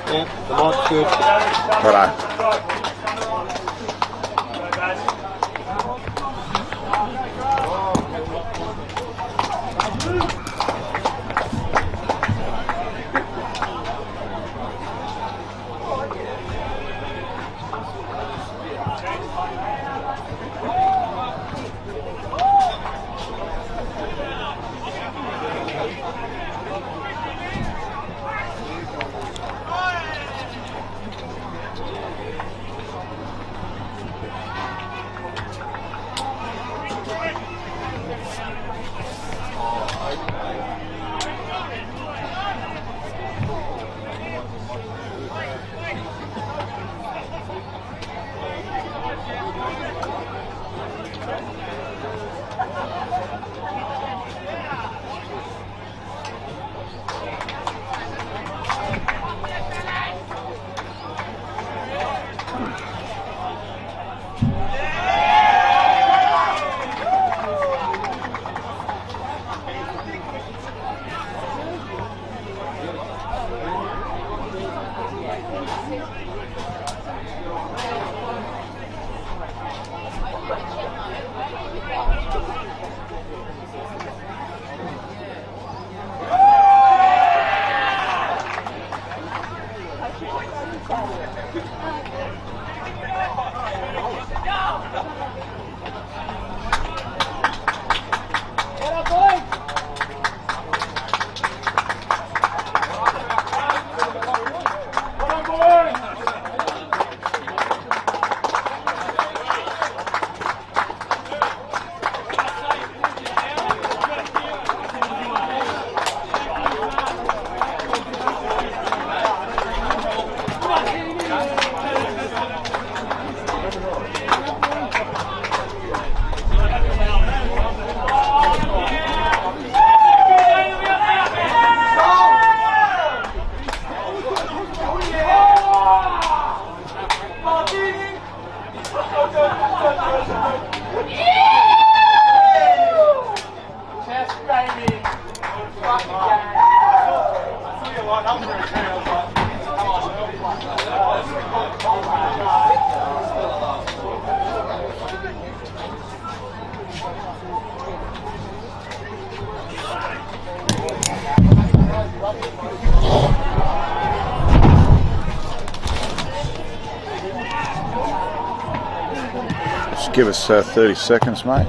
Yeah, the mic's good. Righto. Just give us 30 seconds, mate.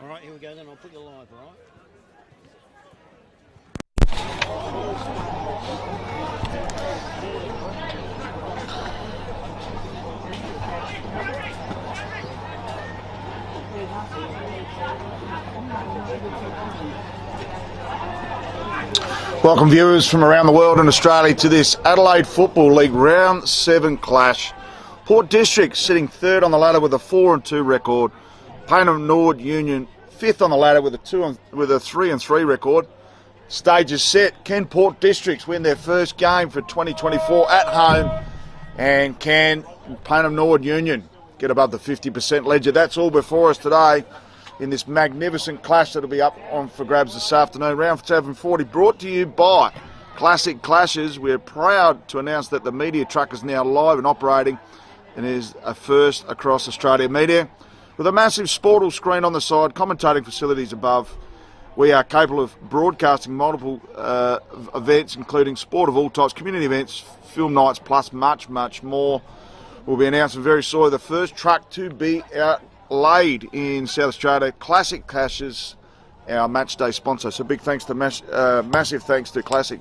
All right, here we go then. I'll put you live, all right? Welcome viewers from around the world and Australia to this Adelaide Football League Round 7 clash. Port District sitting third on the ladder with a 4-2 record. Payneham Nord Union fifth on the ladder with a 3-3 record. Stage is set. Can Port Districts win their first game for 2024 at home? And can Payneham Nord Union get above the 50% ledger? That's all before us today in this magnificent clash that'll be up on for grabs this afternoon. Round 740 brought to you by Classic Clashes. We're proud to announce that the media truck is now live and operating and is a first across Australia media. With a massive sportal screen on the side, commentating facilities above, We are capable of broadcasting multiple events, including sport of all types, community events, film nights, plus much, much more. We'll be announcing very shortly the first truck to be outlaid in South Australia, Classic Clashes, our match day sponsor. So big thanks to massive thanks to Classic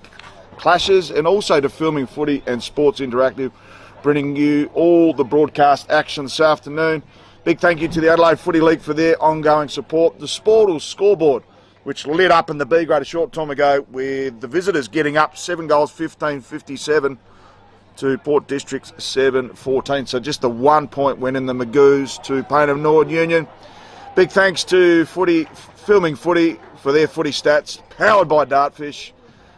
Clashes, and also to Filming Footy and Sports Interactive, bringing you all the broadcast action this afternoon. Big thank you to the Adelaide Footy League for their ongoing support. The Sportals scoreboard, which lit up in the B grade a short time ago, with the visitors getting up 7 goals, 15-57 to Port District's 7-14. So just a 1 point win in the Magoos to Payneham Nord Union. Big thanks to Filming Footy for their footy stats, powered by Dartfish.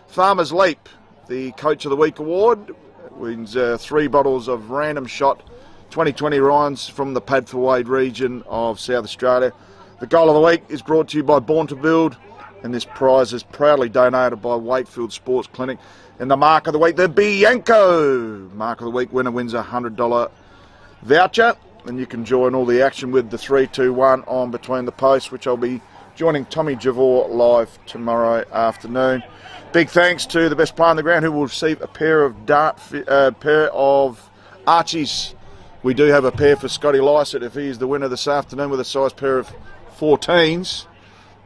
Farmers Leap, the Coach of the Week award, wins 3 bottles of Random Shot 2020 Ryans from the Padford Wade region of South Australia. The Goal of the Week is brought to you by Born to Build, and this prize is proudly donated by Wakefield Sports Clinic. And the Mark of the Week, the Bianco Mark of the Week winner wins a $100 voucher, and you can join all the action with the 3-2-1 on Between the Posts, which I'll be joining Tommy Javor live tomorrow afternoon. Big thanks to the best player on the ground, who will receive a pair of Archies. We do have a pair for Scotty Lysett if he is the winner this afternoon, with a size pair of 14s.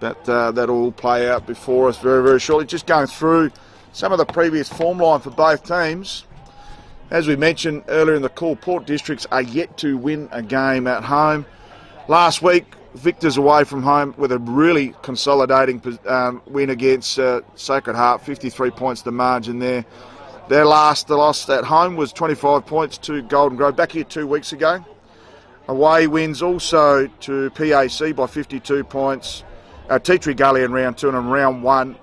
That'll all play out before us very, very shortly. Just going through some of the previous form line for both teams. As we mentioned earlier in the call, Port Districts are yet to win a game at home. Last week, victors away from home with a really consolidating win against Sacred Heart, 53 points the margin there. Their last loss at home was 25 points to Golden Grove back here 2 weeks ago. Away wins also to PAC by 52 points. Tea Tree Gully in round 2, and in round 1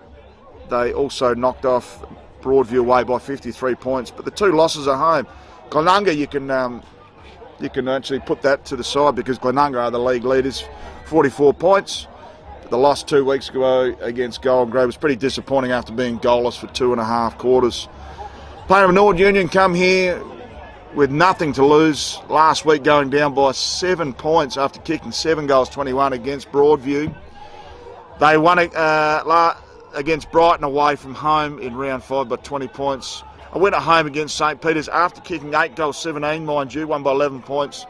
they also knocked off Broadview away by 53 points. But the 2 losses at home, Glenunga, you can actually put that to the side, because Glenunga are the league leaders, 44 points. But the loss 2 weeks ago against Golden Grove was pretty disappointing after being goalless for 2.5 quarters. Payneham Nord Union come here with nothing to lose. Last week going down by 7 points after kicking 7 goals 21 against Broadview. They won against Brighton away from home in round 5 by 20 points. I went at home against St Peter's after kicking 8 goals 17, mind you, won by 11 points.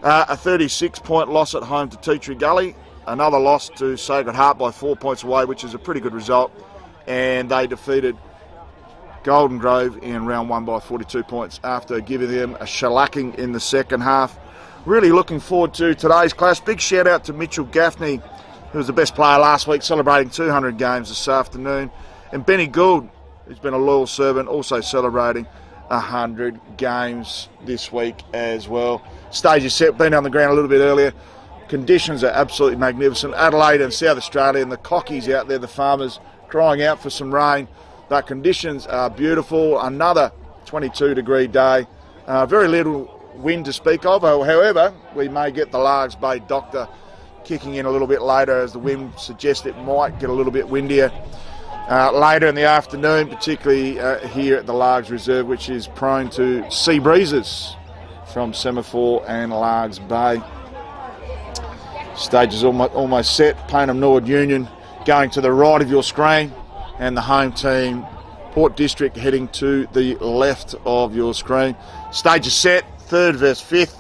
A 36-point loss at home to Tea Tree Gully. Another loss to Sacred Heart by 4 points away, which is a pretty good result. And they defeated Golden Grove in round 1 by 42 points after giving them a shellacking in the second half. Really looking forward to today's clash. Big shout out to Mitchell Gaffney, who was the best player last week, celebrating 200 games this afternoon. And Benny Gould, who's been a loyal servant, also celebrating 100 games this week as well. Stage is set, been on the ground a little bit earlier. Conditions are absolutely magnificent. Adelaide and South Australia and the cockies out there, the farmers, crying out for some rain. But conditions are beautiful. Another 22-degree day. Very little wind to speak of. However, we may get the Largs Bay Doctor kicking in a little bit later, as the wind suggests it might get a little bit windier later in the afternoon, particularly here at the Largs Reserve, which is prone to sea breezes from Semaphore and Largs Bay. Stage is almost set. Payneham Nord Union going to the right of your screen, and the home team, Port District, heading to the left of your screen. Stage is set, 3rd versus 5th.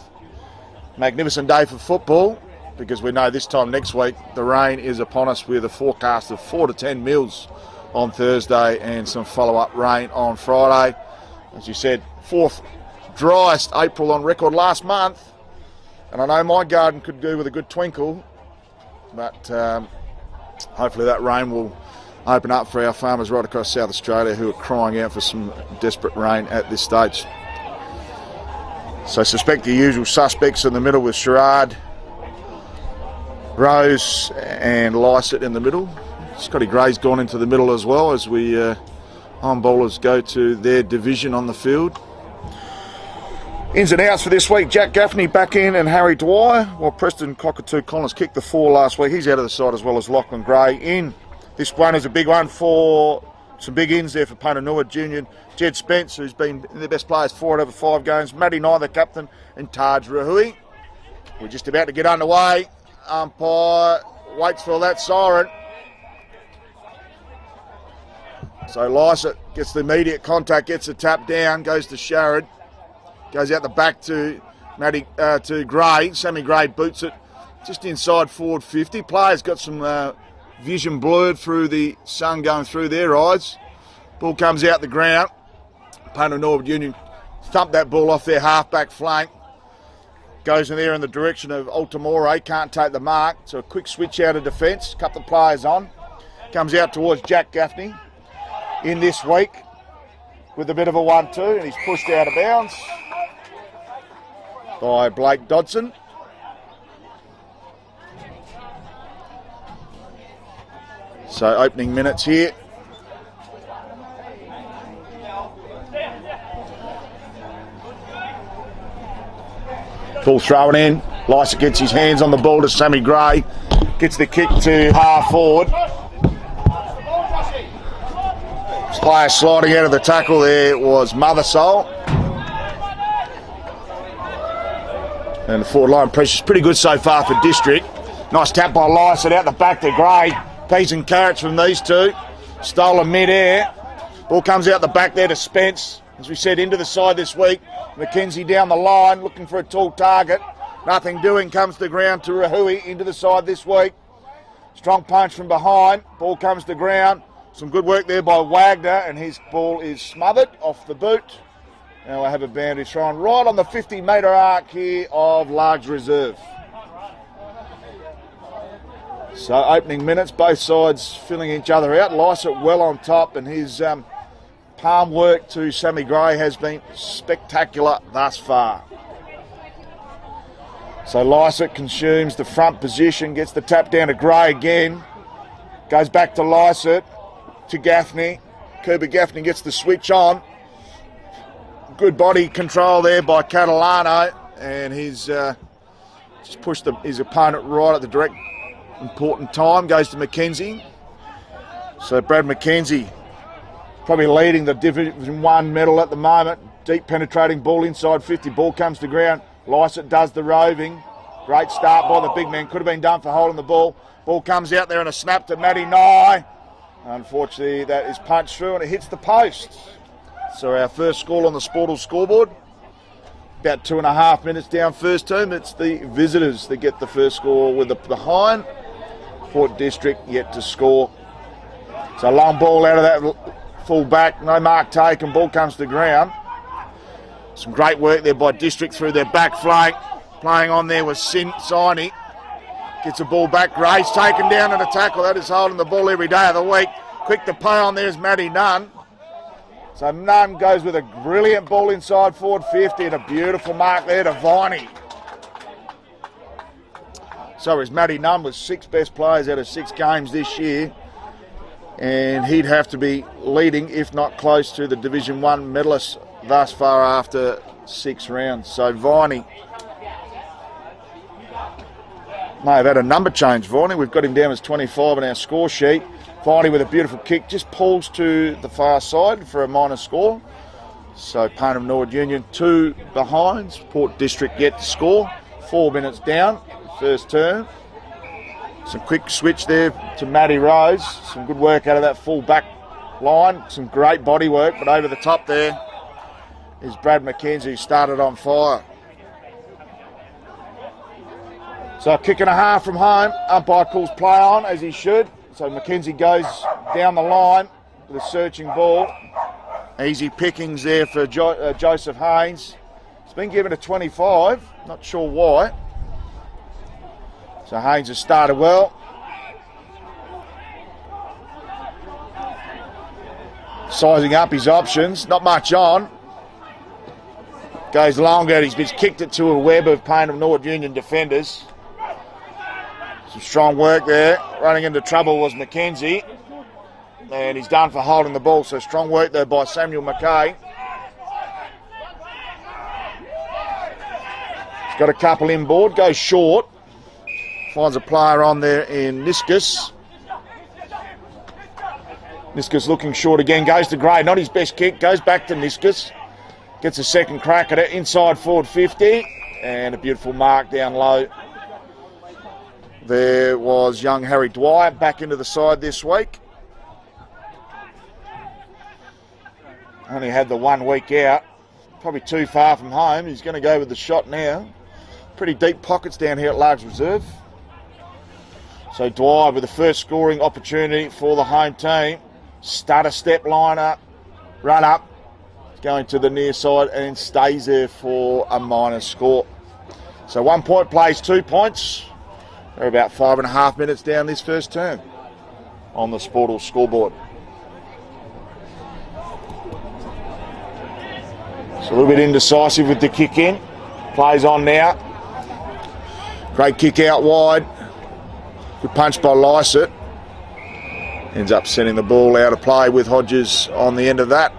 Magnificent day for football, because we know this time next week the rain is upon us, with a forecast of 4 to 10 mils on Thursday and some follow-up rain on Friday. As you said, 4th driest April on record last month, and I know my garden could do with a good twinkle, but hopefully that rain will open up for our farmers right across South Australia, who are crying out for some desperate rain at this stage. So suspect the usual suspects in the middle, with Sherrard, Rose and Lysett in the middle. Scotty Gray's gone into the middle as well, as we home bowlers go to their division on the field. Ins and outs for this week: Jack Gaffney back in and Harry Dwyer, while Preston Cockatoo Collins kicked the 4 last week. He's out of the side, as well as Lachlan Gray in. This one is a big one for some big ins there for Payneham Nord Union. Jed Spence, who's been the best players 4 out of 5 games. Matty Nye, the captain, and Taj Rahui. We're just about to get underway. Umpire waits for that siren. So Lycett gets the immediate contact, gets the tap down, goes to Sharrod, goes out the back to Gray. Sammy Gray boots it just inside forward 50. Players got some vision blurred through the sun going through their eyes. Ball comes out the ground. Payneham Norwood Union thumped that ball off their half-back flank. Goes in there in the direction of Altamore, can't take the mark. So a quick switch out of defence, couple of players on. Comes out towards Jack Gaffney in this week with a bit of a 1-2, and he's pushed out of bounds by Blake Dodson. So opening minutes here. Full throwing in. Lycett gets his hands on the ball to Sammy Gray. Gets the kick to half forward. Player sliding out of the tackle there was Mothersole. And the forward line pressure's pretty good so far for District. Nice tap by Lycett out the back to Gray. Peas and carrots from these two. Stolen mid-air. Ball comes out the back there to Spence. As we said, into the side this week. McKenzie down the line, looking for a tall target. Nothing doing, comes to the ground to Rahui into the side this week. Strong punch from behind. Ball comes to ground. Some good work there by Wagner, and his ball is smothered off the boot. Now I have a boundary thrown right on the 50-metre arc here of Largs Reserve. So opening minutes, both sides filling each other out. Lycett well on top, and his palm work to Sammy Gray has been spectacular thus far. So Lycett consumes the front position, gets the tap down to Gray again. Goes back to Lycett, to Gaffney. Cooper Gaffney gets the switch on. Good body control there by Catalano, and he's just pushed his opponent right at the direct important time. Goes to McKenzie. So Brad McKenzie probably leading the Division 1 medal at the moment. Deep penetrating ball inside 50. Ball comes to ground. Lycett does the roving. Great start by the big man. Could have been done for holding the ball. Ball comes out there and a snap to Matty Nye. Unfortunately, that is punched through and it hits the post. So our first score on the Sportal scoreboard. About 2.5 minutes down first term. It's the visitors that get the first score with the behind. Port District yet to score. So long ball out of that full back. No mark taken. Ball comes to ground. Some great work there by District through their back flank. Playing on there was Siney. Gets the ball back. Gray's taken down in a tackle. That is holding the ball every day of the week. Quick to play on there is Matty Nunn. So Nunn goes with a brilliant ball inside forward 50 and a beautiful mark there to Viney. So his Matty Nunn was 6 best players out of 6 games this year. And he'd have to be leading, if not close to, the Division 1 medalist thus far after 6 rounds. So Viney may have had a number change, Viney. We've got him down as 25 on our score sheet. Viney with a beautiful kick, just pulls to the far side for a minor score. So Payneham Norwood Union 2 behinds. Port District yet to score. 4 minutes down, first term. Some quick switch there to Matty Rose. Some good work out of that full back line. Some great body work, but over the top there is Brad McKenzie, who started on fire. So a kick and a half from home. Umpire calls play on, as he should. So McKenzie goes down the line with a searching ball. Easy pickings there for Joseph Haynes. It's been given a 25, not sure why. So Haynes has started well. Sizing up his options, not much on. Goes longer, he's been kicked it to a web of Payneham Norwood Union defenders. Some strong work there. Running into trouble was McKenzie. And he's done for holding the ball, so strong work there by Samuel McKay. He's got a couple inboard, goes short. Finds a player on there in Niskus. Niskus looking short again, goes to Gray. Not his best kick, goes back to Niskus. Gets a second crack at it, inside forward 50. And a beautiful mark down low. There was young Harry Dwyer back into the side this week. Only had the 1 week out. Probably too far from home. He's going to go with the shot now. Pretty deep pockets down here at Largs Reserve. So Dwyer with the first scoring opportunity for the home team. Stutter step liner, run up, going to the near side and stays there for a minor score. So 1 point plays 2 points. They're about 5.5 minutes down this first term on the Sportal scoreboard. It's a little bit indecisive with the kick in. Plays on now. Great kick out wide. Good punch by Lysett. Ends up sending the ball out of play with Hodges on the end of that.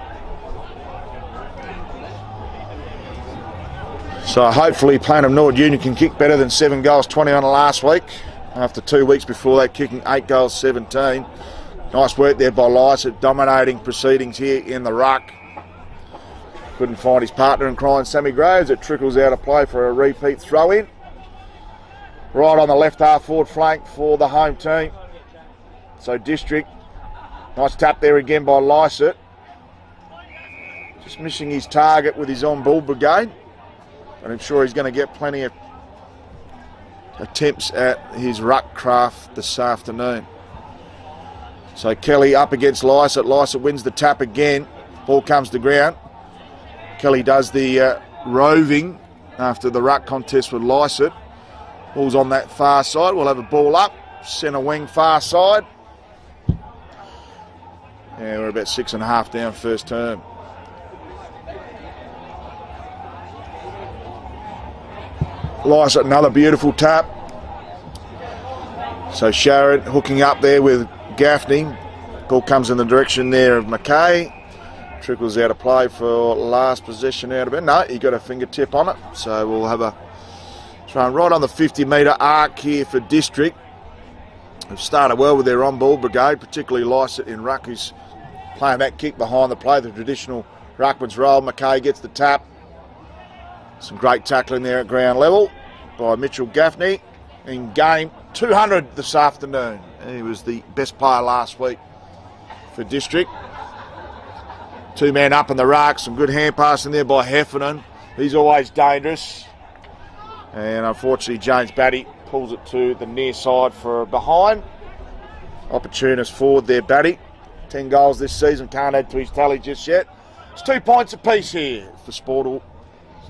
So hopefully Payneham Norwood Union can kick better than 7 goals 20 on the last week. After 2 weeks before that, kicking 8 goals 17. Nice work there by Lysett, dominating proceedings here in the ruck. Couldn't find his partner in crime, Sammy Graves. It trickles out of play for a repeat throw in. Right on the left half forward flank for the home team. So District, nice tap there again by Lysett. Just missing his target with his on-ball brigade. But I'm sure he's going to get plenty of attempts at his ruck craft this afternoon. So Kelly up against Lysett. Lysett wins the tap again. Ball comes to ground. Kelly does the roving after the ruck contest with Lysett. Ball's on that far side. We'll have a ball up. Centre wing far side. Yeah, we're about 6.5 down first term. Lysett, another beautiful tap. So Sharon hooking up there with Gaffney. Ball comes in the direction there of McKay. Trickles out of play for last possession out of it. No, he got a fingertip on it. So we'll have a try right on the 50-metre arc here for District. They've started well with their on-ball brigade, particularly Lysett in ruck, who's playing that kick behind the play, the traditional ruckman's roll. McKay gets the tap. Some great tackling there at ground level by Mitchell Gaffney. In game 200 this afternoon. He was the best player last week for District. 2 men up in the ruck. Some good hand passing there by Heffernan. He's always dangerous. And unfortunately, James Batty pulls it to the near side for a behind. Opportunist forward there, Batty. 10 goals this season. Can't add to his tally just yet. It's 2 points apiece here for Sportal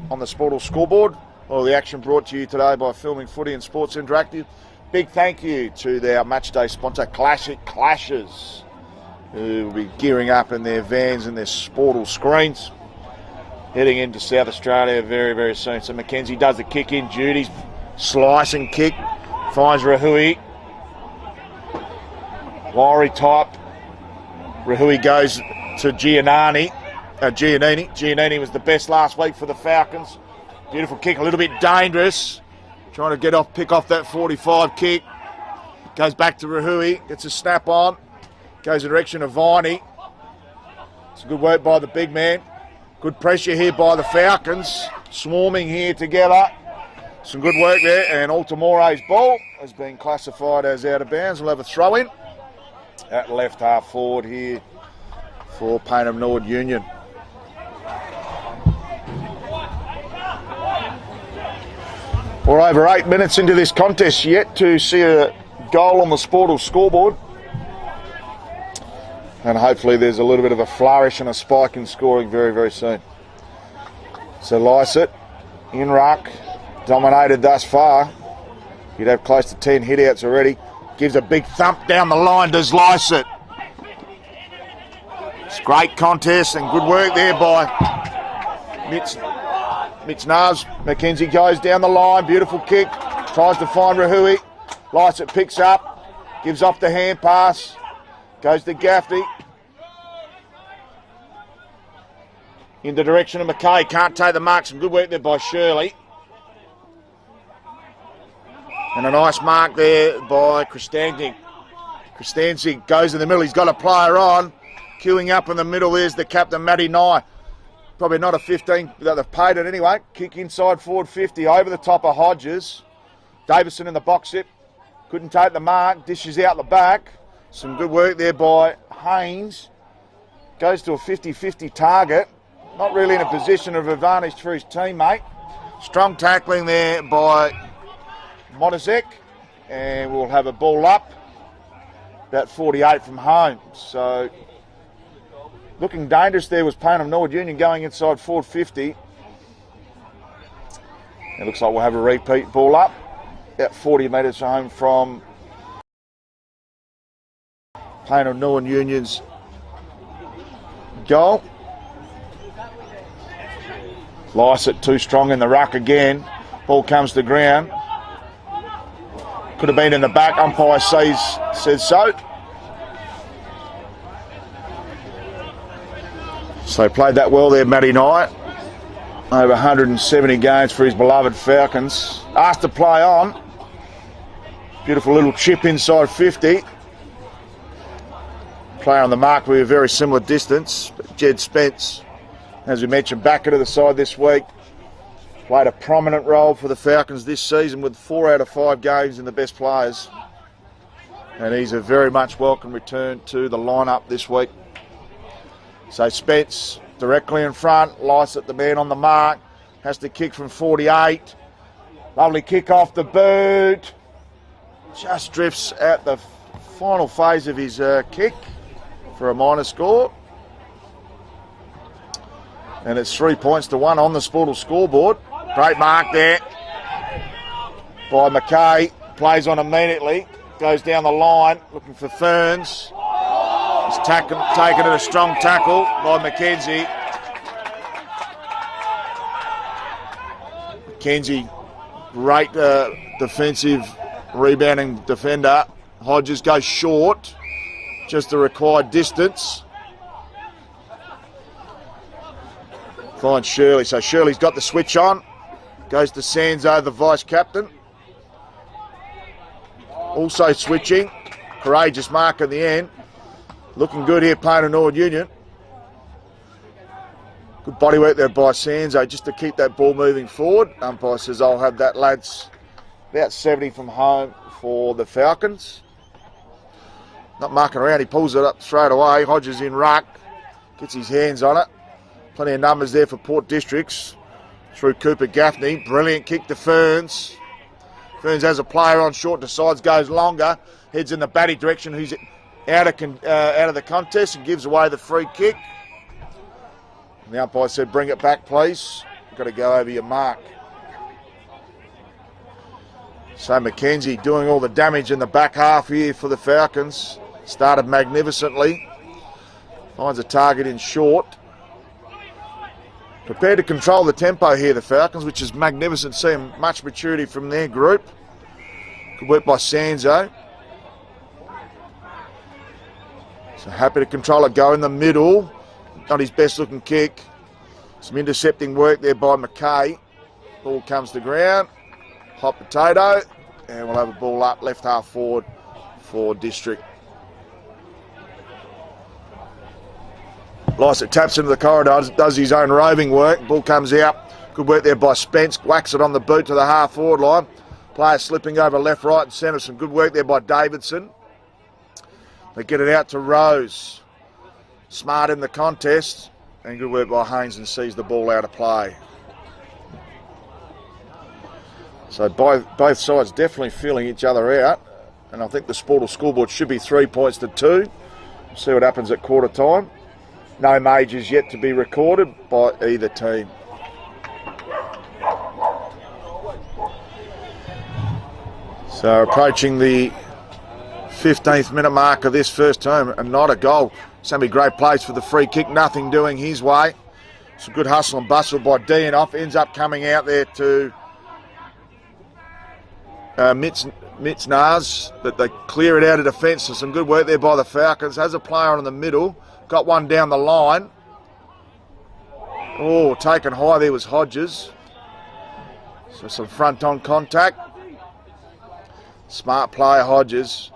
on the Sportal scoreboard. All the action brought to you today by Filming Footy and Sports Interactive. Big thank you to their matchday sponsor, Classic Clashes, who will be gearing up in their vans and their Sportal screens, heading into South Australia very, very soon. So Mackenzie does the kick in. Judy's slicing kick. Finds Rahui. Lowry type. Rahui goes to Giannini. Giannini was the best last week for the Falcons. Beautiful kick, a little bit dangerous. Trying to pick off that 45 kick. Goes back to Rahui. Gets a snap on. Goes in the direction of Viney. It's good work by the big man. Good pressure here by the Falcons. Swarming here together. Some good work there. And Altamore's ball has been classified as out of bounds. We'll have a throw in at left half forward here for Payneham Norwood Union. We're over 8 minutes into this contest, yet to see a goal on the Sportal scoreboard. And hopefully there's a little bit of a flourish and a spike in scoring very, very soon. So Lysett in ruck, dominated thus far. He'd have close to 10 hit-outs already. Gives a big thump down the line, does Lysett. It's a great contest and good work there by Mitch Nars. Mackenzie goes down the line, beautiful kick, tries to find Rahui. Lysett picks up, gives off the hand pass, goes to Gaffney. In the direction of McKay, can't take the mark, some good work there by Shirley. And a nice mark there by Kristancic. Kristancic goes in the middle, he's got a player on. Queuing up in the middle, there's the captain, Matty Nye. Probably not a 15, but they've paid it anyway. Kick inside forward 50, over the top of Hodges. Davison in the box hip. Couldn't take the mark, dishes out the back. Some good work there by Haynes. goes to a 50-50 target. Not really in a position of advantage for his teammate. Strong tackling there by Modizek. And we'll have a ball up. About 48 from home. So looking dangerous there was Payneham Norwood Union going inside forward 50. It looks like we'll have a repeat ball up. About 40 metres home from Payneham Norwood Union's goal. Lysett too strong in the ruck again. Ball comes to ground. Could have been in the back. Umpire says so. So played that well there, Matty Knight. Over 170 games for his beloved Falcons. Asked to play on. Beautiful little chip inside 50. Player on the mark with a very similar distance. Jed Spence, as we mentioned, back into the side this week. Played a prominent role for the Falcons this season with 4 out of 5 games in the best players. And he's a very much welcome return to the lineup this week. So Spence directly in front. Lysett, the man on the mark, has to kick from 48. Lovely kick off the boot. Just drifts at the final phase of his kick for a minor score. And it's 3 points to 1 on the Sportal scoreboard. Great mark there by McKay. Plays on immediately. Goes down the line looking for Ferns. He's taken it a strong tackle by McKenzie. McKenzie, great defensive rebounding defender. Hodges goes short. Just the required distance. Finds Shirley. So Shirley's got the switch on. Goes to Sanzo, the vice-captain. Also switching. Courageous mark in the end. Looking good here, Payneham Norwood Union. Good body work there by Sanzo just to keep that ball moving forward. Umpire says, I'll have that, lads. About 70 from home for the Falcons. Not marking around, he pulls it up straight away. Hodges in ruck. Gets his hands on it. Plenty of numbers there for Port Districts. Through Cooper Gaffney. Brilliant kick to Ferns. Ferns has a player on short, decides goes longer. Heads in the batting direction, who's out of the contest and gives away the free kick. And the umpire said, bring it back, please. You've got to go over your mark. So McKenzie doing all the damage in the back half here for the Falcons. Started magnificently. Finds a target in short. Prepared to control the tempo here, the Falcons, which is magnificent. Seeing much maturity from their group. Good work by Sanzo. So happy to control it, go in the middle. Not his best looking kick. Some intercepting work there by McKay. Ball comes to ground. Hot potato. And we'll have a ball up left half forward for District. Lysett taps into the corridor, does his own roving work. Ball comes out. Good work there by Spence. Whacks it on the boot to the half forward line. Player slipping over left, right and centre. Some good work there by Davidson. They get it out to Rose. Smart in the contest. And good work by Haynes, and sees the ball out of play. So both sides definitely feeling each other out. And I think the Sportal scoreboard should be 3 points to 2. See what happens at quarter time. No majors yet to be recorded by either team. So approaching the 15th minute mark of this first term, and not a goal. It's going to be great place for the free kick. Nothing doing his way. Some good hustle and bustle by Dianoff. Ends up coming out there to Mitznars, but they clear it out of defence. So some good work there by the Falcons. Has a player on in the middle. Got one down the line. Oh, taken high there was Hodges. So some front on contact. Smart player Hodges.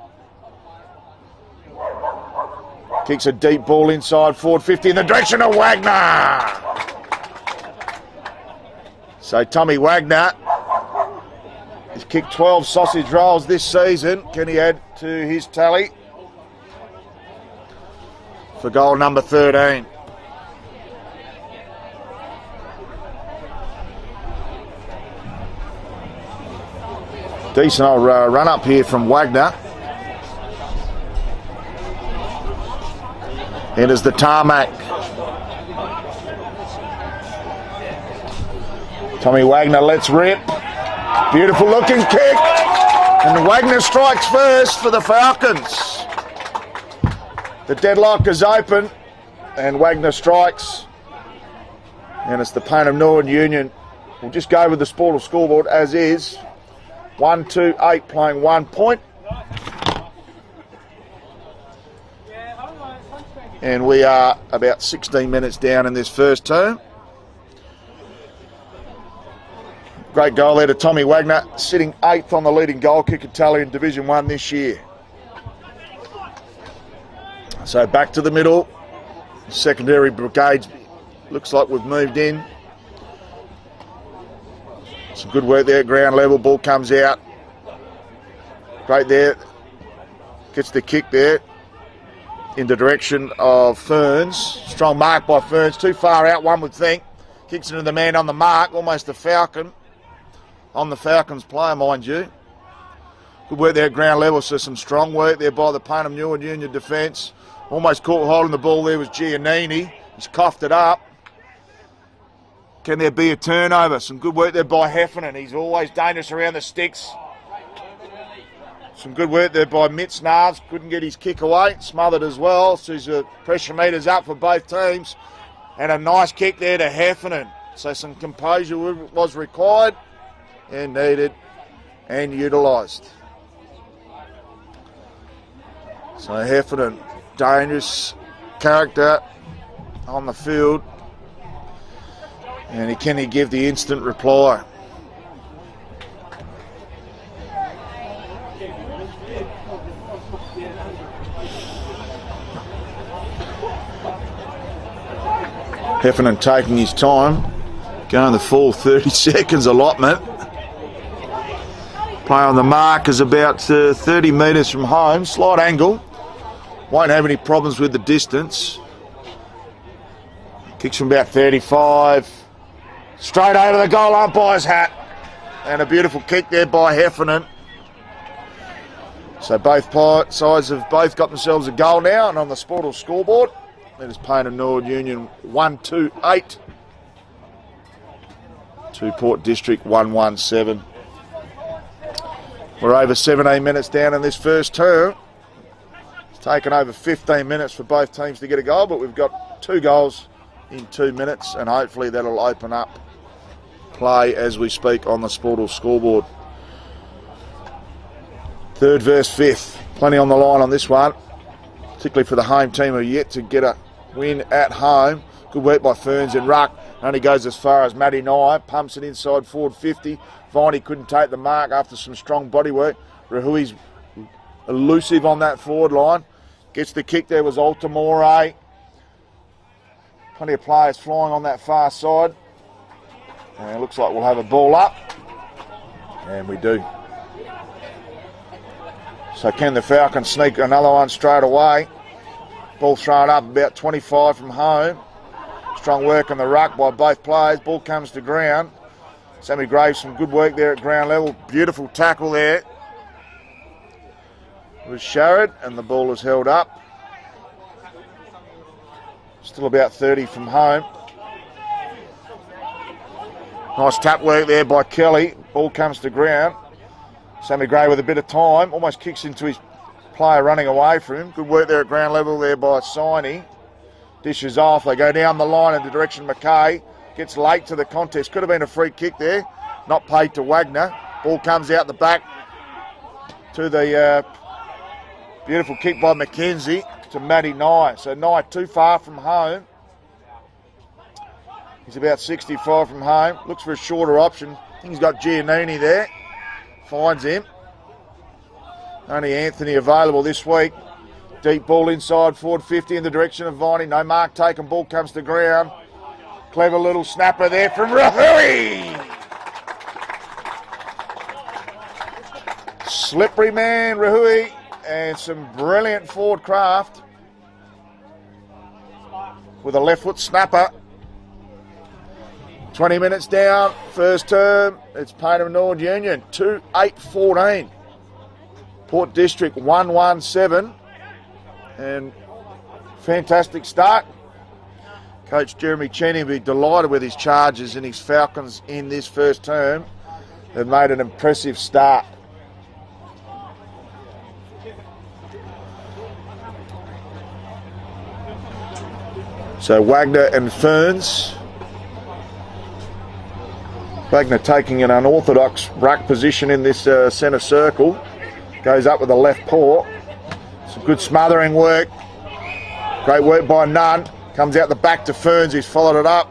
Kicks a deep ball inside forward 50 in the direction of Wagner. So Tommy Wagner has kicked 12 sausage rolls this season. Can he add to his tally? for goal number 13. Decent old run up here from Wagner. Enters the tarmac. Tommy Wagner lets rip. Beautiful looking kick. And Wagner strikes first for the Falcons. The deadlock is open. And Wagner strikes. And it's the Payneham Northern Union. We'll just go with the Sportal scoreboard as is. 1-2-8 playing 1 point. And we are about 16 minutes down in this first term. Great goal there to Tommy Wagner, sitting 8th on the leading goal kicker tally in Division 1 this year. So back to the middle. Secondary brigades, looks like we've moved in. Some good work there, ground level, ball comes out. Great there. Gets the kick there in the direction of Ferns. Strong mark by Ferns, too far out one would think. Kicks into the man on the mark, almost a Falcon. On the Falcons player, mind you. Good work there at ground level, so some strong work there by the Payneham Northern Union defence. Almost caught holding the ball there was Giannini. He's coughed it up. Can there be a turnover? Some good work there by Heffernan. He's always dangerous around the sticks. Some good work there by Mitznars. Couldn't get his kick away. Smothered as well. So his pressure meter's up for both teams. And a nice kick there to Heffernan. So some composure was required and needed and utilised. So Heffernan, dangerous character on the field. And can he give the instant reply? Heffernan taking his time, going the full 30 seconds allotment. Play on the mark is about 30 metres from home, slight angle. Won't have any problems with the distance. Kicks from about 35. Straight over the goal umpire's hat. And a beautiful kick there by Heffernan. So both sides have both got themselves a goal now, and on the Sportal scoreboard, that is Payneham Northern Union 1-2-8 to Port District 1-1-7. We're over 17 minutes down in this first term. It's taken over 15 minutes for both teams to get a goal, but we've got 2 goals in 2 minutes, and hopefully that'll open up play as we speak on the Sportal scoreboard. 3rd versus 5th. Plenty on the line on this one, particularly for the home team who are yet to get a win at home. Good work by Ferns and Ruck. Only goes as far as Matty Nye. Pumps it inside forward 50. Viney couldn't take the mark after some strong body work. Rahui's elusive on that forward line. Gets the kick there was Altamore. Plenty of players flying on that far side. And it looks like we'll have a ball up. And we do. So can the Falcons sneak another one straight away? Ball thrown up about 25 from home. Strong work on the ruck by both players. Ball comes to ground. Sammy Graves, some good work there at ground level. Beautiful tackle there. It was Sharrod, and the ball is held up. Still about 30 from home. Nice tap work there by Kelly. Ball comes to ground. Sammy Gray with a bit of time. Almost kicks into his player running away from him. Good work there at ground level there by Siney. Dishes off. They go down the line in the direction of McKay. Gets late to the contest. Could have been a free kick there. Not paid to Wagner. Ball comes out the back to the beautiful kick by McKenzie to Matty Nye. So Nye too far from home. He's about 65 from home. Looks for a shorter option. I think he's got Giannini there. Finds him. Only Anthony available this week. Deep ball inside, forward 50 in the direction of Viney. No mark taken. Ball comes to ground. Clever little snapper there from Rahui. Slippery man, Rahui. And some brilliant forward craft. with a left foot snapper. 20 minutes down, first term. It's Payneham Nord Union 2-8-14. Port District 1-1-7. And fantastic start. Coach Jeremy Cheney will be delighted with his charges and his Falcons in this first term. They've made an impressive start. So Wagner and Ferns. Wagner taking an unorthodox ruck position in this centre circle. Goes up with the left paw. Some good smothering work. Great work by Nunn. Comes out the back to Ferns, he's followed it up.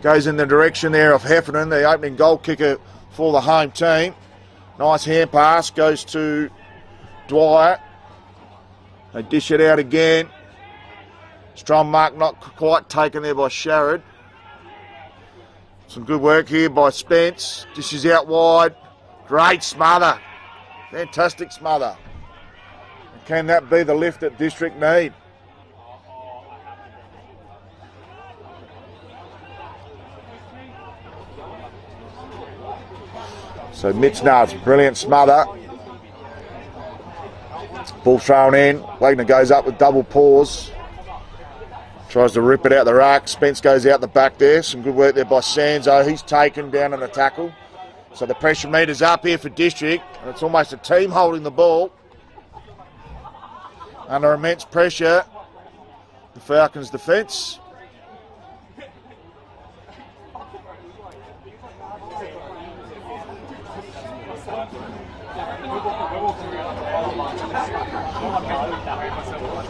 Goes in the direction there of Heffernan, the opening goal kicker for the home team. Nice hand pass, goes to Dwyer. They dish it out again. Strong mark not quite taken there by Sharrod. Some good work here by Spence. Dishes out wide. Great smother. Fantastic smother. Can that be the lift that District need? So Mitznar's brilliant smother. Ball thrown in. Wagner goes up with double paws. Tries to rip it out the ruck. Spence goes out the back there. Some good work there by Sanzo. He's taken down on the tackle. So the pressure meter's up here for District. And it's almost a team holding the ball. Under immense pressure, the Falcons' defence.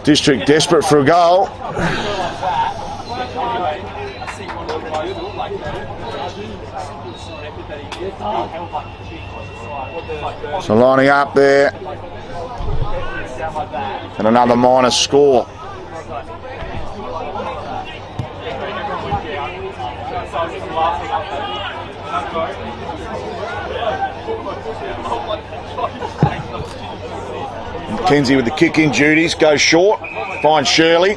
District desperate for a goal. So lining up there. And another minus score. Mackenzie with the kick-in duties, goes short, finds Shirley.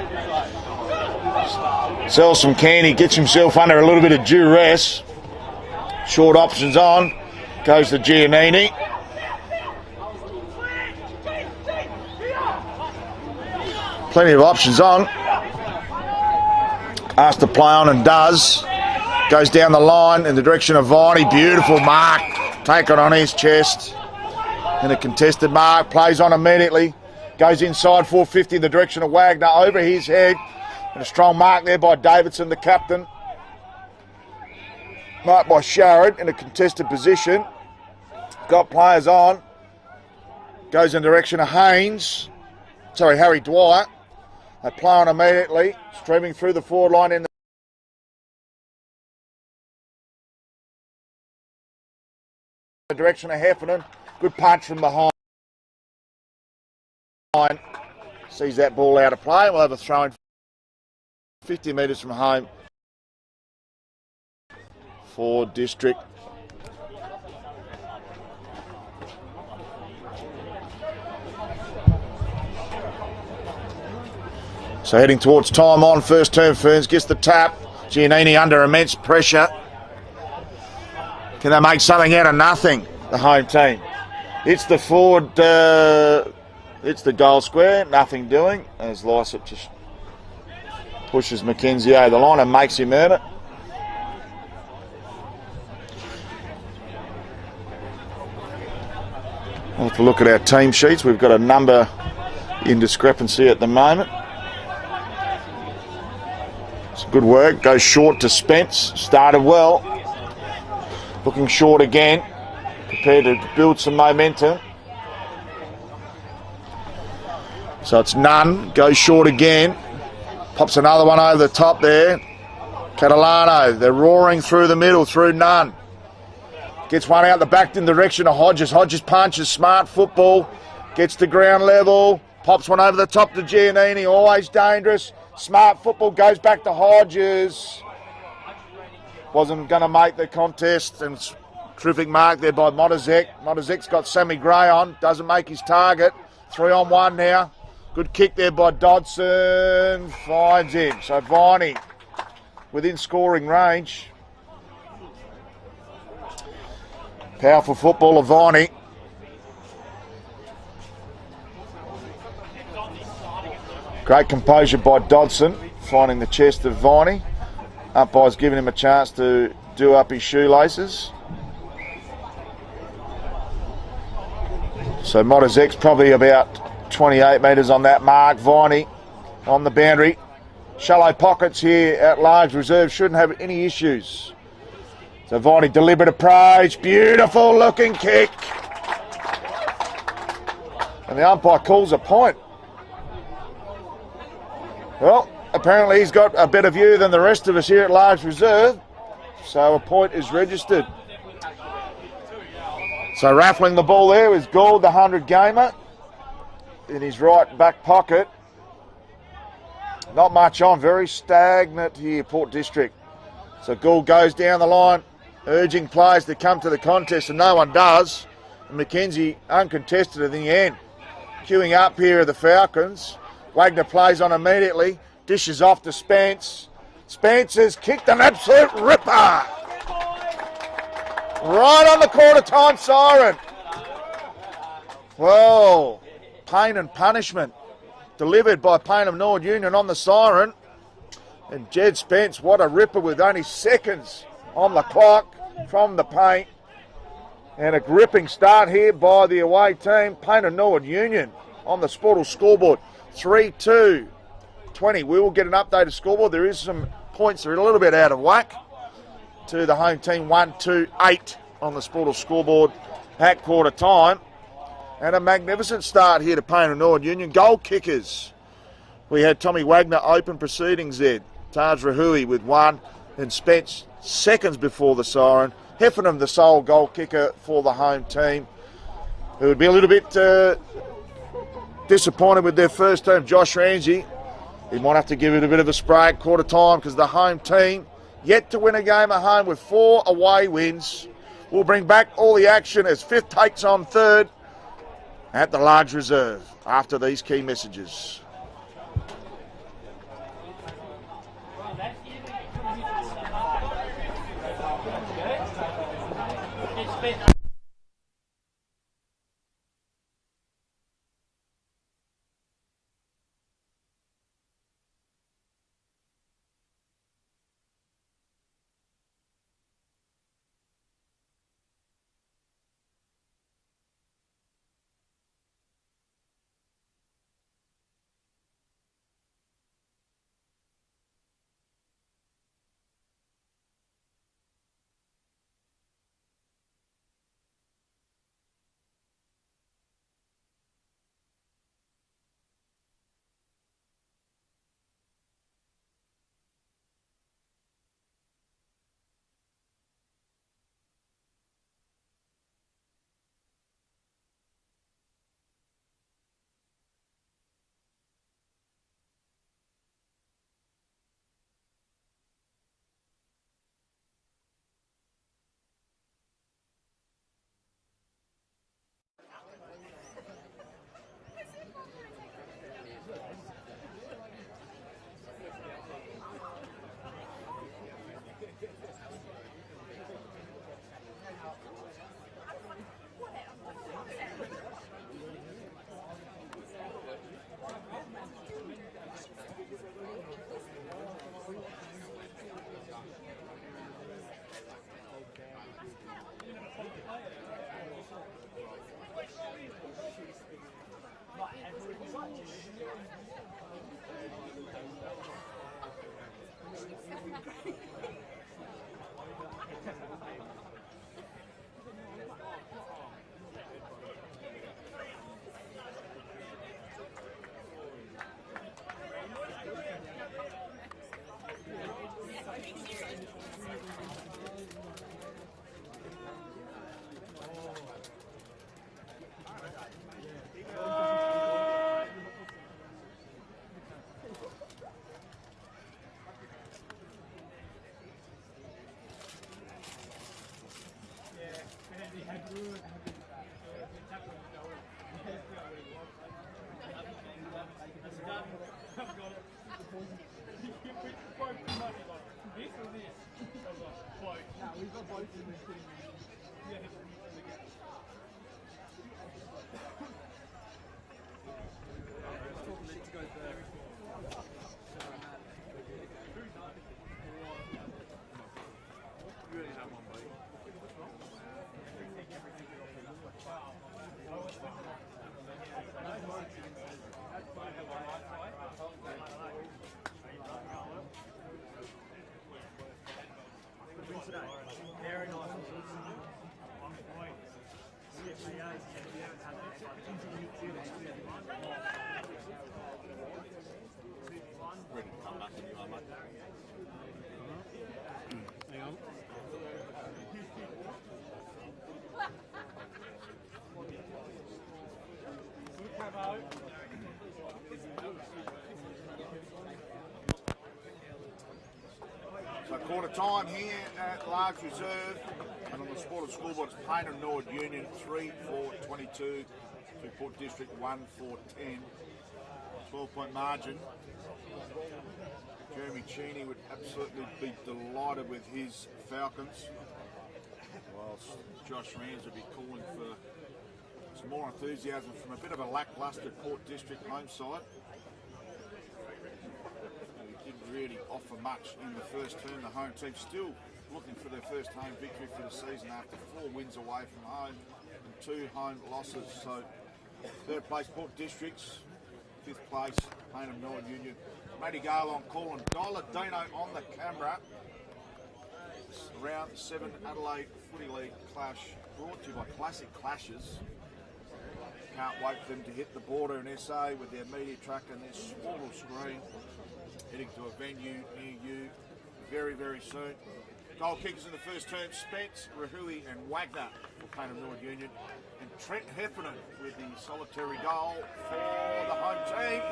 Sells some candy, gets himself under a little bit of duress. Short options on, goes to Giannini. Plenty of options on. Asked to play on and does. Goes down the line in the direction of Viney. Beautiful mark. Taken on his chest. In a contested mark. Plays on immediately. Goes inside 450 in the direction of Wagner. Over his head. And a strong mark there by Davidson, the captain. Mark by Sharrod in a contested position. Got players on. Goes in the direction of Haynes. Sorry, Harry Dwyer. They play on immediately. Streaming through the forward line in the direction of Heffernan. Good punch from behind. Sees that ball out of play. We'll have a throw in 50 metres from home for District. So heading towards time on, first term. Ferns gets the tap. Giannini under immense pressure. Can they make something out of nothing, the home team? It's the forward, it's the goal square, nothing doing. As Lysett just pushes Mackenzie over the line and makes him earn it. We'll have to look at our team sheets. We've got a number in discrepancy at the moment. It's good work. Goes short to Spence. Started well. Looking short again. Prepared to build some momentum. So it's Nunn. Goes short again. Pops another one over the top there. Catalano. They're roaring through the middle, through Nunn. Gets one out the back in the direction of Hodges. Hodges punches. Smart football. Gets to ground level. Pops one over the top to Giannini. Always dangerous. Smart football goes back to Hodges. Wasn't going to make the contest. And terrific mark there by Modizek. Modizek's got Sammy Gray on. Doesn't make his target. 3-on-1 now. Good kick there by Dodson. Finds him. So Viney within scoring range. Powerful footballer, Viney. Great composure by Dodson, finding the chest of Viney. Umpire's giving him a chance to do up his shoelaces. So Modizek's probably about 28 metres on that mark. Viney on the boundary. Shallow pockets here at large reserve, shouldn't have any issues. So Viney, deliberate approach, beautiful looking kick. And the umpire calls a point. Well, apparently he's got a better view than the rest of us here at large reserve. So a point is registered. So raffling the ball there is Gould, the 100 gamer, in his right back pocket. Not much on, very stagnant here, Port District. So Gould goes down the line, urging players to come to the contest, and no one does. And McKenzie uncontested in the end. Queuing up here are the Falcons. Wagner plays on immediately, dishes off to Spence. Spence has kicked an absolute ripper. Right on the quarter time siren. Well, pain and punishment delivered by Payneham Norwood Union on the siren. And Jed Spence, what a ripper with only seconds on the clock from the paint. And a gripping start here by the away team, Payneham Norwood Union, on the Sportal scoreboard. 3-2, 20. We will get an updated scoreboard. There is some points that are a little bit out of whack. To the home team, 1-2-8 on the Sportal scoreboard at quarter time. And a magnificent start here to Payneham Norwood Union. Goal kickers. We had Tommy Wagner open proceedings there. Taj Rahui with one, and Spence seconds before the siren. Heffernan, the sole goal kicker for the home team, who would be a little bit disappointed with their first team. Josh Ramsey, he might have to give it a bit of a spray at quarter time, because the home team yet to win a game at home with 4 away wins. We'll bring back all the action as fifth takes on third at the large reserve after these key messages. Very nice. Ready to come back when you are, mate. Hang on. So quarter time here at Large Reserve, and on the Sport Scoreboard it's Payneham Norwood Union 3-4-22 to Port District 1-4-10. 12-point margin. Jeremy Cheney would absolutely be delighted with his Falcons, whilst Josh Rams would be calling for some more enthusiasm from a bit of a lacklustre Port District home side. He didn't really offer much in the first term. The home team still looking for their first home victory for the season after 4 wins away from home and 2 home losses. So third place Port Districts, 5th place Payneham Norwood Union. Matty Gale on call and Dollardino on the camera. Round 7 Adelaide Footy League clash brought to you by Classic Clashes. Can't wait for them to hit the border in SA with their media truck and their smaller screen. Heading to a venue near you very, very soon. Goal kickers in the first term, Spence, Rahui and Wagner for Payneham Norwood Union. And Trent Heffernan with the solitary goal for the home team.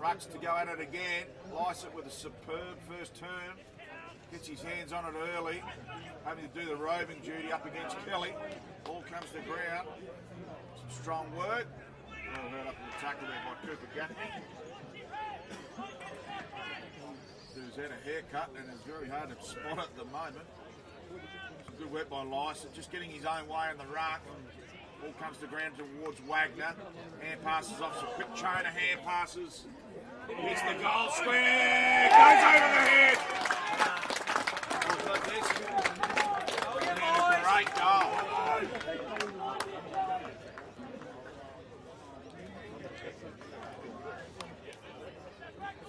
Rucks to go at it again. Lysett with a superb first term. Gets his hands on it early. Having to do the roving duty up against Kelly. Ball comes to ground. Some strong work. Well heard up in the tackle there by Cooper Gaffney. Who's had a haircut and is very hard to spot at the moment. Some good work by Lysett, just getting his own way in the ruck. Ball comes to ground towards Wagner. Hand passes off, some quick chain of hand passes. Hits the goal square, goes over the head. And a great goal.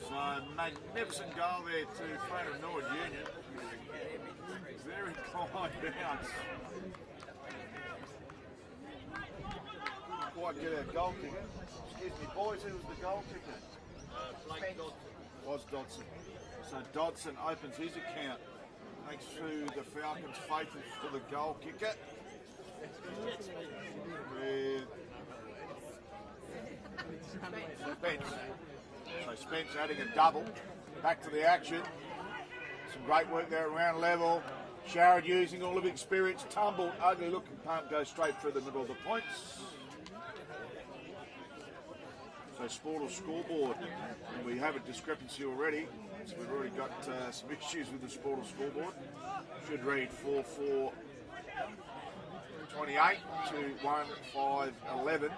So magnificent goal there to Payneham Norwood Union. Very close bounce. Quite get our goal kicker. Excuse me, boys, who was the goal kicker? Was Dodson. So Dodson opens his account thanks to the Falcons' faithful for the goal kicker. With Spence. So Spence adding a double. Back to the action. Some great work there around level. Sharrod using all of his experience. Tumbled, ugly looking punt goes straight through the middle of the points. So Sport Scoreboard, we have a discrepancy already. So we've already got some issues with the Sport Scoreboard. Should read 4-4-28 to 1-5-11.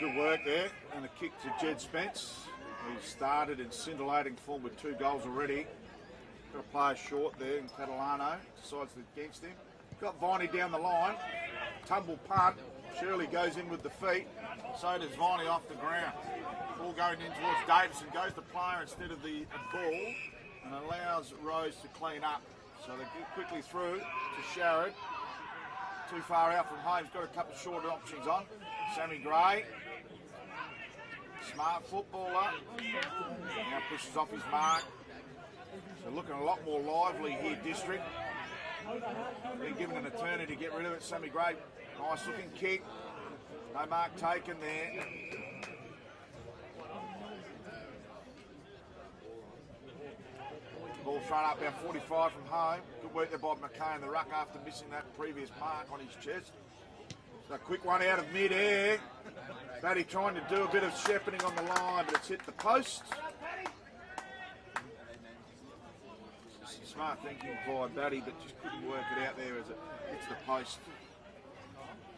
Good work there, and a kick to Jed Spence. He started in scintillating form with 2 goals already. Got a player short there in Catalano, decides against him. Got Viney down the line, tumble punt. Shirley goes in with the feet, so does Viney off the ground. Ball going in towards Davison, goes the player instead of the ball, and allows Rose to clean up. So they get quickly through to Sharrod. Too far out from home, he's got a couple of shorter options on. Sammy Gray. Smart footballer, now pushes off his mark. So looking a lot more lively here, District. Been given an eternity to get rid of it. Sammy Gray, nice looking kick. No mark taken there. Ball Straight up about 45 from home. Good work there by McKay in the ruck after missing that previous mark on his chest. So a quick one out of mid-air. Batty trying to do a bit of shepherding on the line, but it's hit the post. Smart thinking by Batty, but just couldn't work it out there as it hits the post.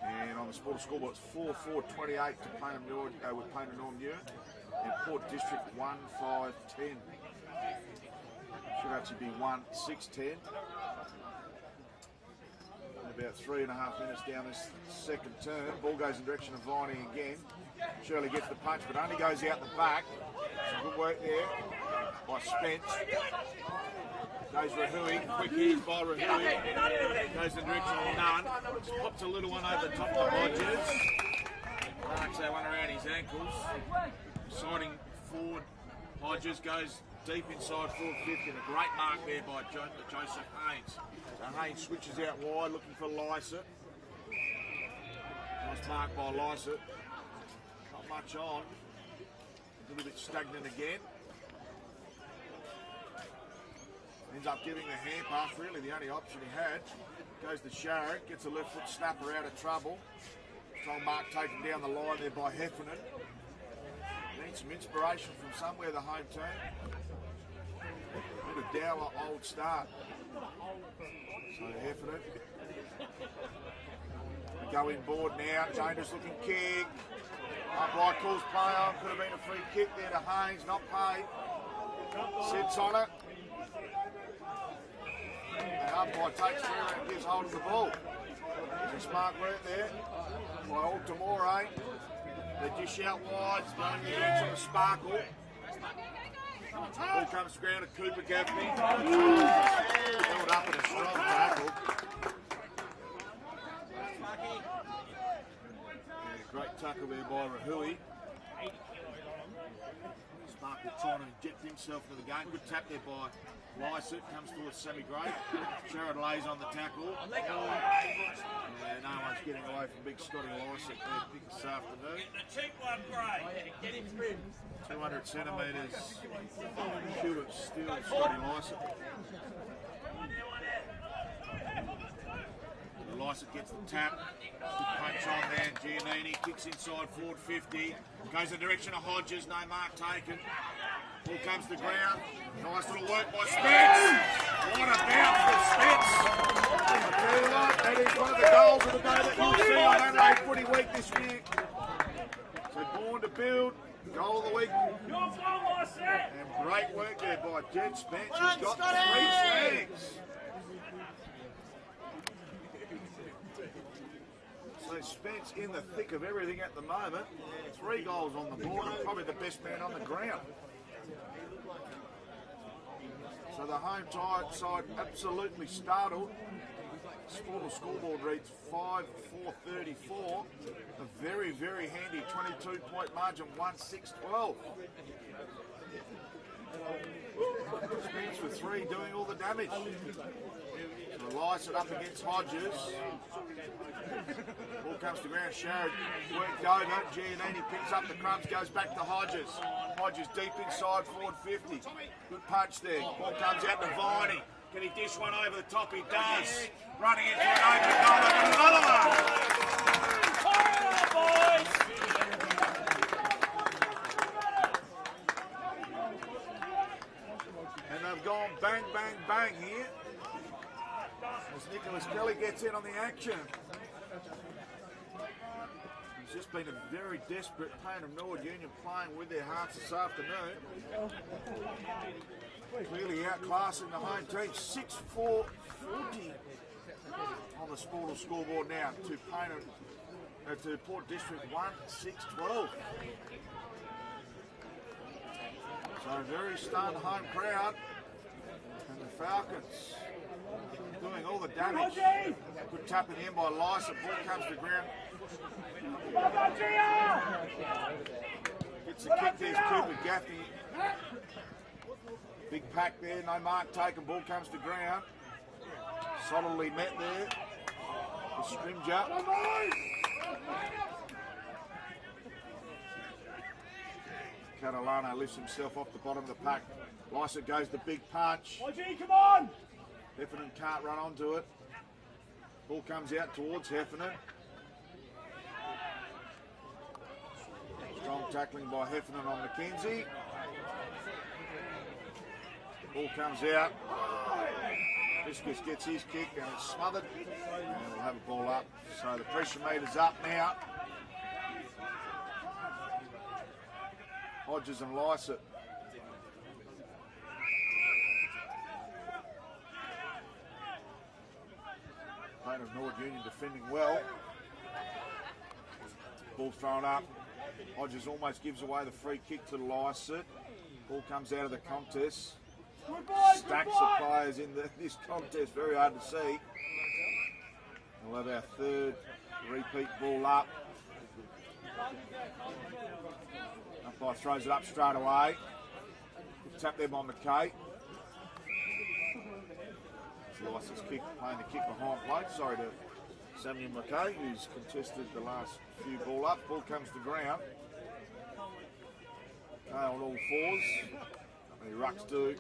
And on the Sporter scoreboard, it's 4-4-28 to Payneham North with Payneham North Newton, and Port District 1-5-10. Should actually be 1-6-10. About 3.5 minutes down this second turn. Ball goes in the direction of Viney again. Shirley gets the punch, but only goes out the back. Some good work there by Spence. Goes Rahui, quick ease by Rahui. Goes in the direction of Nunn. Just pops a little one over the top of Hodges. Marks that one around his ankles. Siding forward, Hodges goes deep inside forward 50, and a great mark there by Joseph Haynes. So Haynes switches out wide, looking for Lysett. Nice mark by Lysett. Not much on. A little bit stagnant again. Ends up giving the hand pass, really the only option he had. Goes to Sharrock, gets a left foot snapper out of trouble. Strong mark taken down the line there by Heffernan. Needs some inspiration from somewhere, the home team. Bit of dour old start. So Heffernan. We go inboard now. Chambers looking kick. Upright calls play on. Could have been a free kick there to Haynes. Not paid. Sits on it. The umpire takes through and gives hold of the ball. Some smart work there by Altamore. They dish out wide, going in the direction of Sparkle. Ball comes to ground at Cooper Gaffney. Held up in a strong tackle. Great tackle there by Rahui. Sparkle trying to inject himself into the game. Good tap there by Lysett. Comes towards Sammy Gray. Sherrod lays on the tackle. No one's getting away from big Scotty Lysett there this afternoon. 200 centimetres. Pure steel Scotty Lysett. Lysett gets the tap. Good punch on there. Giannini kicks inside forward 50. Goes in the direction of Hodges. No mark taken. Ball comes to ground. Nice little work by Spence. What a bounce for Spence. I tell you what, that is one of the goals of the day that you'll see on Adelaide Footy Week this year. So born to build. Goal of the week. And great work there by Jed Spence. He's got 3 snags. So Spence in the thick of everything at the moment. 3 goals on the board and probably the best man on the ground. So the home side absolutely startled. Sporter scoreboard reads 5-4-34. A very, very handy 22-point margin, 1-6-12. Spence for 3 doing all the damage. So Lysett up against Hodges. Ball comes to ground, Sharrock worked over. Giannini picks up the crumbs, goes back to Hodges. Hodges deep inside, forward 50. Good punch there. Ball comes out to Viney. Can he dish one over the top? He does. Running into an open goal and another one. And they've gone bang, bang, bang here. As Nicholas Kelly gets in on the action. It's just been a very desperate Payneham North Union playing with their hearts this afternoon. Clearly outclassing the home team. 6-4-40 on the Sporter scoreboard now to Payneham, to Port District 1-6-12. So very stunned home crowd, and the Falcons doing all the damage. Good tapping in by Lysett. Ball comes to ground. Gets a kick, there's Cooper Gaffney. Big pack there, no mark taken. Ball comes to ground. Solidly met there. The scrimger. Catalano lifts himself off the bottom of the pack. Lycett goes the big punch. OG, come on! Heffernan can't run onto it. Ball comes out towards Heffernan. Strong tackling by Heffernan on McKenzie. Ball comes out. Viscus gets his kick and it's smothered. And we'll have a ball up. So the pressure meter's up now. Hodges and Lycett. Payneham North Union defending well. Ball thrown up. Hodges almost gives away the free kick to Lycett. Ball comes out of the contest. Stacks of players in this contest, very hard to see. We'll have our third repeat ball up. Umpire throws it up straight away. Tap there by McKay. Lycett's kick, playing the kick behind plate. Sorry to Samuel McKay, who's contested the last few ball up. Ball comes to ground. McKay on all fours. The rucks do.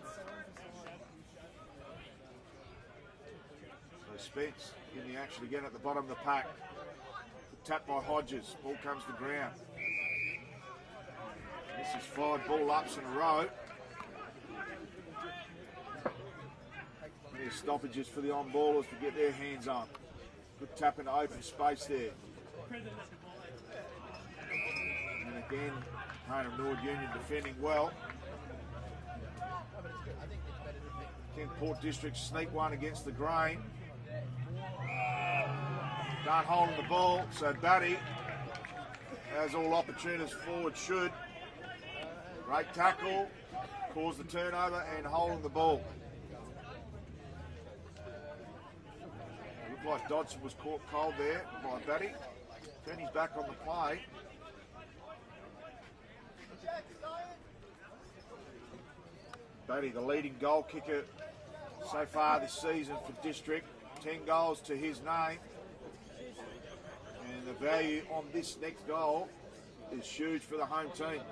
So Spence in the action again at the bottom of the pack. Tap by Hodges. Ball comes to ground. This is 5 ball ups in a row. Many stoppages for the on-ballers to get their hands on. Good tap into open space there. And again, Payneham North Union defending well. Can Port District sneak one against the grain? Can't hold the ball, so Batty, as all opportunists forward should. Great tackle, cause the turnover and holding the ball. Looked like Dodson was caught cold there by Batty. Turned his back on the play. Batty, the leading goal kicker so far this season for District. 10 goals to his name. And the value on this next goal is huge for the home team.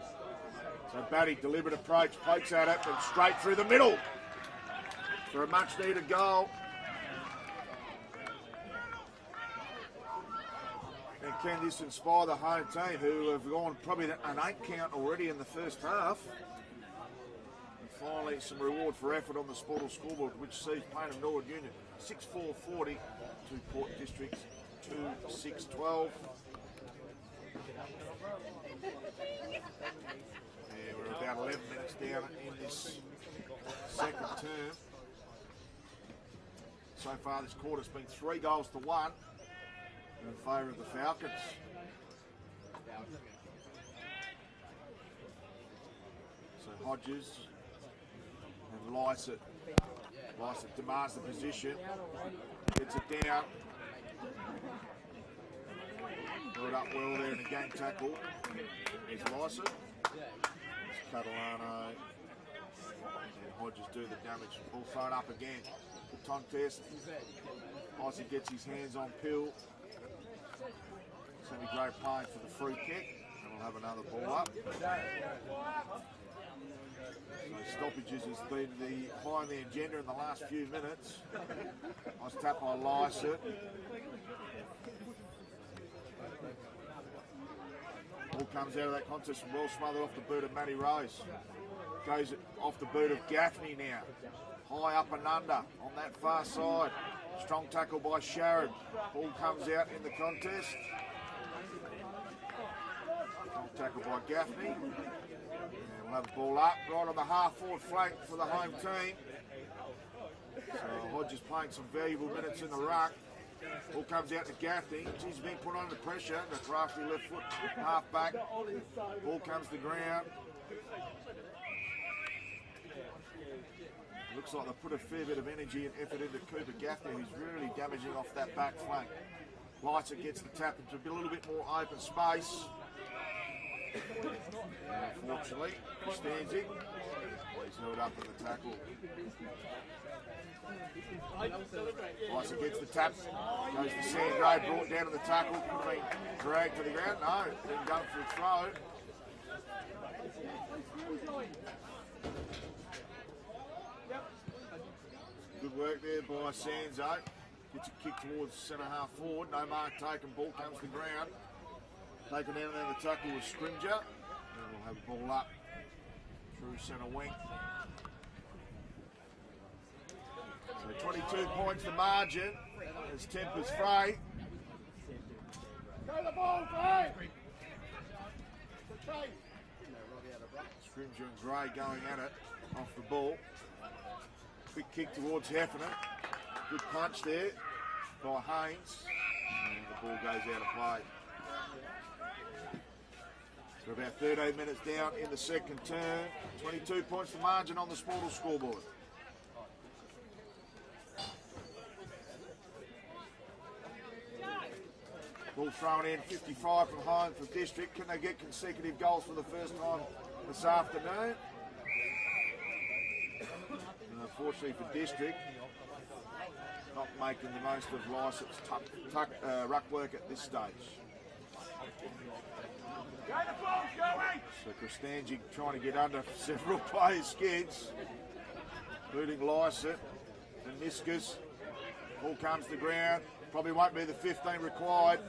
So Batty, deliberate approach, pokes at it, and straight through the middle for a much needed goal. And can this inspire the home team, who have gone probably an 8 count already in the first half? And finally, some reward for effort on the Sportal scoreboard, which sees Payneham North Union 6-4-40 to Port District's 2-6-12. Yeah, we're about 11 minutes down in this second term. So far this quarter's been 3 goals to 1 in favour of the Falcons. So Hodges and Lycett. Lycett demands the position, gets it down. Put it up well there in a gang tackle. There's Lycett. There's Catalano. And Hodges do the damage. Ball thrown up again. Good contest. Lycett gets his hands on Pill. Sammy Gray playing for the free kick. And we'll have another ball up. So stoppages has been the high on the agenda in the last few minutes. Nice tap by Lycett. Ball comes out of that contest and well smothered off the boot of Matty Rose. Goes off the boot of Gaffney now. High up and under on that far side. Strong tackle by Sharon. Ball comes out in the contest. Strong tackle by Gaffney. And we'll have the ball up right on the half-forward flank for the home team. So Hodges playing some valuable minutes in the ruck. Ball comes out to Gaffney. He's been put under pressure. The crafty left foot half back. Ball comes to ground. Looks like they put a fair bit of energy and effort into Cooper Gaffney, who's really damaging off that back flank. Lycett gets the tap into a little bit more open space. Unfortunately, he stands it. He's held up in the tackle. Lycett gets the tap, goes to Sandray, brought down to the tackle, could have been dragged to the ground. No, been done for a throw. work there by Sanzo. Gets a kick towards centre half forward. No mark taken. Ball comes to the ground. Taken down there the tackle was Scrimger. And we'll have a ball up through centre wing. So 22 points the margin as Tempers Frey. Go the ball, Frey! Scrimger and Gray going at it off the ball. Quick kick towards Heffernan. Good punch there by Haynes. And the ball goes out of play. So about 13 minutes down in the second term. 22 points the margin on the Sportal scoreboard. Ball thrown in, 55 from home for District. Can they get consecutive goals for the first time this afternoon? And unfortunately for District, not making the most of Lycett's ruck work at this stage. So Kristanjic trying to get under several players' skids, including Lycett and Niskas. Ball comes to the ground. Probably won't be the 15 required.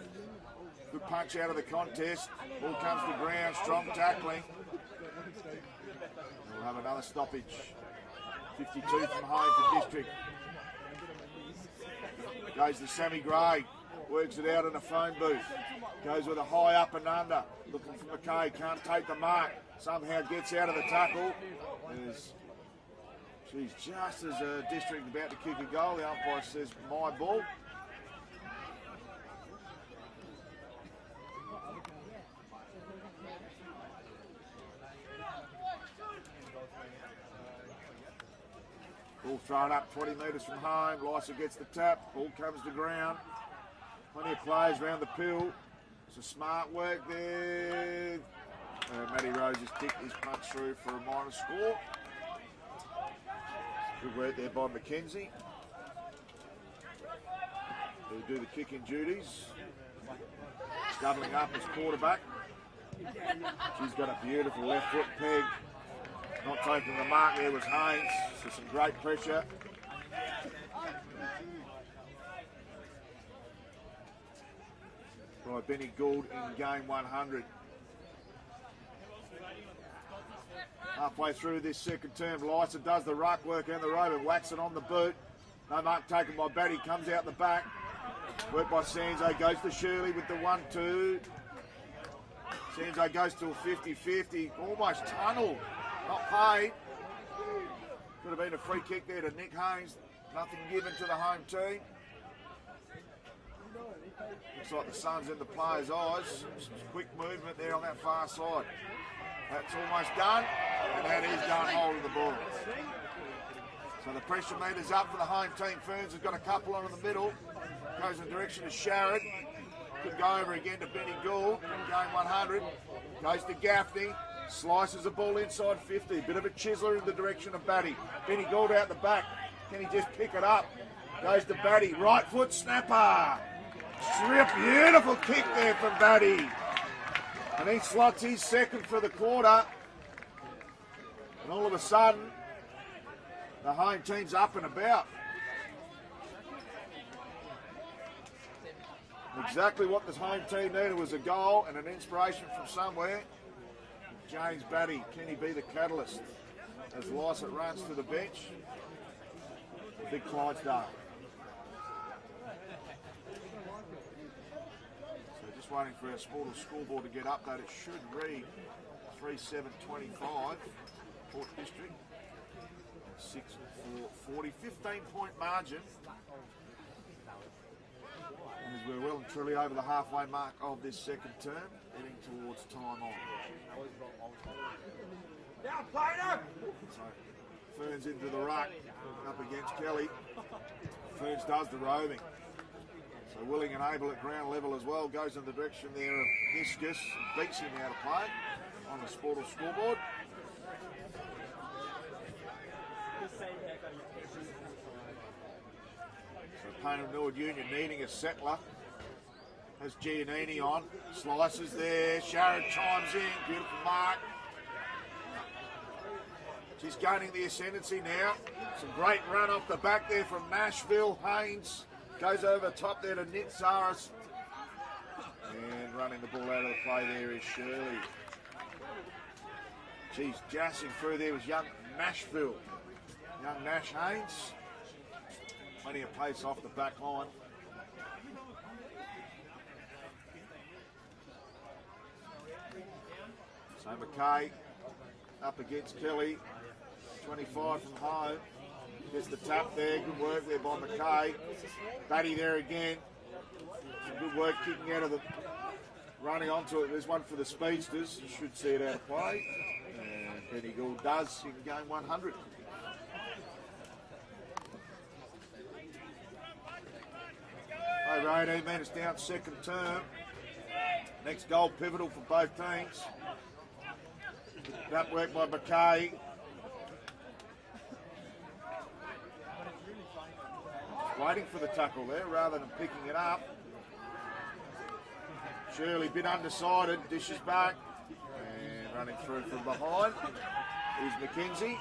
Good punch out of the contest. Ball comes to the ground. Strong tackling. We'll have another stoppage. 52 from home for District. Goes to Sammy Gray. Works it out in a phone booth. Goes with a high up and under. Looking for McKay. Can't take the mark. Somehow gets out of the tackle. She's just as District about to kick a goal. The umpire says, my ball. Ball thrown up 20 metres from home. Lysa gets the tap. Ball comes to ground. Plenty of players around the pill. It's a smart work there. Matty Rose has kicked his punch through for a minor score. Good work there by Mackenzie. He'll do the kicking duties. Doubling up as quarterback. She's got a beautiful left foot peg. Not taking the mark there was Haynes. So some great pressure. By Benny Gould in game 100. Halfway through this second term, Lysa does the ruck work and the rope and whacks it on the boot. No mark taken by Batty, comes out the back. Work by Sanzo, goes to Shirley with the 1-2. Sanzo goes to a 50-50, almost tunneled, not paid. Could have been a free kick there to Nick Haynes. Nothing given to the home team. Looks like the sun's in the players' eyes. Some quick movement there on that far side. That's almost done, and that is done holding the ball. So the pressure meter's up for the home team. Ferns has got a couple on in the middle. Goes in the direction of Sharrod. Could go over again to Benny Gould in game 100. Goes to Gaffney. Slices the ball inside 50. Bit of a chiseler in the direction of Batty. Benny Gould out the back. Can he just pick it up? Goes to Batty. Right foot snapper. Beautiful kick there from Batty. And he slots his second for the quarter. And all of a sudden, the home team's up and about. Exactly what the home team needed was a goal and an inspiration from somewhere. James Batty, can he be the catalyst as Lycett runs to the bench? Big Clydesdale. So just waiting for our Sportal scoreboard to get updated. It should read 3-7-25, Port District. 6-4-40, 15-point margin. As we're well and truly over the halfway mark of this second term, heading towards time on. Now, Payneham! So Ferns into the ruck, up against Kelly. Ferns does the roving. So willing and able at ground level as well, goes in the direction there of Niskus, beats him out of play on the Sportal scoreboard. So Payneham Nord Union needing a settler. Has Giannini on. Slices there. Sharrod chimes in. Beautiful mark. She's gaining the ascendancy now. Some great run off the back there from Nashville. Haynes goes over top there to Nitzaris. And running the ball out of the play there is Shirley. She's jassing through there was young Nashville. Young Nash Haynes. Plenty of pace off the back line. So McKay up against Kelly. 25 from home. Gets the tap there. Good work there by McKay. Batty there again. Some good work kicking out of the... Running onto it. There's one for the speedsters. You should see it out of play. And Benny Gould does in game 100. Over 18 minutes down, second term. Next goal pivotal for both teams. That work by McKay. Waiting for the tackle there rather than picking it up. Shirley a bit undecided, dishes back. And running through from behind is McKenzie.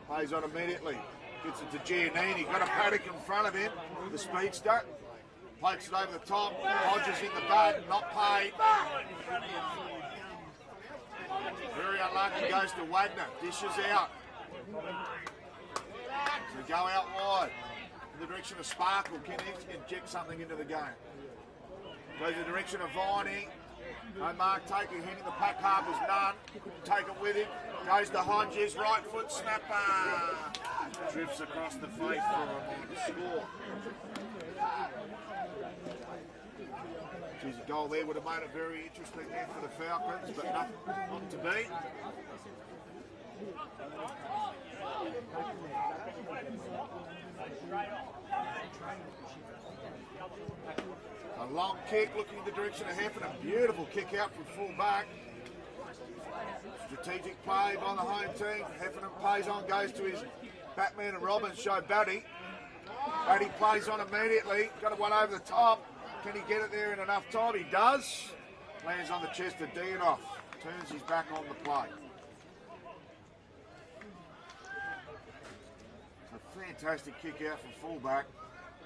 Plays on immediately. Gets it to Giannini. Got a paddock in front of him. The speedster. Plates it over the top. Hodges in the back. Not paid. Very unlucky. Goes to Wagner. Dishes out. So go out wide. In the direction of Sparkle. Can he inject something into the game? Goes in the direction of Viney. No mark taken, hitting the pack half was none. Couldn't take it with him. Goes to Hodges, right foot snapper. Drifts across the face for a score. Geez, a goal there would have made it very interesting there for the Falcons, but not to be. A long kick looking in the direction of Heffernan. Beautiful kick out from full back. Strategic play by the home team. Heffernan plays on, goes to his Batman and Robin show Batty. Batty plays on immediately. Got one over the top. Can he get it there in enough time? He does. Lands on the chest of Dianoff. Turns his back on the play. A fantastic kick out from fullback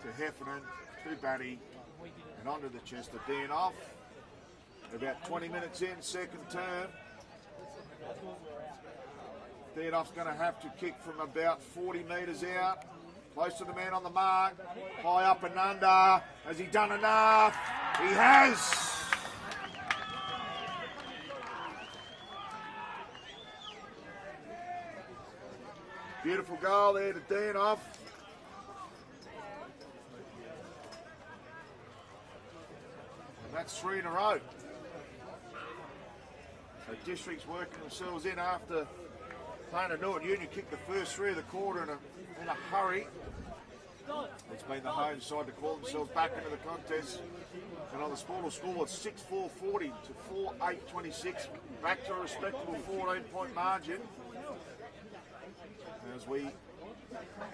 to Heffernan, to Batty, and onto the chest of Dianoff. About 20 minutes in, second term. Dianoff's going to have to kick from about 40 metres out. Close to the man on the mark. High up and under. Has he done enough? He has! Beautiful goal there to Dianoff. And that's 3 in a row. So District's working themselves in after Payneham Union kicked the first 3 of the quarter in a hurry. It's been the home side to call themselves back into the contest. And on the Sportal score, it's 6-4-40 to 4-8-26. Back to a respectable 14-point margin as we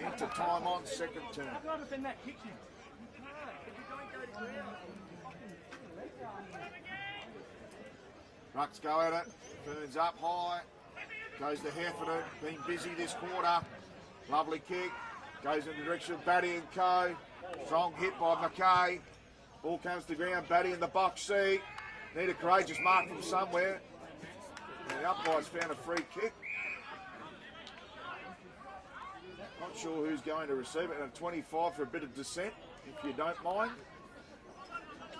enter time on second term. Rucks go at it, turns up high, goes to Heffernan, been busy this quarter. Lovely kick, goes in the direction of Batty and Co. Strong hit by McKay. Ball comes to ground, Batty in the box seat. Need a courageous mark from somewhere. And the umpire's found a free kick. Not sure who's going to receive it. And a 25 for a bit of descent, if you don't mind.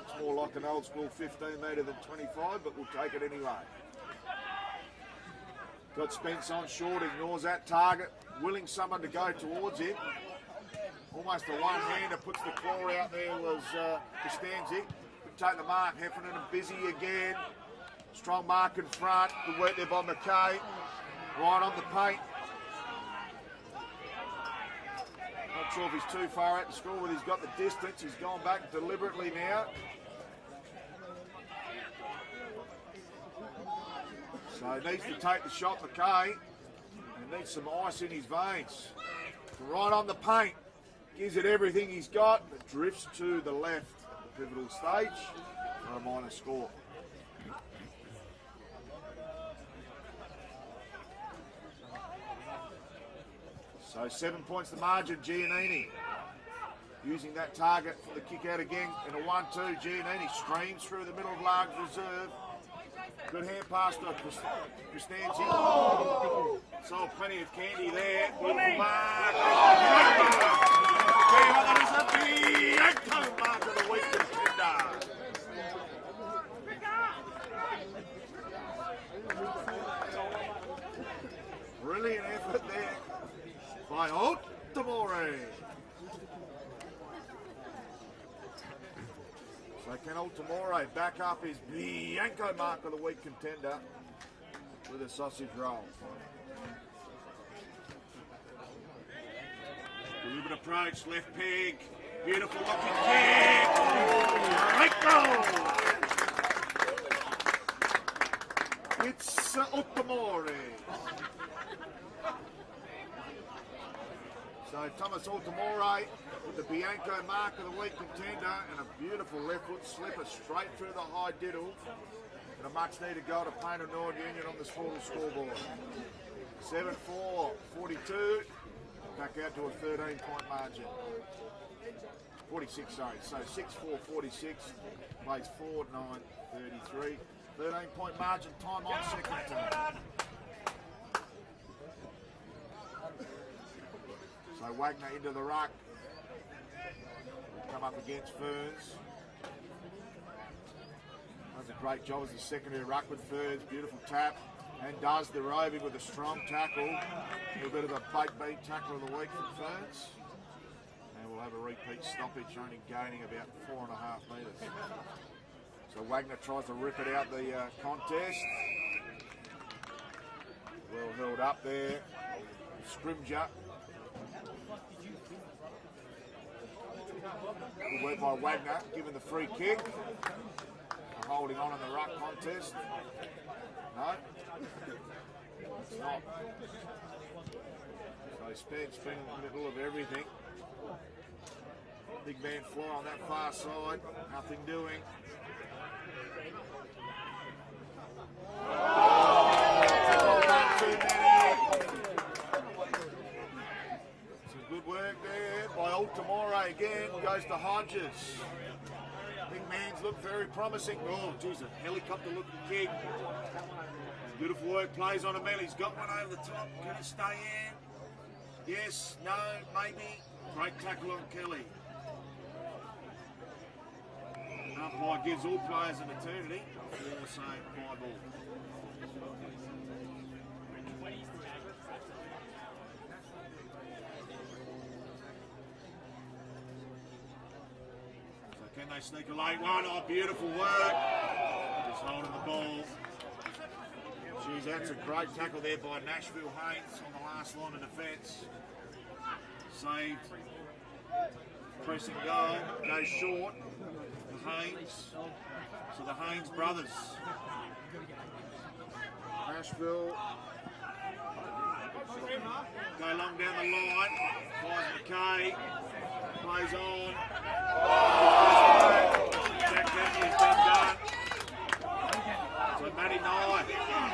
It's more like an old school 15 metre than 25, but we'll take it anyway. Got Spence on short, ignores that target. Willing someone to go towards it. Almost a one-hander, puts the claw out there was Costanzi. Could take the mark, Heffernan and busy again. Strong mark in front. Good work there by McKay. Right on the paint. Not sure if he's too far out to score, but he's got the distance. He's gone back deliberately now. So he needs to take the shot, McKay, and needs some ice in his veins. Right on the paint, gives it everything he's got, but drifts to the left, the pivotal stage, for a minor score. So 7 points the margin, Giannini. Using that target for the kick out again in a 1-2. Giannini streams through the middle of large reserve. Good hand pass to Costanzi. Sold plenty of candy there. Beautiful mark. That is a Bianco mark of the week contender. Brilliant effort there by Altamore. So can Altamore back up his Bianco mark of the week contender with a sausage roll? Deliberate approach, left peg, beautiful looking kick, great goal! It's Altamore. So Thomas Altamore with the Bianco mark of the week contender and a beautiful left foot slipper straight through the high diddle. And a much needed goal to Payneham Union on the Footy scoreboard. 7-4-42, back out to a 13-point margin. 46, sorry. So 6-4-46, plays 4-9-33. 13-point margin, time on second term. So Wagner into the ruck. Come up against Ferns. Does a great job as the secondary ruck with Ferns. Beautiful tap. And does the roving with a strong tackle. A little bit of a bait beat tackle of the week from Ferns. And we'll have a repeat stoppage, only gaining about 4.5 metres. So Wagner tries to rip it out the contest. Well held up there. Scrimger. Good work by Wagner, given the free kick. Holding on in the ruck contest. No, it's not. So Spence being in the middle of everything. Big man fly on that far side, nothing doing. Some good work there by Altamore again, goes to Hodges. Big man's look very promising. Oh, geez, a helicopter looking kick. Beautiful work, plays on a man. He's got one over the top. Can it stay in? Yes, no, maybe. Great tackle on Kelly. Umpire gives all players an eternity for saying bye ball. Can they sneak a late one? Oh, beautiful work. Just holding the ball. Geez, that's a great tackle there by Nashville Haynes on the last line of defence. Saved. Pressing goal. Goes short. The Haynes. So the Haynes brothers. Nashville. Go long down the line. Finds McKay. Plays on. Jack Gaffney has been done. So Matty Nye,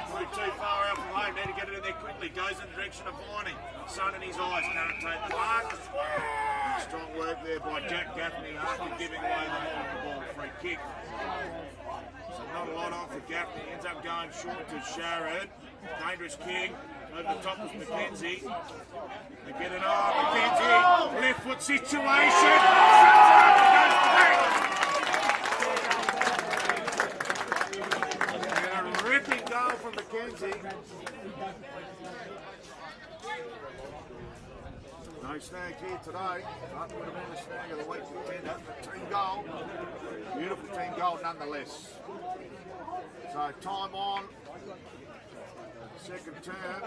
probably too far out from home, need to get it in there quickly. Goes in the direction of Viney. Sun in his eyes, can't take the mark. Strong work there by Jack Gaffney after giving away the hold of the ball. Free kick. So not a lot on for Gaffney. Ends up going short to Sharad. Dangerous kick. Over the top was McKenzie. They get it on. McKenzie. Left foot situation. And a ripping goal from McKenzie. No snag here today. That would have been the snag of the week contender. Team goal. Beautiful team goal nonetheless. So time on. Second term.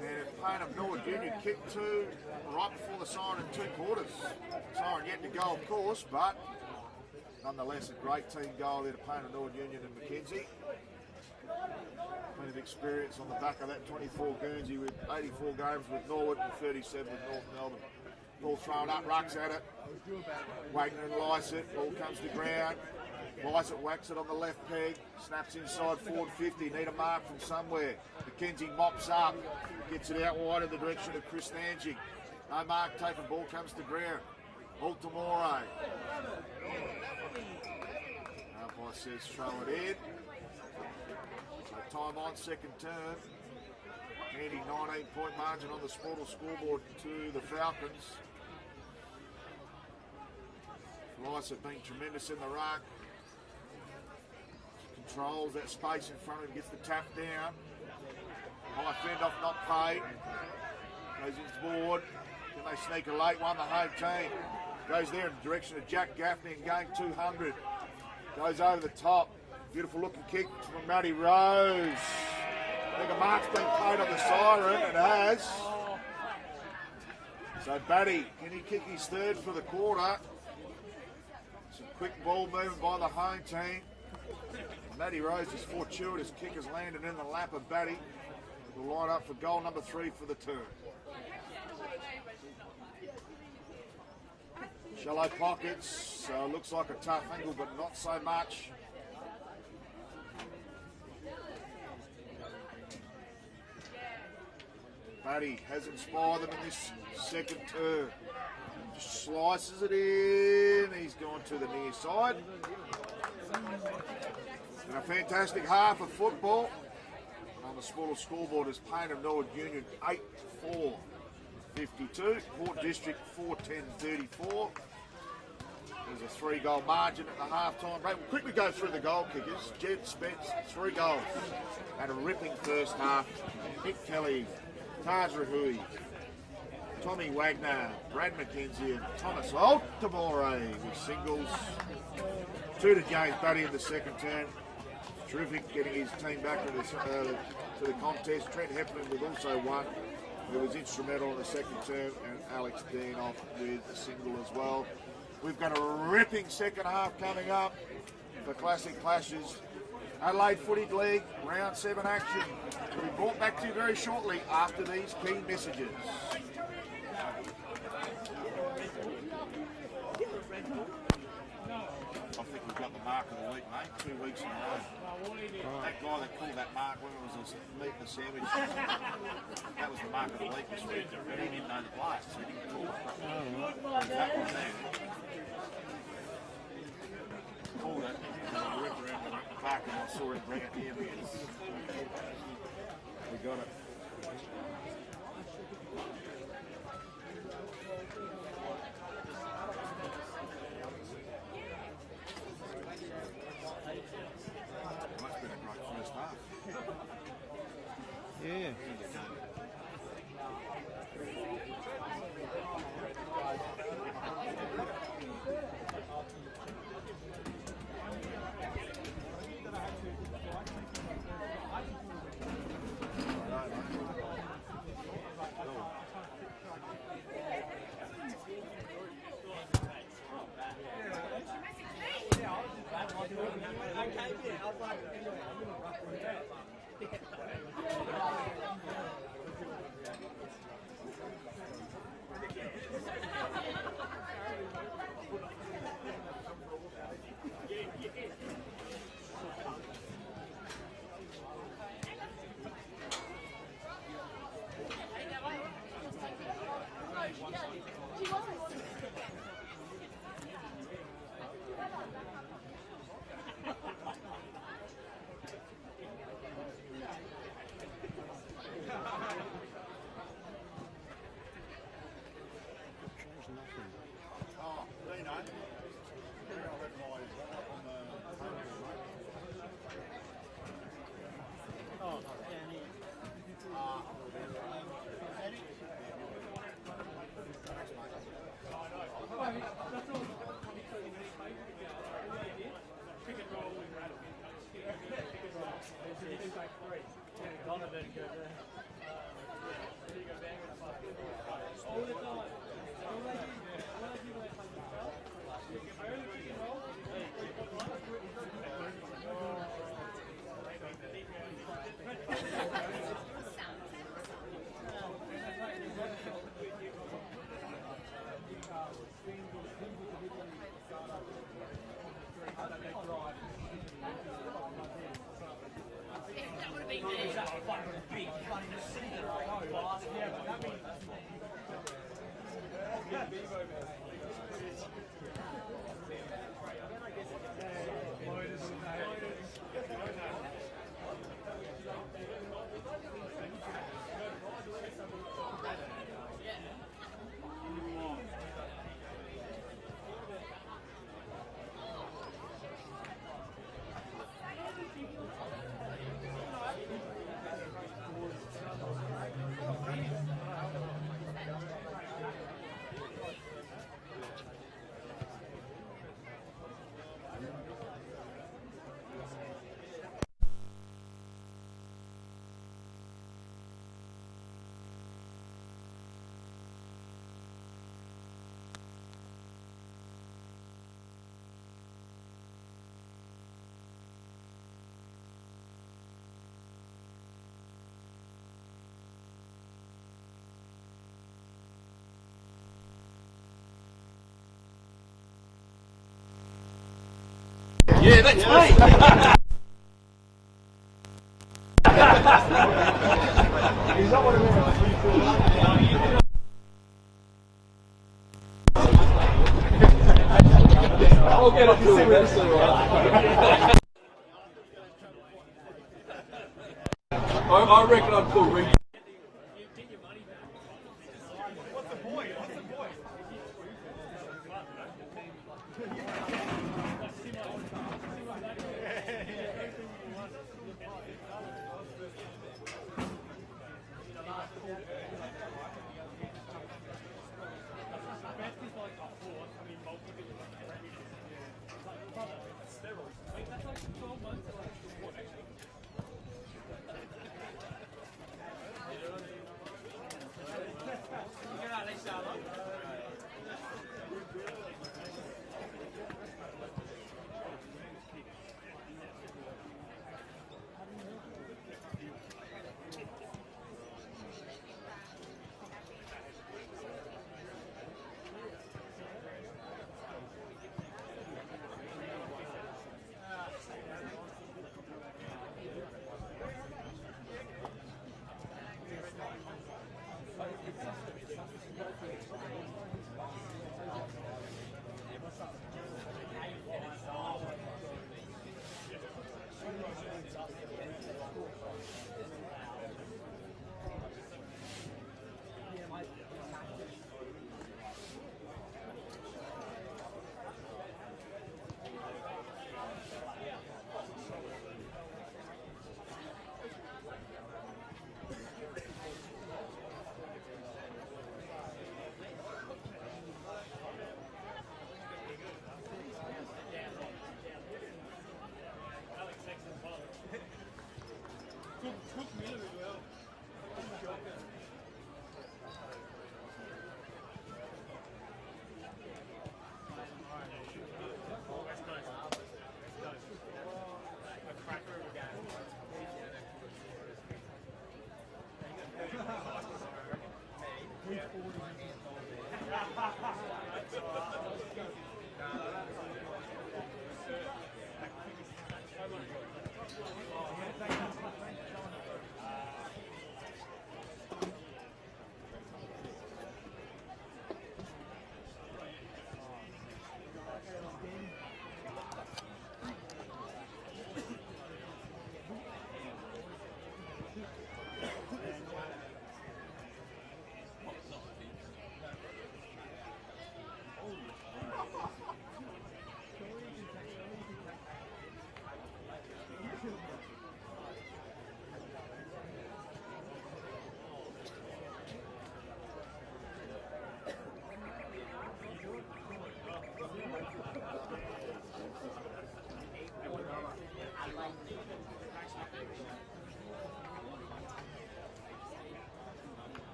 And Payneham Union kicked two right before the siren in 2 quarters. Siren yet to go, of course, but nonetheless a great team goal there to Payneham Union and McKenzie. Plenty of experience on the back of that 24 Guernsey with 84 games with Norwood and 37 with North Melbourne. Ball thrown up, rucks at it. Wagner and lice it, ball comes to ground. Weiss whacks it on the left peg, snaps inside forward 50, need a mark from somewhere. McKenzie mops up, gets it out wide in the direction of Chris Nanching. No mark taken, ball comes to ground. Altamore. Umpire says throw it in. So time on second term. Handy 19-point margin on the Sportal scoreboard to the Falcons. Weiss have been tremendous in the ruck. Controls that space in front of him, gets the tap down. High fend off, not paid. Goes into board. Then they sneak a late one, the home team. Goes there in the direction of Jack Gaffney and going 200. Goes over the top. Beautiful looking kick from Matty Rose. I think a mark's been paid on the siren, it has. So Batty, can he kick his third for the quarter? Some quick ball movement by the home team. Matty Rose's fortuitous kick has landed in the lap of Batty. Will line up for goal number 3 for the term. Shallow pockets, looks like a tough angle, but not so much. Batty has inspired them in this second term. Just slices it in. He's gone to the near side. And a fantastic half of football. On the Sportal scoreboard is Payneham Norwood Union 8-4-52. Port District 4-10-34. There's a 3-goal margin at the half-time break. We'll quickly go through the goal kickers. Jed Spence, 3 goals. Had a ripping first half. Nick Kelly, Taj Rahui, Tommy Wagner, Brad McKenzie and Thomas Altamore with singles. 2 to James Batty in the second turn. Terrific getting his team back to the contest. Trent Heffernan with also 1. Who was instrumental in the second term, and Alex Dean off with a single as well. We've got a ripping second half coming up for Classic Clashes. Adelaide Footy League, round 7 action. We'll be brought back to you very shortly after these key messages. I think we've got the mark of the week, mate. 2 weeks in a row. That guy that called that mark when it was a meat and a sandwich, that was the mark of the week this week. But he didn't know the place, so he didn't call it. That one there. Called it, and I went around the park and I saw him bring it here. We got it. That's been a great first half. Yeah. Right. Yeah, that's me. I'll get up to it. That's all right. I reckon I'd call Reed.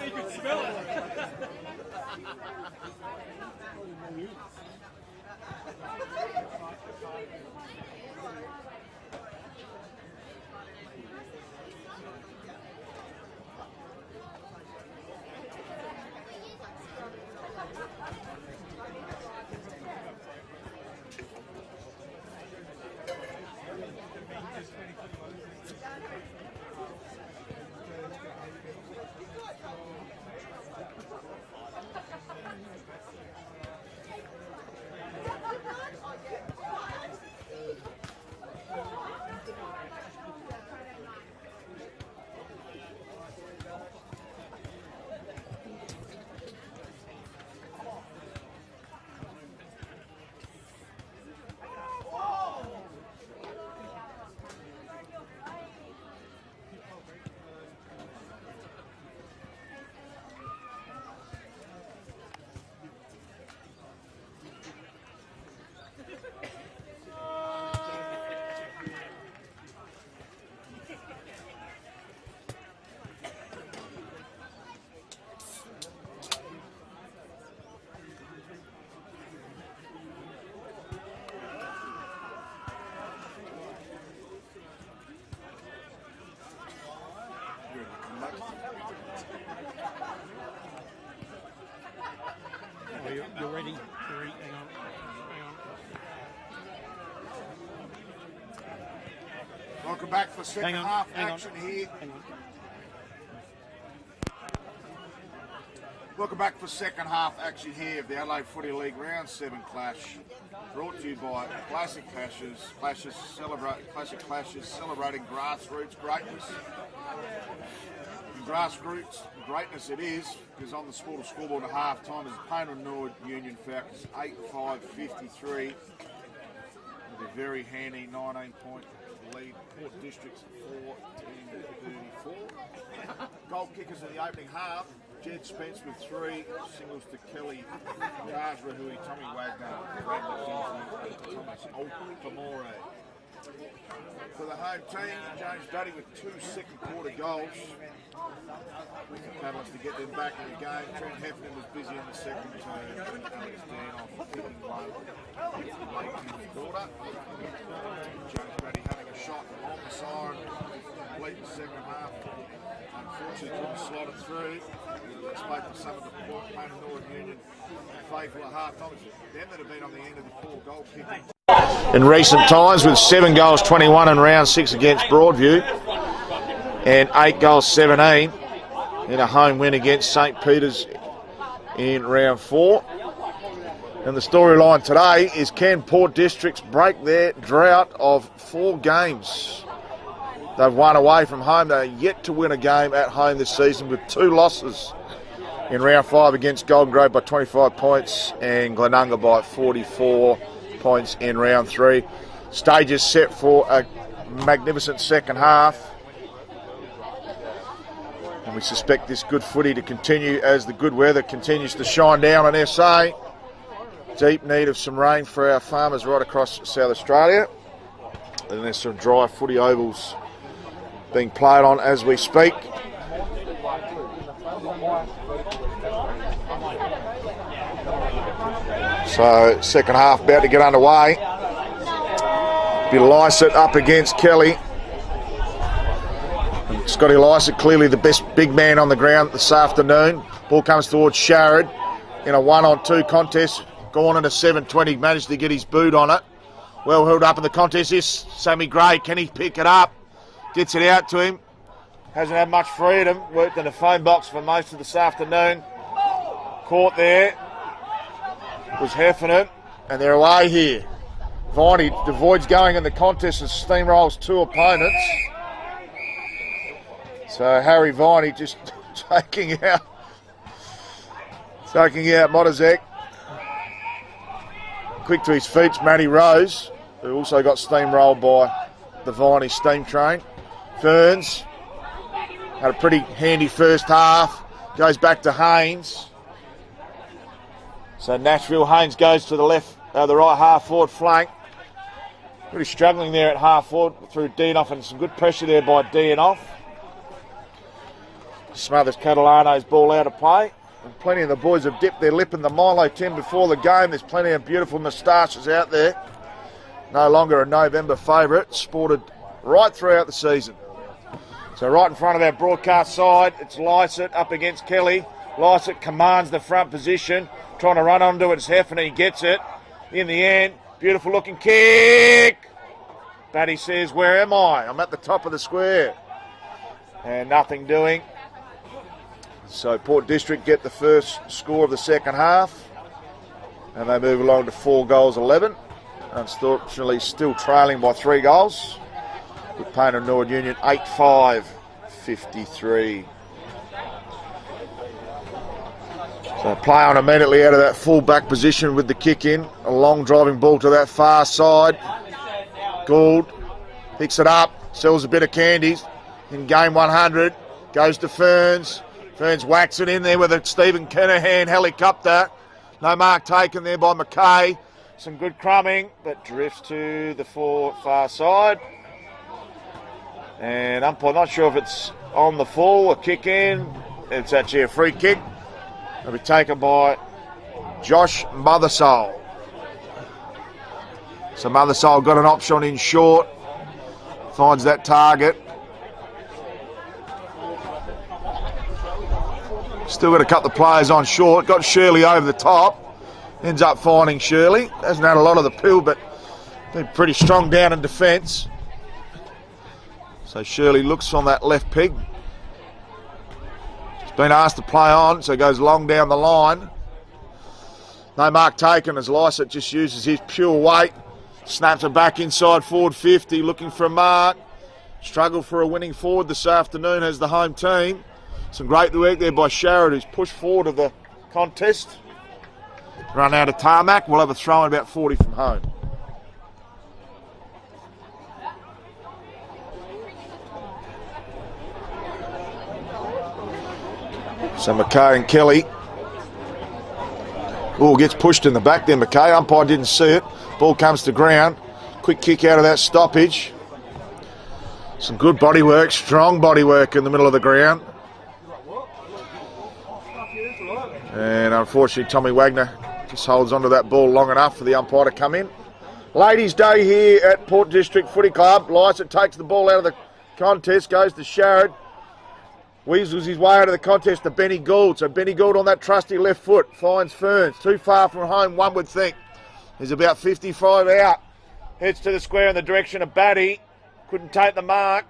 You can smell it. You're ready. You're ready. Hang on. Welcome back for second half action here. Welcome back for second half action here of the Adelaide Footy League Round 7 clash, brought to you by Classic Clashes celebrating grassroots greatness. And grassroots greatness it is, because on the scoreboard at half time is Payneham Union Falcons 8-5-53 with a very handy 19-point lead. Port Districts 14-34. Goal kickers in the opening half: Jed Spence with 3, singles to Kelly, Raj Rahui, Tommy Wagner, Randall Kinsey, Thomas Altamore. For the home team, James Duddy with 2 second quarter goals. Catalyst to get them back in the game. Trent Heffernan was busy in the second term. Alex Danoff kicking one late in the quarter. James Duddy having a shot on the siren to complete the second half. Unfortunately, couldn't slot it through. I spoke to some of the Payneham North Union faithful at half time. Them that have been on the end of the poor goal kicking in recent times, with 7 goals 21 in round 6 against Broadview and 8 goals 17 in a home win against St. Peter's in round 4. And the storyline today is, can Port Districts break their drought of 4 games? They've won away from home. They're yet to win a game at home this season, with 2 losses in round 5 against Golden Grove by 25 points and Glenunga by 44 points in round 3. Stage is set for a magnificent second half. And we suspect this good footy to continue as the good weather continues to shine down on SA. Deep need of some rain for our farmers right across South Australia. And there's some dry footy ovals being played on as we speak. So second half about to get underway. Bit of Lysett up against Kelly. Scotty Lysett, clearly the best big man on the ground this afternoon. Ball comes towards Sharrod in a 1-on-2 contest. Gone into 7:20, managed to get his boot on it. Well held up in the contest is Sammy Gray. Can he pick it up? Gets it out to him. Hasn't had much freedom. Worked in the phone box for most of this afternoon. Caught there. Was heffing it. And they're away here. Viney, the void's going in the contest and steamrolls 2 opponents. So Harry Viney just taking out Modizek. Quick to his feet's Matty Rose, who also got steamrolled by the Viney steam train. Ferns had a pretty handy first half. Goes back to Haynes. So Nashville Haynes goes to the right half forward flank. Really struggling there at half forward through Deanoff, and some good pressure there by Deanoff. Smothers Catalano's ball out of play. And plenty of the boys have dipped their lip in the Milo tin before the game. There's plenty of beautiful moustaches out there. No longer a November favourite, sported right throughout the season. So right in front of our broadcast side, it's Lysett up against Kelly. Lysett commands the front position, trying to run onto it. It's Heffen, he gets it. In the end, beautiful looking kick. Batty says, where am I? I'm at the top of the square. And nothing doing. So Port District get the first score of the second half, and they move along to 4-11. Unfortunately, still trailing by 3 goals. With Payneham Nord Union 8-5-53. So play on immediately out of that full back position with the kick in. A long driving ball to that far side. Gould picks it up, sells a bit of candies in game 100. Goes to Ferns. Ferns whacks it in there with a Stephen Kinahan helicopter. No mark taken there by McKay. Some good crumbing, but drifts to the far side. And umpire, not sure if it's on the full, a kick in. It's actually a free kick. It'll be taken by Josh Mothersole. So Mothersole got an option in short. Finds that target. Still got to cut the players on short. Got Shirley over the top. Ends up finding Shirley. Hasn't had a lot of the pill, but been pretty strong down in defence. So Shirley looks on that left peg. He's been asked to play on, so goes long down the line. No mark taken as Lysett just uses his pure weight. Snaps it back inside forward 50, looking for a mark. Struggled for a winning forward this afternoon as the home team. Some great work there by Sharrod, who's pushed forward of the contest. Run out of tarmac. We'll have a throw in about 40 from home. So McKay and Kelly. Oh, gets pushed in the back there, McKay. Umpire didn't see it. Ball comes to ground. Quick kick out of that stoppage. Some good body work, strong body work in the middle of the ground. And unfortunately, Tommy Wagner just holds onto that ball long enough for the umpire to come in. Ladies' day here at Port District Footy Club. Lysett takes the ball out of the contest, goes to Sharrod. Weasels his way out of the contest to Benny Gould. So Benny Gould on that trusty left foot finds Ferns. Too far from home, one would think. He's about 55 out. Heads to the square in the direction of Batty. Couldn't take the mark.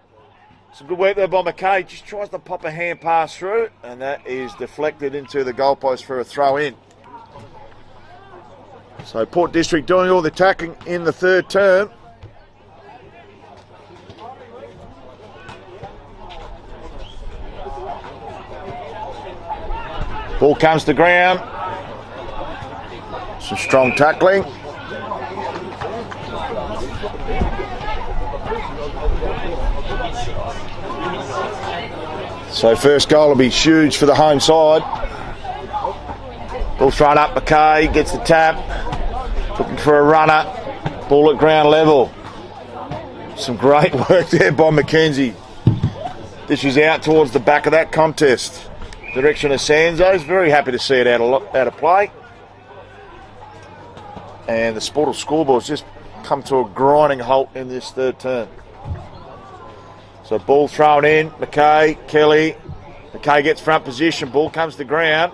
Some good work there by McKay. Just tries to pop a hand pass through, and that is deflected into the goalpost for a throw in. So Port District doing all the attacking in the third term. Ball comes to ground. Some strong tackling. So first goal will be huge for the home side. Ball thrown up, McKay gets the tap. Looking for a runner. Ball at ground level. Some great work there by Mackenzie. This is out towards the back of that contest. Direction of Sanzo's. Very happy to see it out of play. And the Sportal scoreboard's just come to a grinding halt in this third term. So ball thrown in, McKay, Kelly. McKay gets front position, ball comes to ground.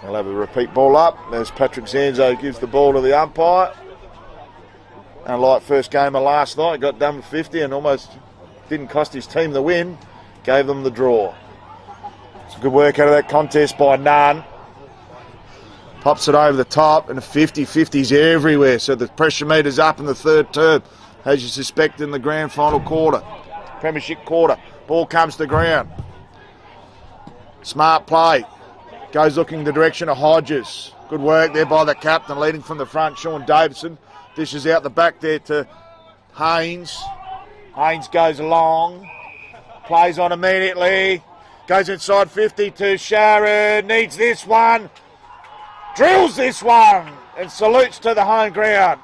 They'll have a repeat ball up as Patrick Zanzo gives the ball to the umpire. Unlike first game of last night, got done with 50 and almost didn't cost his team the win, gave them the draw. Some good work out of that contest by Nunn. Pops it over the top, and the 50-50s everywhere, so the pressure meter's up in the third term, as you suspect in the grand final quarter, premiership quarter. Ball comes to ground. Smart play. Goes looking the direction of Hodges. Good work there by the captain, leading from the front, Sean Davidson. Dishes out the back there to Haynes. Haynes goes along. Plays on immediately. Goes inside 50 to Sharon. Needs this one. Drills this one. And salutes to the home ground.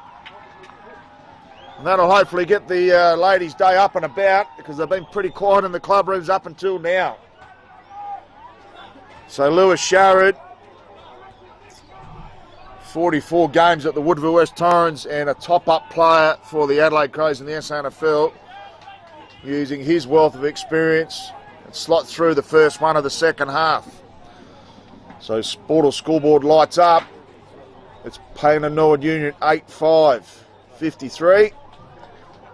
And that'll hopefully get the ladies' day up and about, because they've been pretty quiet in the club rooms up until now. So Lewis Sharrod, 44 games at the Woodville West Torrens and a top-up player for the Adelaide Crows in the SANFL, using his wealth of experience and slot through the first one of the second half. So Sportal scoreboard lights up. It's Payneham Norwood Union 8-5, 53.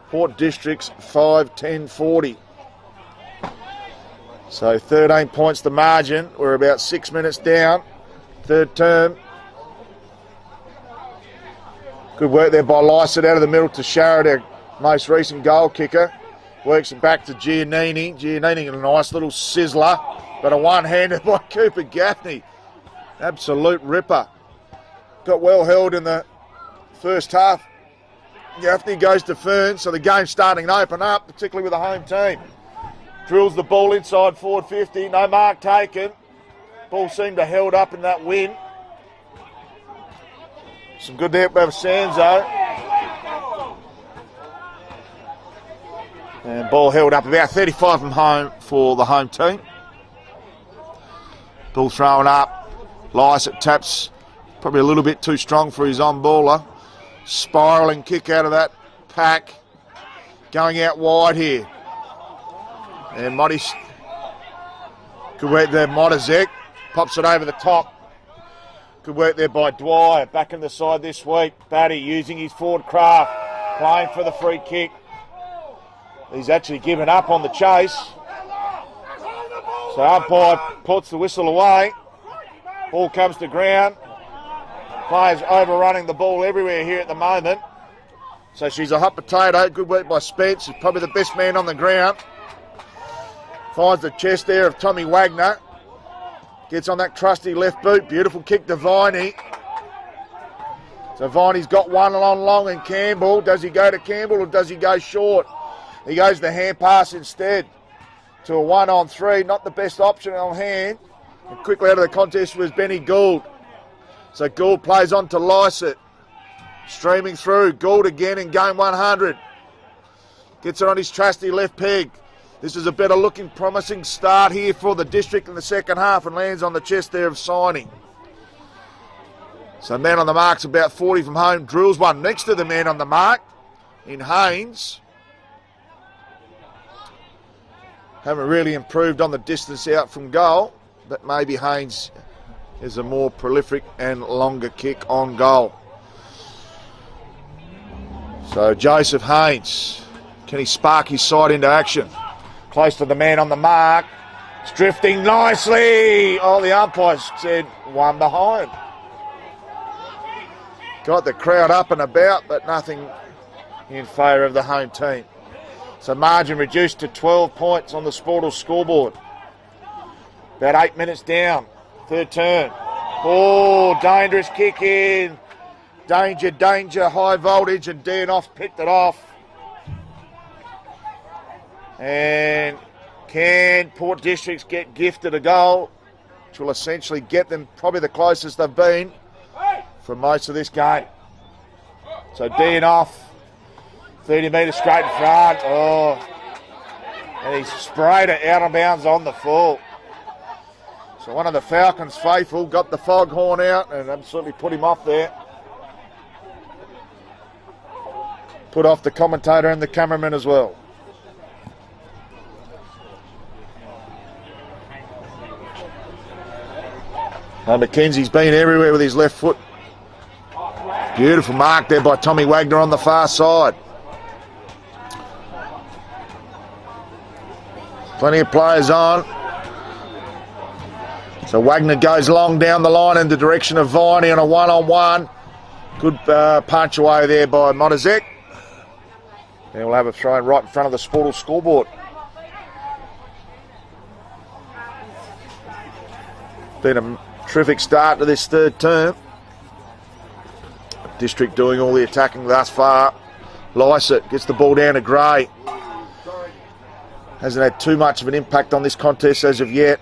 Port District's 5-10-40. So 13 points the margin. We're about 6 minutes down. Third term. Good work there by Lysett out of the middle to Sharrod, our most recent goal kicker. Works it back to Giannini. Giannini, a nice little sizzler, but a one-hander by Cooper Gaffney. Absolute ripper. Got well held in the first half. Gaffney goes to Fern, so the game's starting to open up, particularly with the home team. Drills the ball inside forward 50. No mark taken. Ball seemed to held up in that win. Some good there by Sanzo. And ball held up about 35 from home for the home team. Ball thrown up. Lysett taps probably a little bit too strong for his on-baller. Spiralling kick out of that pack. Going out wide here. And Motti, good work there, Motazek. Pops it over the top. Good work there by Dwyer. Back in the side this week. Batty using his forward craft. Playing for the free kick. He's actually given up on the chase. So umpire puts the whistle away. Ball comes to ground. Players overrunning the ball everywhere here at the moment. So she's a hot potato. Good work by Spence. He's probably the best man on the ground. Finds the chest there of Tommy Wagner. Gets on that trusty left boot. Beautiful kick to Viney. So Viney's got one on long and Campbell. Does he go to Campbell or does he go short? He goes the hand pass instead to a 1-on-3. Not the best option on hand. And quickly out of the contest was Benny Gould. So Gould plays on to Lysett. Streaming through. Gould again in game 100. Gets it on his trusty left peg. This is a better looking, promising start here for the district in the second half, and lands on the chest there of Signing. So man on the mark's about 40 from home. Drills one next to the man on the mark in Haynes. Haven't really improved on the distance out from goal, but maybe Haynes is a more prolific and longer kick on goal. So Joseph Haynes Can he spark his side into action? Close to the man on the mark. It's drifting nicely. Oh, the umpire said one behind. Got the crowd up and about, but nothing in favour of the home team. So margin reduced to 12 points on the Sportal scoreboard. About 8 minutes down. Third turn. Oh, dangerous kick in. Danger, danger, high voltage, and Dianoff picked it off. And can Port Districts get gifted a goal, which will essentially get them probably the closest they've been for most of this game. So Dianoff, 30 metres straight in front. Oh, and he sprayed it out of bounds on the full. So one of the Falcons faithful got the foghorn out and absolutely put him off there. Put off the commentator and the cameraman as well. Mackenzie's been everywhere with his left foot. Beautiful mark there by Tommy Wagner on the far side. Plenty of players on. So Wagner goes long down the line in the direction of Viney on a one-on-one. Good punch away there by Monazek. And we'll have a throw right in front of the Sportal scoreboard. Been a terrific start to this third term. District doing all the attacking thus far. Lysett gets the ball down to Gray. Hasn't had too much of an impact on this contest as of yet.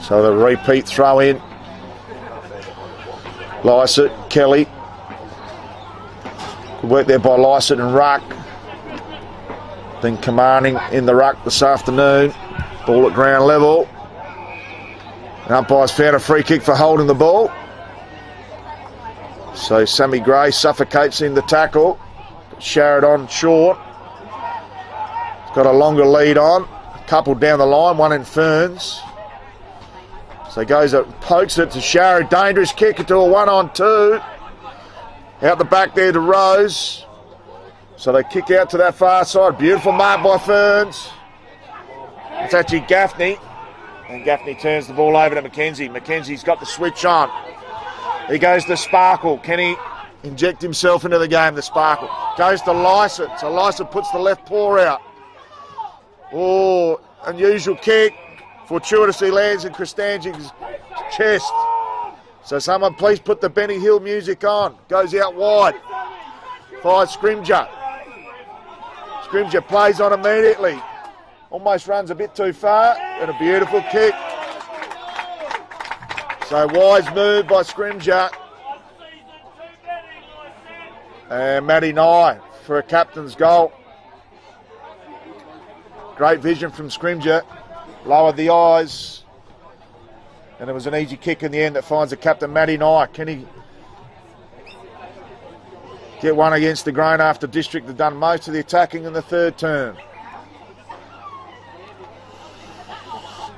So the repeat throw in. Lysett, Kelly. Good work there by Lysett and Ruck. Been commanding in the ruck this afternoon. Ball at ground level. And umpire's found a free kick for holding the ball. So Sammy Gray suffocates in the tackle. Sheridan short. He's got a longer lead on. A couple down the line, one in Ferns. So he goes up, pokes it to Sharrod. Dangerous kick into a 1-on-2. Out the back there to Rose. So they kick out to that far side. Beautiful mark by Ferns. It's actually Gaffney. And Gaffney turns the ball over to Mackenzie. Mackenzie's got the switch on. He goes to Sparkle. Can he inject himself into the game? The Sparkle. Goes to Lysett. So Lysett puts the left paw out. Oh, unusual kick. Fortuitously lands in Christangi's chest. So someone please put the Benny Hill music on. Goes out wide. Fires Scrimger. Scrimger plays on immediately. Almost runs a bit too far. And a beautiful kick. So wise move by Scrimger. And Matty Nye for a captain's goal. Great vision from Scrimger. Lowered the eyes. And it was an easy kick in the end that finds the captain, Matty Nye. Can he get one against the grain after District have done most of the attacking in the third term?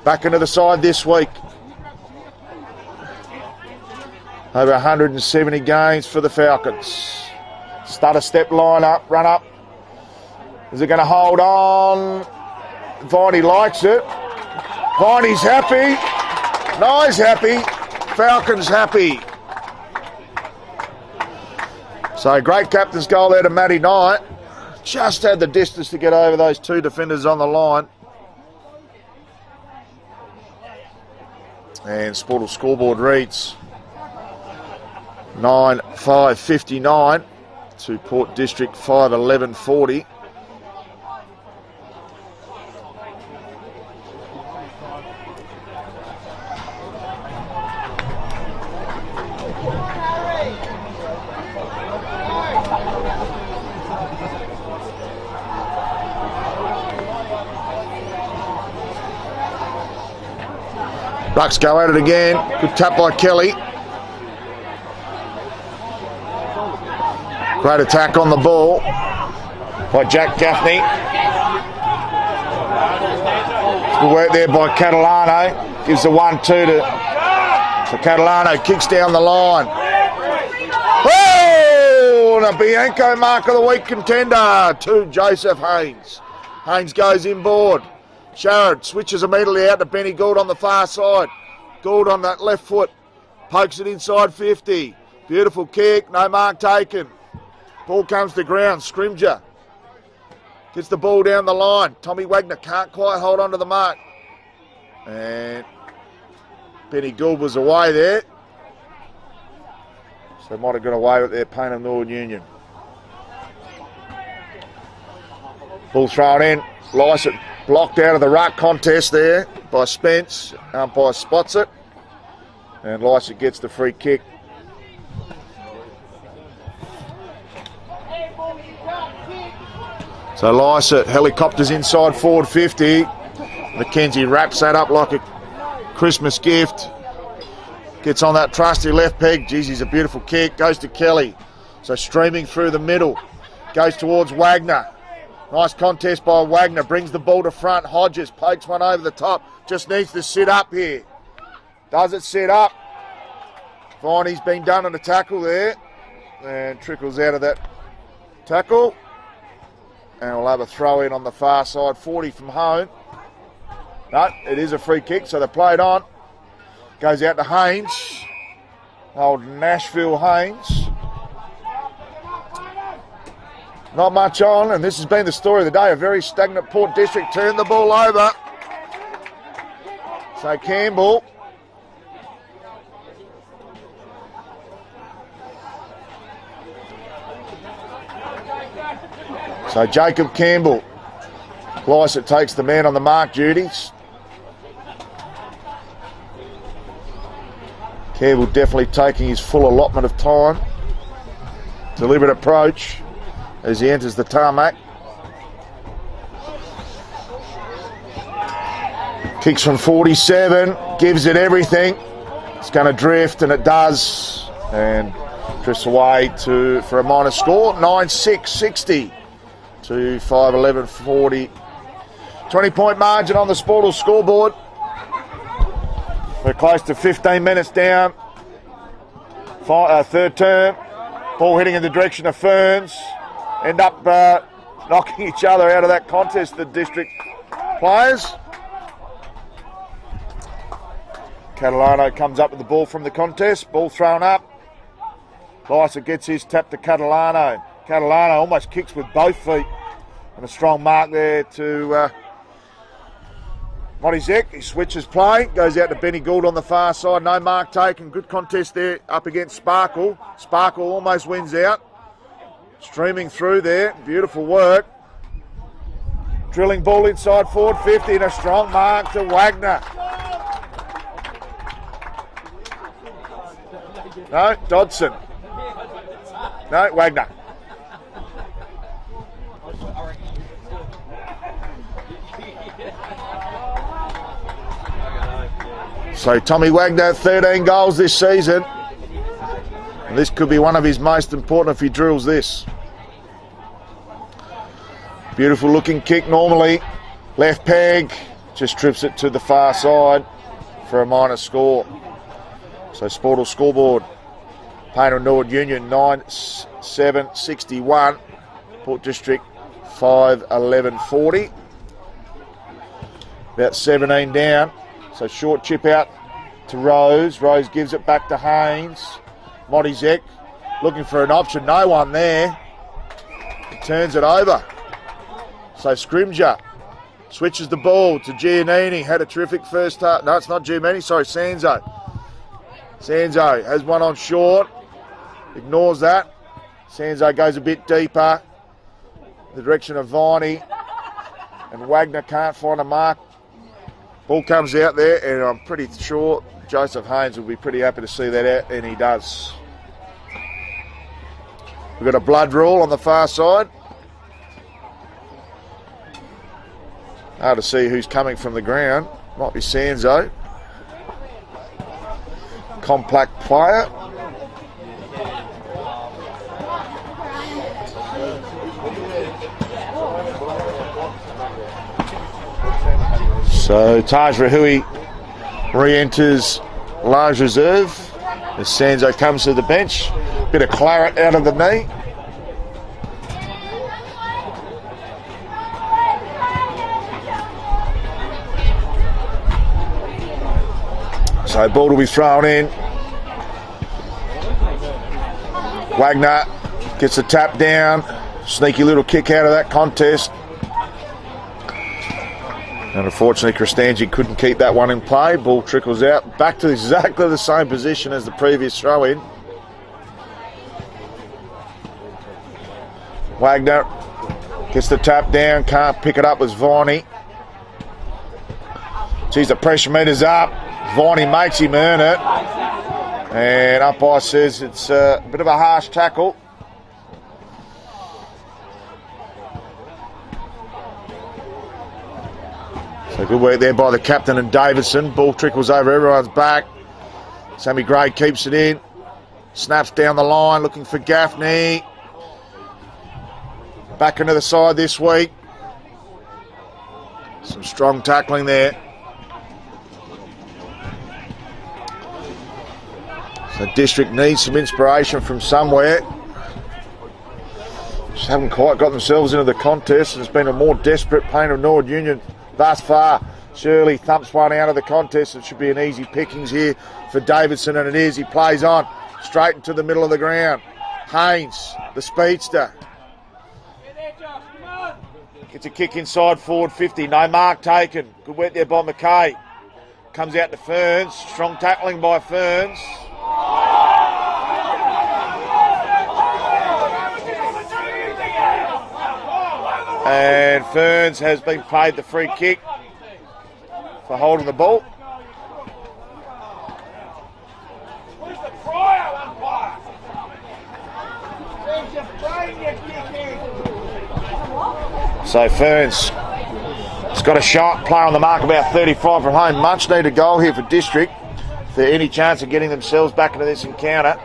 Back into the side this week. Over 170 games for the Falcons. Stutter step line up, run up. Is it going to hold on? Viney likes it. Viney's happy. Nye's happy. Falcons happy. So great captain's goal there to Matty Nye. Just had the distance to get over those two defenders on the line. And Sportal scoreboard reads 9-5-59 to Port District 5-11-40. Bucks go at it again. Good tap by Kelly. Great attack on the ball by Jack Gaffney. Good work there by Catalano. Gives the 1-2 to Catalano. Kicks down the line. and a Bianco Mark of the Week contender to Joseph Haynes. Haynes goes inboard. Sharrod switches immediately out to Benny Gould on the far side. Gould on that left foot. Pokes it inside 50. Beautiful kick. No mark taken. Ball comes to ground. Scrimger gets the ball down the line. Tommy Wagner can't quite hold on to the mark. And Benny Gould was away there. So might have got away with their Payneham Northern Union. Ball thrown in. Lycett blocked out of the ruck contest there by Spence. Umpire spots it. And Lycett gets the free kick. So Lycett helicopters inside forward 50. McKenzie wraps that up like a Christmas gift. Gets on that trusty left peg. Geez, he's a beautiful kick. Goes to Kelly. So streaming through the middle. Goes towards Wagner. Nice contest by Wagner. Brings the ball to front. Hodges pokes one over the top. Just needs to sit up here. Does it sit up? Viney's been done on a tackle there. And trickles out of that tackle. And we'll have a throw in on the far side. 40 from home. No, it is a free kick, so they play it on. Goes out to Haynes. Old Nashville Haynes. Not much on, and this has been the story of the day. A very stagnant Port District turned the ball over. So Campbell. So Jacob Campbell. Lycett takes the man on the mark duties. Campbell definitely taking his full allotment of time. Deliberate approach as he enters the tarmac. Kicks from 47, gives it everything. It's going to drift, and it does. And drifts away for a minor score. 9-6, 60 to 5-11, 40. 20-point margin on the Sportal scoreboard. We're close to 15 minutes down. Third term. Ball heading in the direction of Ferns. End up knocking each other out of that contest, the district players. Catalano comes up with the ball from the contest. Ball thrown up. Lycett gets his tap to Catalano. Catalano almost kicks with both feet. And a strong mark there to Montezek. He switches play. Goes out to Benny Gould on the far side. No mark taken. Good contest there up against Sparkle. Sparkle almost wins out. Streaming through there. Beautiful work. Drilling ball inside forward 50 and a strong mark to Wagner. No, Dodson. No, Wagner. So Tommy Wagner, 13 goals this season. And this could be one of his most important if he drills this. Beautiful looking kick normally. Left peg. Just trips it to the far side for a minor score. So Sportal scoreboard. Payneham Northern Union 9-7, 61. Port District 5-11, 40. About 17 down. So short chip out to Rose. Rose gives it back to Haynes. Montezek looking for an option. No one there. He turns it over. So Scrimger switches the ball to Giannini. Had a terrific first half. No, it's not Giannini. Sorry, Sanzo. Sanzo has one on short. Ignores that. Sanzo goes a bit deeper. The direction of Viney. And Wagner can't find a mark. Ball comes out there, and I'm pretty sure Joseph Haynes will be pretty happy to see that out, and he does. We've got a blood rule on the far side. Hard to see who's coming from the ground. Might be Sanzo. Compact player. So Taj Rahui re-enters large reserve as Sanzo comes to the bench. Bit of claret out of the knee. So ball will be thrown in. Wagner gets the tap down. Sneaky little kick out of that contest. And unfortunately, Kristanji couldn't keep that one in play. Ball trickles out. Back to exactly the same position as the previous throw-in. Wagner gets the tap down. Can't pick it up as Viney. Geez, the pressure meter's up. Viney makes him earn it. And umpire says it's a bit of a harsh tackle. So good work there by the captain and Davidson. Ball trickles over everyone's back. Sammy Gray keeps it in. Snaps down the line looking for Gaffney. Back into the side this week. Some strong tackling there. So District needs some inspiration from somewhere. Just haven't quite got themselves into the contest. It's been a more desperate Payneham Norwood Union thus far. Shirley thumps one out of the contest. It should be an easy pickings here for Davidson, and it is. He plays on straight into the middle of the ground. Haynes, the speedster. Gets a kick inside forward 50. No mark taken. Good work there by McKay. Comes out to Ferns. Strong tackling by Ferns. And Ferns has been paid the free kick for holding the ball. Where's the prior umpire? Where's your brain, you dickhead? So Ferns has got a shot, play on the mark about 35 from home. Much needed goal here for District. If there any chance of getting themselves back into this encounter.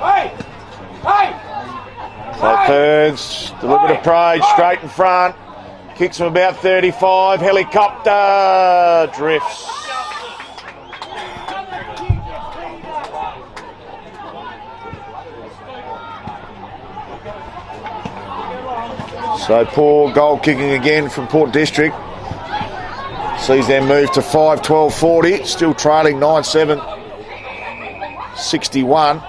Hey! Hey! So Ferns, delivered to Prade, straight in front. Kicks from about 35. Helicopter drifts. So poor goal kicking again from Port District. Sees them move to 5-12-40. Still trailing 9-7-61.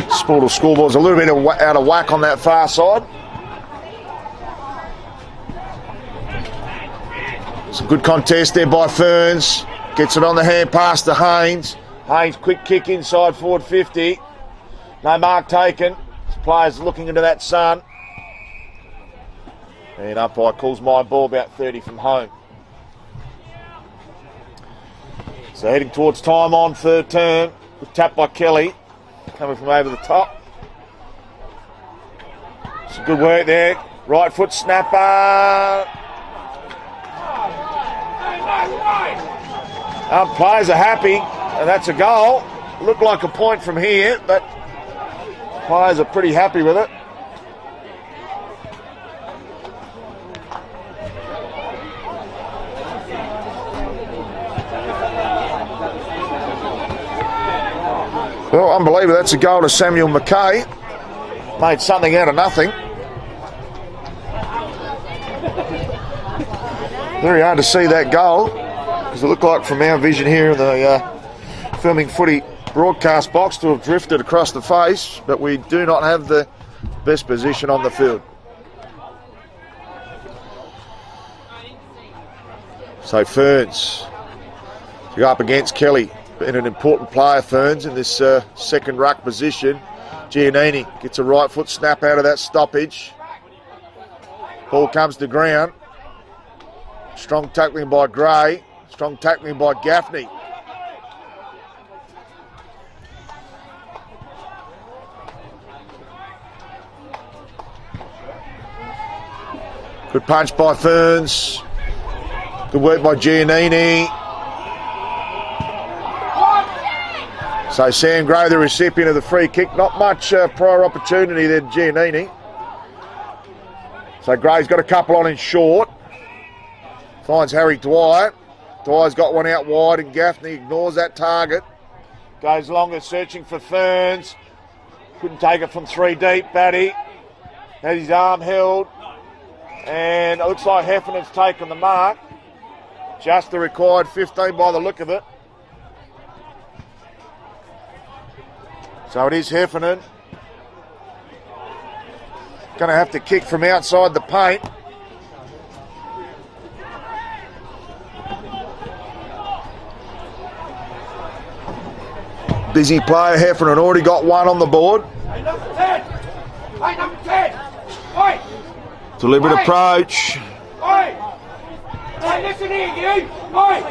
Sportal scoreboard's a little bit out of whack on that far side. Some good contest there by Ferns. Gets it on the hand pass to Haynes. Haynes, quick kick inside forward 50. No mark taken. Players looking into that sun. And umpire calls my ball about 30 from home. So heading towards time on third term. Good tap by Kelly. Coming from over the top. Some good work there. Right foot snapper. Players are happy, and that's a goal. Looked like a point from here, but players are pretty happy with it. Well, unbelievable. That's a goal to Samuel McKay. Made something out of nothing. Very hard to see that goal, because it looked like from our vision here in the filming footy broadcast box to have drifted across the face, but we do not have the best position on the field. So Ferns to go up against Kelly. Been an important player, Ferns, in this second ruck position. Giannini gets a right foot snap out of that stoppage. Ball comes to ground. Strong tackling by Gray. Strong tackling by Gaffney. Good punch by Ferns. Good work by Giannini. So Sam Gray, the recipient of the free kick. Not much prior opportunity there to Giannini. So Gray's got a couple on in short. Finds Harry Dwyer. Dwyer's got one out wide and Gaffney ignores that target. Goes longer searching for Ferns. Couldn't take it from 3 deep, Batty. Has his arm held. And it looks like Heffernan's taken the mark. Just the required 15 by the look of it. So it is Heffernan. Going to have to kick from outside the paint. Busy player, Heffernan already got one on the board. Hey, number 10! Hey, number 10! Oi! Deliberate Oi! approach. Oi! Hey, listen here, you! Oi!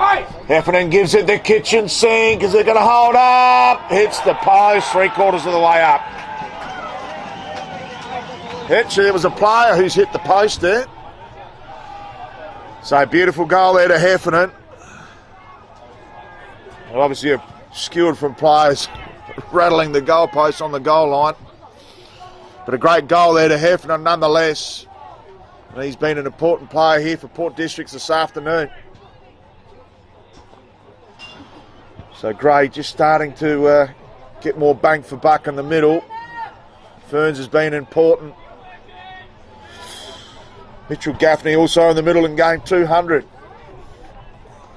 Oi! Heffernan gives it the kitchen sink. Is it going to hold up? Hits the post 3/4 of the way up. Actually, there was a player who's hit the post there. So beautiful goal there to Heffernan. Well, obviously skewered from players rattling the goalpost on the goal line. But a great goal there to Heffernan nonetheless. And he's been an important player here for Port Districts this afternoon. So Gray just starting to get more bang for buck in the middle. Ferns has been important. Mitchell Gaffney also in the middle in game 200.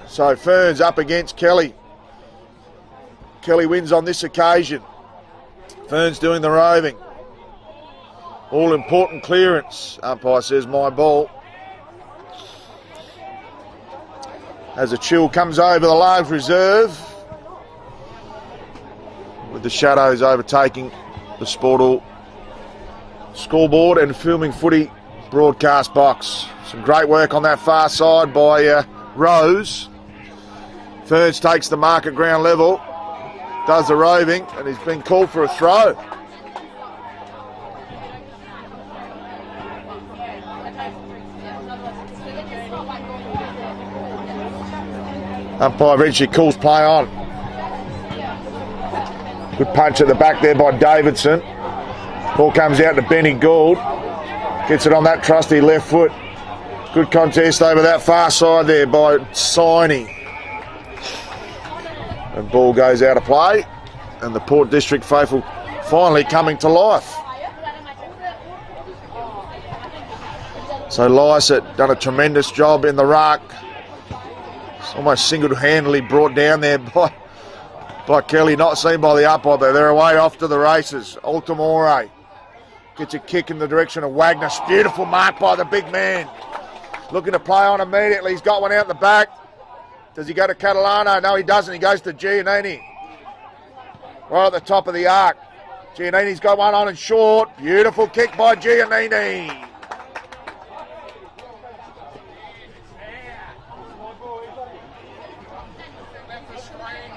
So Ferns up against Kelly. Kelly wins on this occasion. Ferns doing the roving. All important clearance. Umpire says my ball. As a chill comes over the large reserve. With the shadows overtaking the Sportal scoreboard and filming footy broadcast box. Some great work on that far side by Rose. Ferns takes the mark at ground level. Does the roving and he's been called for a throw. Umpire eventually calls play on. Good punch at the back there by Davidson. Ball comes out to Benny Gould. Gets it on that trusty left foot. Good contest over that far side there by Siney. And ball goes out of play. And the Port District faithful finally coming to life. So Lysett done a tremendous job in the ruck. It's almost single-handedly brought down there by Kelly, not seen by the umpire there. They're away off to the races. Altamore gets a kick in the direction of Wagner. Beautiful mark by the big man. Looking to play on immediately. He's got one out the back. Does he go to Catalano? No, he doesn't. He goes to Giannini. Right at the top of the arc. Giannini's got one on and short. Beautiful kick by Giannini.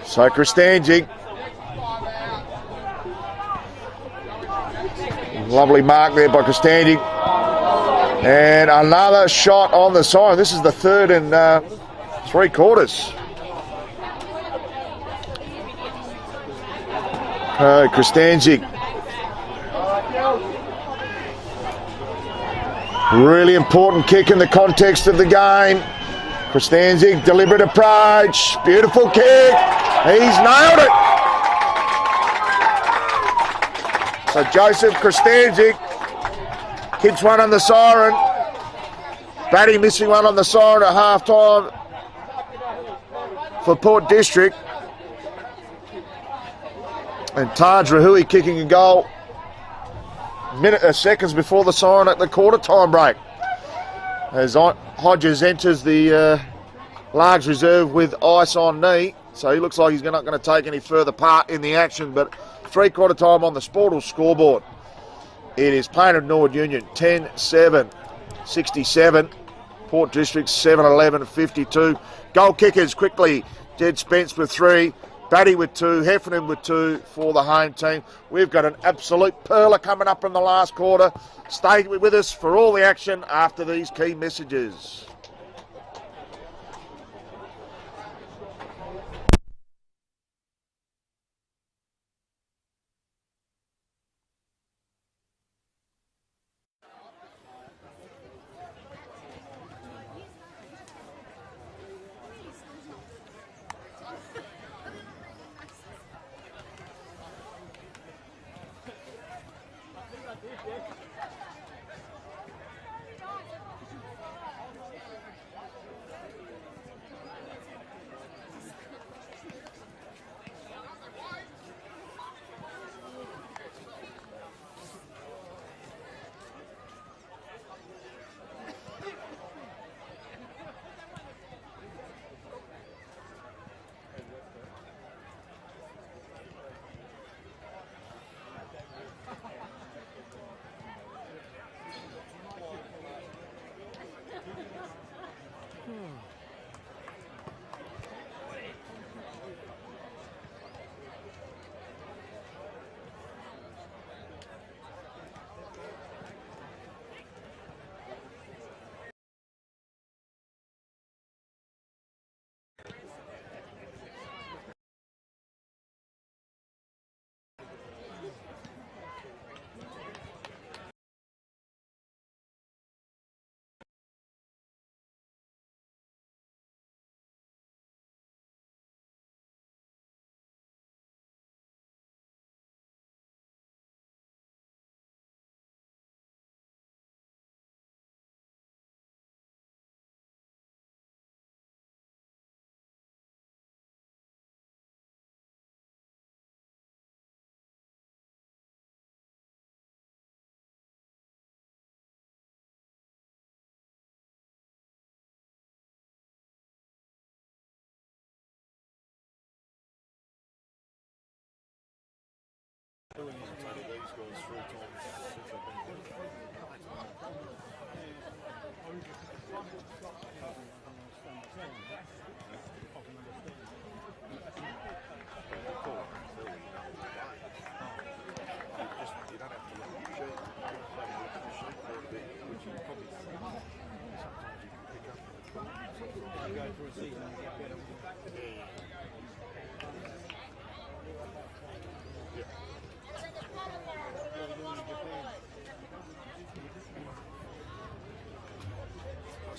So Kristanjic. Lovely mark there by Kristanjic. And another shot on the siren. This is the third in 3/4. Kristanjic. Really important kick in the context of the game. Kristanjic, deliberate approach. Beautiful kick. He's nailed it. So Joseph Kristanjic hits one on the siren. Batty missing one on the siren at half time for Port District. And Taj Rahui kicking a goal seconds before the siren at the quarter time break. As Hodges enters the large reserve with ice on knee. So he looks like he's not going to take any further part in the action. But 3/4 time on the Sportal scoreboard. It is Payneham Norwood Union 10-7, 67. Port District 7-11, 52. Goal kickers quickly. Jed Spence with 3. Batty with 2. Heffernan with 2 for the home team. We've got an absolute perler coming up in the last quarter. Stay with us for all the action after these key messages.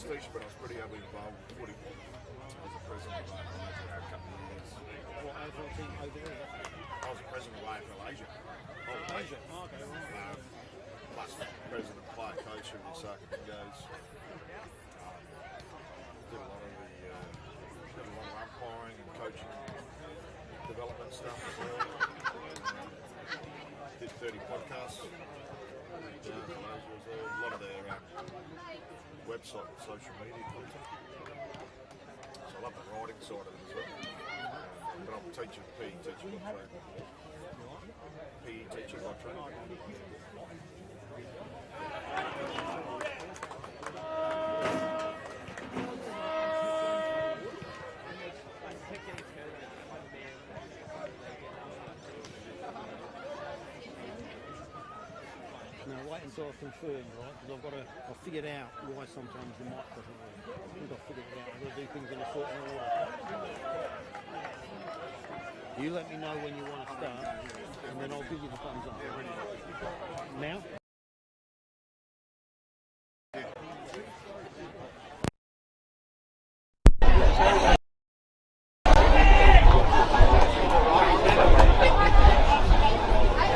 But I was pretty heavily involved with Footy. I was a president of AFL for a couple of years. What AFL team over there? I was a president of AFL Asia. Asia. Oh, okay. Right. Plus president, player, coach of the Osaka Dingoes. Did a lot of umpiring and coaching development stuff as well. Did 30 podcasts. A lot of their website and social media content. So I love the writing side of it as well. But I'm teaching PE teaching by training. PE teaching by training. Now wait until I've confirmed, right? Because I've figured out why sometimes the mic doesn't work. I think I've figured it out. I've got to do things in a certain order. You let me know when you want to start, and then I'll give you the thumbs up. Now?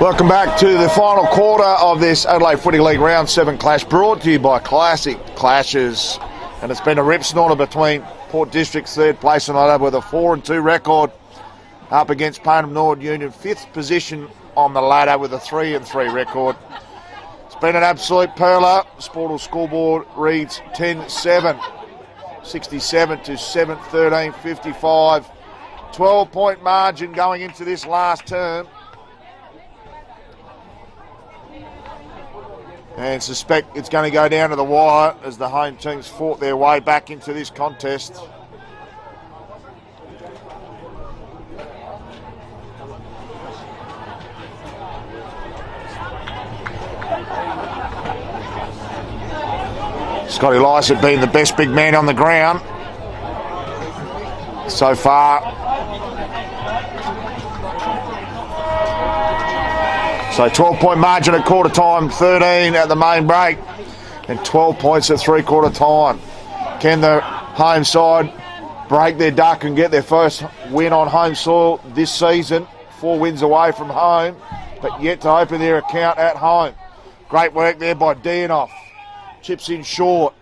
Welcome back to the final quarter of this Adelaide Footy League Round 7 clash, brought to you by Classic Clashes. And it's been a rip snorter between Port District's third place tonight with a 4-2 record up against Payneham Norwood Union, 5th position on the ladder with a 3-3 record. It's been an absolute perler. Sportal scoreboard reads 10-7, 67 to 7-13, 55. 12-point margin going into this last term. And suspect it's going to go down to the wire as the home teams fought their way back into this contest. Scotty Lycett being the best big man on the ground so far. So 12-point margin at quarter time, 13 at the main break, and 12 points at three-quarter time. Can the home side break their duck and get their first win on home soil this season? 4 wins away from home, but yet to open their account at home. Great work there by Dianoff. Chips in short.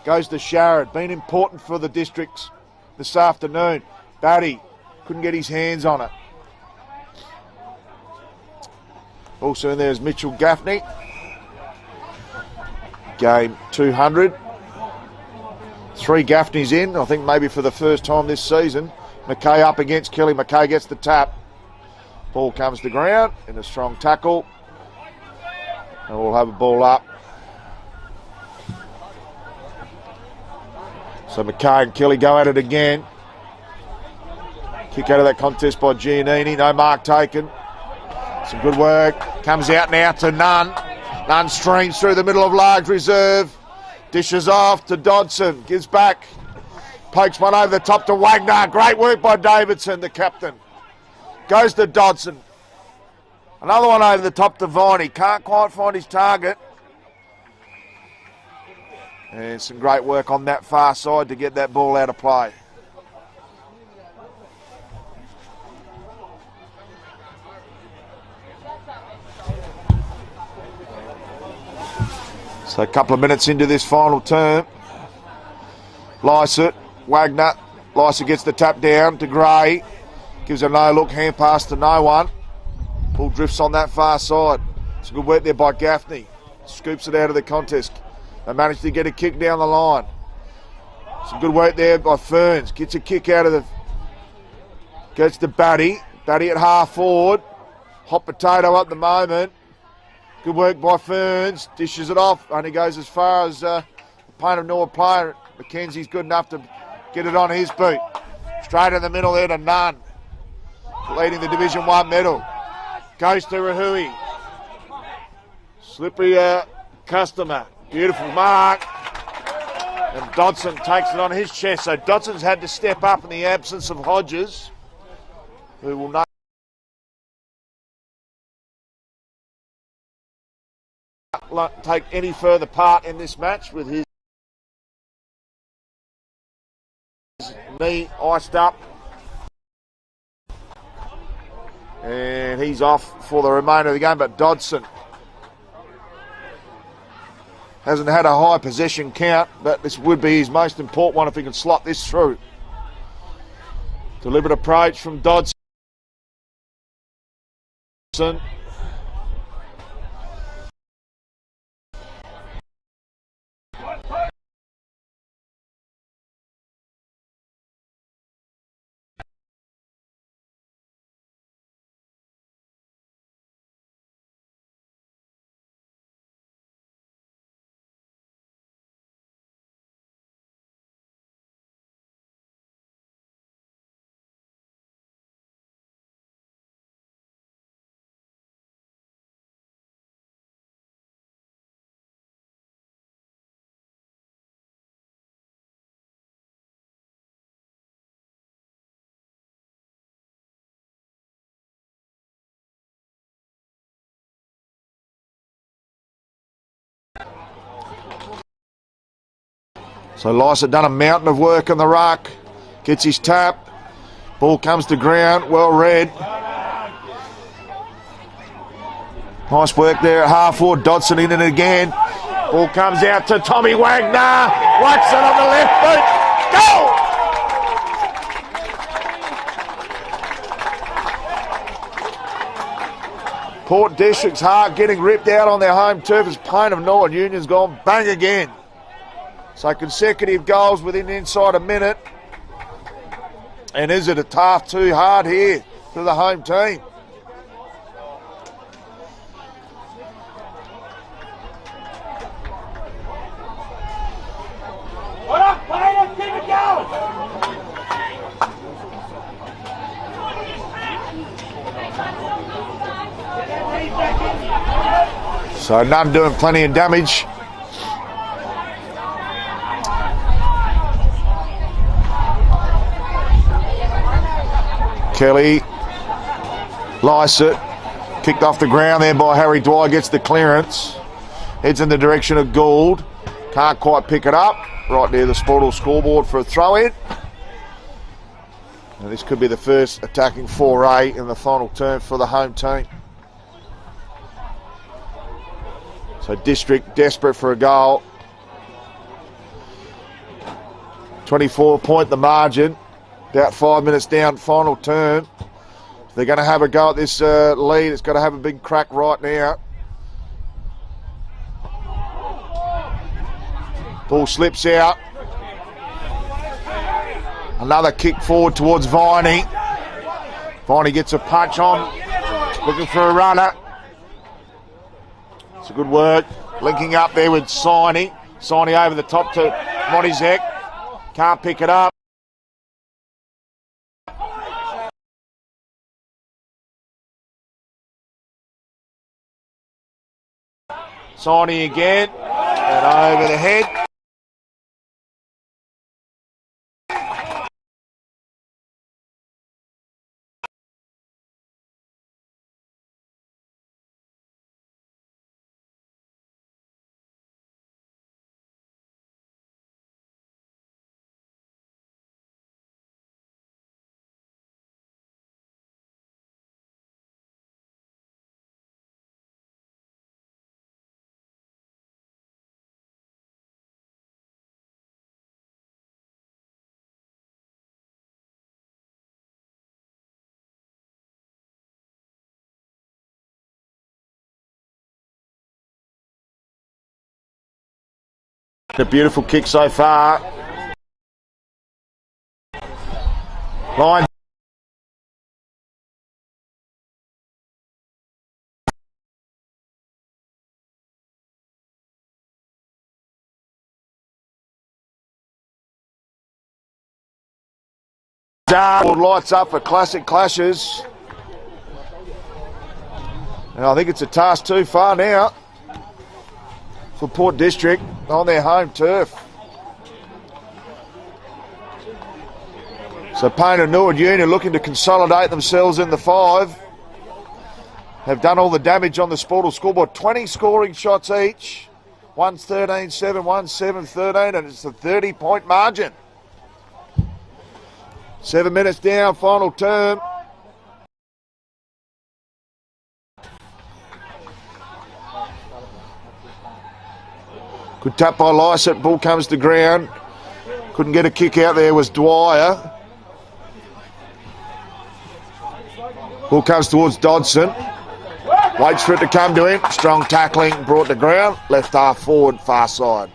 Goes to Sharrod. Been important for the districts this afternoon. Batty couldn't get his hands on it. Also in there is Mitchell Gaffney. Game 200. 3 Gaffneys in, I think maybe for the first time this season. McKay up against Kelly. McKay gets the tap. Ball comes to ground in a strong tackle. And we'll have a ball up. So McKay and Kelly go at it again. Kick out of that contest by Giannini. No mark taken. Some good work. Comes out now to Nunn. Nunn streams through the middle of large reserve. Dishes off to Dodson. Gives back. Pokes one over the top to Wagner. Great work by Davidson, the captain. Goes to Dodson. Another one over the top to Viney. Can't quite find his target. And some great work on that far side to get that ball out of play. So a couple of minutes into this final term. Lycett, Wagner. Lycett gets the tap down to Gray. Gives a no-look hand pass to no one. Ball drifts on that far side. It's good work there by Gaffney. Scoops it out of the contest. They managed to get a kick down the line. Some good work there by Ferns. Gets a kick out of the... Gets to Batty. Batty at half forward. hot potato at the moment. Good work by Ferns. Dishes it off. Only goes as far as the Payneham North player. Mackenzie's good enough to get it on his boot. Straight in the middle there to Nunn. Leading the Division 1 medal. Goes to Rahui. Slippery customer. Beautiful mark. And Dodson takes it on his chest. So Dodson's had to step up in the absence of Hodges, who will not take any further part in this match with his knee iced up. And he's off for the remainder of the game, but Dodson hasn't had a high possession count, but this would be his most important one if he can slot this through. Deliberate approach from Dodson. So Lysa done a mountain of work on the ruck. Gets his tap. Ball comes to ground. Well read. Nice work there at half forward. Dodson in it again. Ball comes out to Tommy Wagner. Watson on the left boot. Goal! Port District's heart getting ripped out on their home turf as Payneham North Union's gone bang again. So consecutive goals within inside a minute. And is it a tough too hard here for the home team? What up, Payneham? Keep it going! So Nunn doing plenty of damage. Kelly, Lycett, kicked off the ground there by Harry Dwyer, gets the clearance, heads in the direction of Gould, can't quite pick it up, right near the Sportal scoreboard for a throw-in. And this could be the first attacking foray in the final term for the home team. So District desperate for a goal. 24 point the margin. About 5 minutes down, final term. If they're going to have a go at this lead, it's got to have a big crack right now. Ball slips out. Another kick forward towards Viney. Viney gets a punch on, looking for a runner. It's a good work. Linking up there with Siney. Siney over the top to Monizek. Can't pick it up. Siney again, and over the head. A beautiful kick so far. Line Lights up for classic clashes. And I think it's a task too far now for Port District on their home turf. So Payneham Union looking to consolidate themselves in the 5. Have done all the damage on the Sportal scoreboard. 20 scoring shots each. One's 13-7, one's 7-13, and it's a 30-point margin. 7 minutes down, final term. Good tap by Lysett. Ball comes to ground. Couldn't get a kick out there was Dwyer. Ball comes towards Dodson. Waits for it to come to him. Strong tackling brought to ground. Left half forward, far side.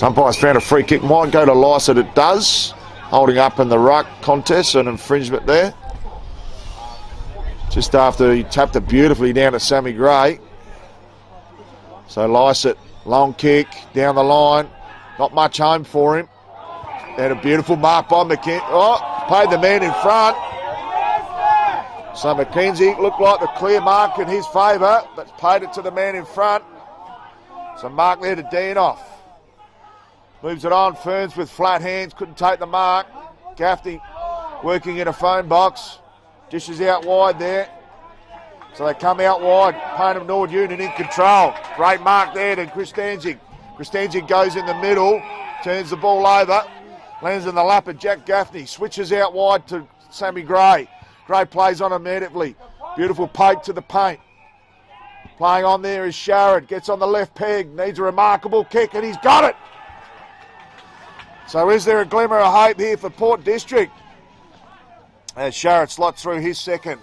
Umpires found a free kick. Might go to Lysett. It does. Holding up in the ruck contest. An infringement there. Just after he tapped it beautifully down to Sammy Gray. So Lysett, long kick down the line. Not much home for him. And a beautiful mark by McKenzie. Oh, paid the man in front. So McKenzie looked like the clear mark in his favour, but paid it to the man in front. So mark there to Deanoff. Moves it on. Ferns with flat hands. Couldn't take the mark. Gaffney working in a phone box. Dishes out wide there. So they come out wide. Payneham Norwood Union in control. Great mark there to Christanzig. Christanzig goes in the middle. Turns the ball over. Lands in the lap of Jack Gaffney. Switches out wide to Sammy Gray. Gray plays on immediately. Beautiful poke to the paint. Playing on there is Sharrod. Gets on the left peg. Needs a remarkable kick and he's got it. So is there a glimmer of hope here for Port District? As Sharrod slots through his second.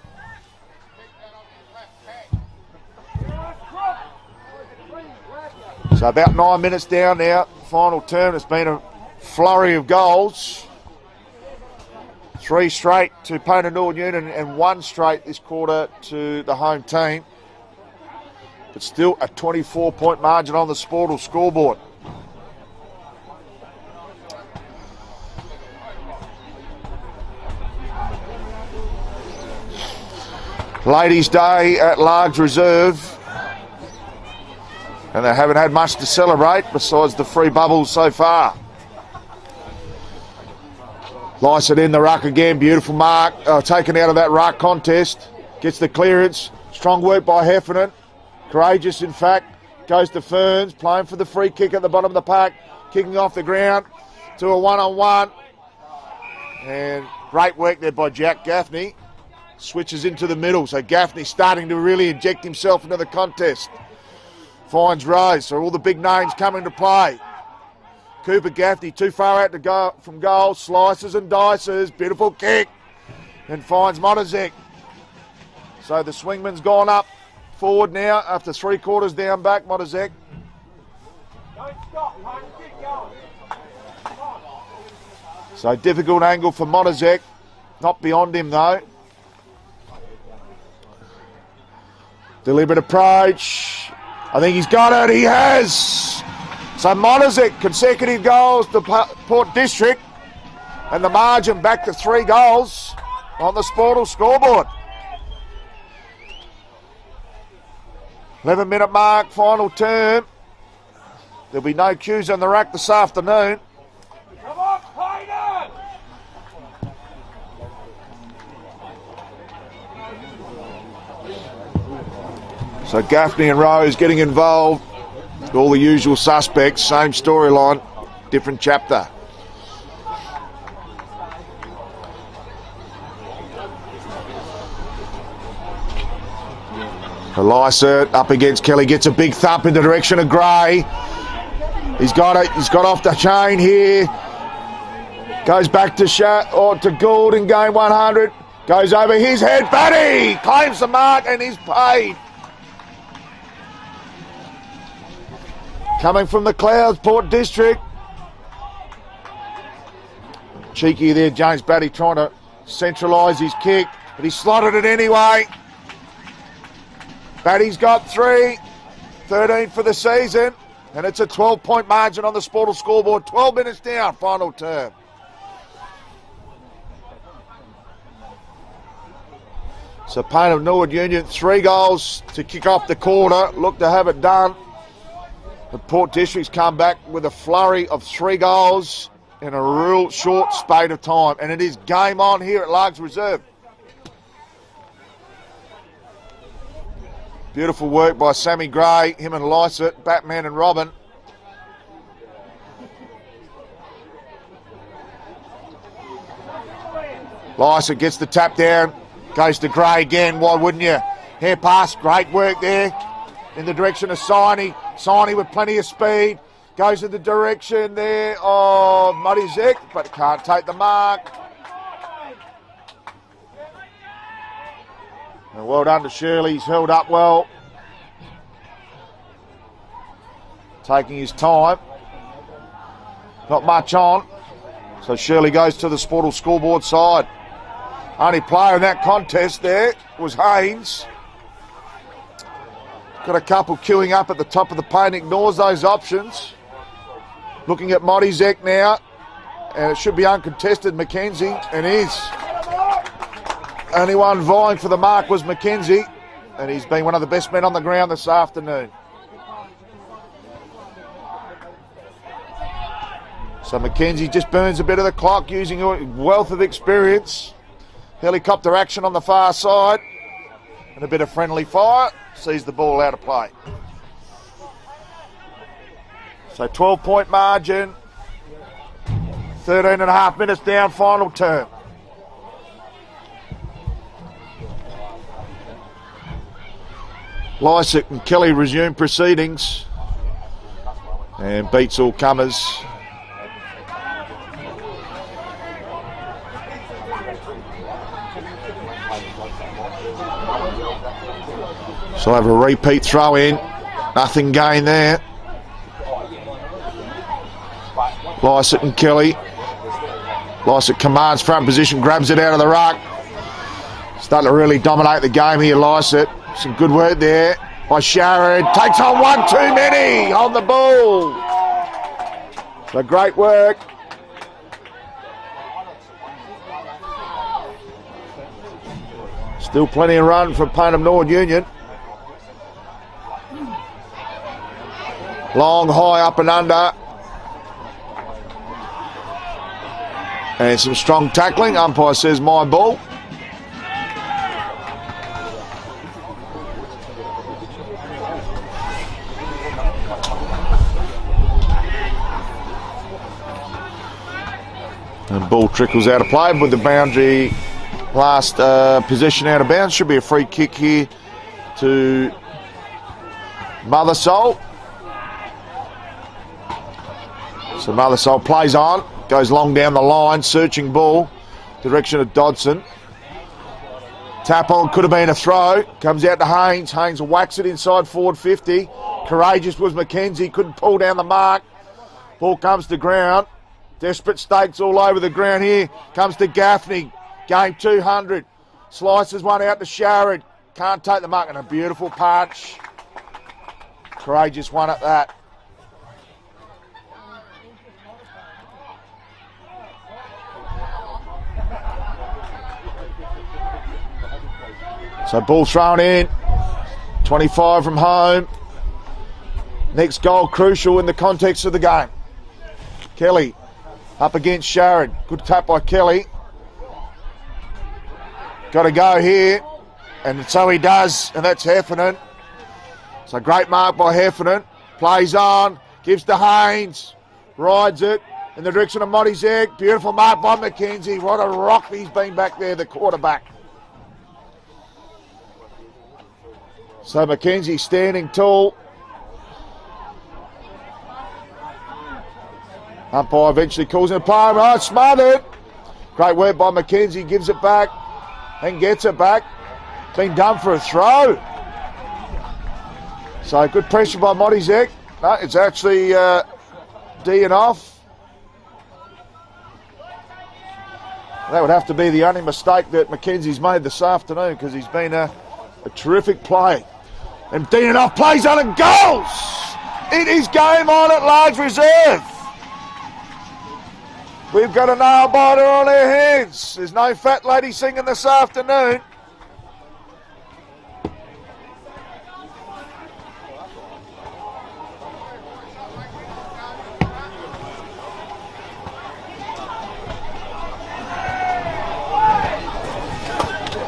So about 9 minutes down now. Final term. It's been a flurry of goals. 3 straight to Payneham Norwood Union and 1 straight this quarter to the home team. But still a 24-point margin on the Sportal scoreboard. Ladies' Day at Largs Reserve. And they haven't had much to celebrate besides the free bubbles so far. Lysett in the ruck again. Beautiful mark. Taken out of that ruck contest. Gets the clearance. Strong work by Heffernan. Courageous, in fact. Goes to Ferns. Playing for the free kick at the bottom of the pack. Kicking off the ground to a one-on-one. And great work there by Jack Gaffney. Switches into the middle. So Gaffney starting to really inject himself into the contest. Finds Rose. So all the big names coming to play. Cooper Gaffney too far out to go from goal. Slices and dices. Beautiful kick. And finds Montezek. So the swingman's gone up forward now after 3 quarters down back. Montezek. Don't stop, man. Keep going. So difficult angle for Montezek. Not beyond him though. Deliberate approach. I think he's got it. He has. So Montezek, consecutive goals to Port District. And the margin back to 3 goals on the Sportal scoreboard. 11-minute mark, final term. There'll be no cues on the rack this afternoon. Come on, Payneham! So Gaffney and Rose getting involved. All the usual suspects, same storyline, different chapter. Lysett up against Kelly, gets a big thump in the direction of Gray. He's got it. He's got off the chain here. Goes back to Gould in game 100. Goes over his head. Batty claims the mark and he's paid. Coming from the clouds, Port District. Cheeky there, James Batty trying to centralise his kick, but he slotted it anyway. Batty's got 3, 13 for the season, and it's a 12-point margin on the Sportal scoreboard. 12 minutes down, final term. So Payneham Norwood Union, 3 goals to kick off the quarter. Look to have it done. The Port District's come back with a flurry of 3 goals in a real short spate of time. And it is game on here at Largs Reserve. Beautiful work by Sammy Gray, him and Lysett, Batman and Robin. Lysett gets the tap down, goes to Gray again, why wouldn't you? Hair pass, great work there in the direction of Siney. Siney with plenty of speed, goes in the direction there of Muddy Zek, but can't take the mark. And well done to Shirley, he's held up well. Taking his time. Not much on. So Shirley goes to the Sportal scoreboard side. Only player in that contest there was Haynes. Got a couple queuing up at the top of the paint, ignores those options. Looking at Muddy Zek now, and it should be uncontested, Mackenzie, and is. Only one vying for the mark was Mackenzie, and he's been one of the best men on the ground this afternoon. So Mackenzie just burns a bit of the clock using a wealth of experience. Helicopter action on the far side, and a bit of friendly fire, sees the ball out of play. So 12-point margin, 13 and a half minutes down, final term. Lysett and Kelly resume proceedings and beats all comers. So have a repeat throw in, nothing gained there. Lysett and Kelly. Lysett commands front position, grabs it out of the ruck. Starting to really dominate the game here, Lysett. Some good work there by Sharon. Takes on one too many on the ball. So great work. Still plenty of run from Payneham Norwood Union. Long, high, up and under. And some strong tackling. Umpire says my ball. And ball trickles out of play with the boundary last possession out of bounds. Should be a free kick here to Mothersole. So Mothersole plays on, goes long down the line, searching ball, direction of Dodson. Tap on, could have been a throw, comes out to Haynes. Haynes whacks it inside forward 50. Courageous was Mackenzie, couldn't pull down the mark. Ball comes to ground. Desperate stakes all over the ground here. Comes to Gaffney, game 200. Slices one out to Sharrod, can't take the mark, and a beautiful punch. Courageous one at that. So ball thrown in, 25 from home. Next goal crucial in the context of the game. Kelly up against Sharrod. Good tap by Kelly. Got to go here, and so he does, and that's Heffernan. So great mark by Heffernan. Plays on, gives to Haynes, rides it in the direction of Muddy Zek. Beautiful mark by Mackenzie. What a rock he's been back there, the quarterback. So Mackenzie standing tall. Umpire eventually calls in a play. Oh, smothered. Great work by Mackenzie. Gives it back and gets it back. Been done for a throw. So good pressure by Muddy Zek. No, it's actually D and off. That would have to be the only mistake that Mackenzie's made this afternoon, because he's been a terrific play. And Deanoff plays on and goals. It is game on at large reserve. We've got a nail biter on our hands. There's no fat lady singing this afternoon.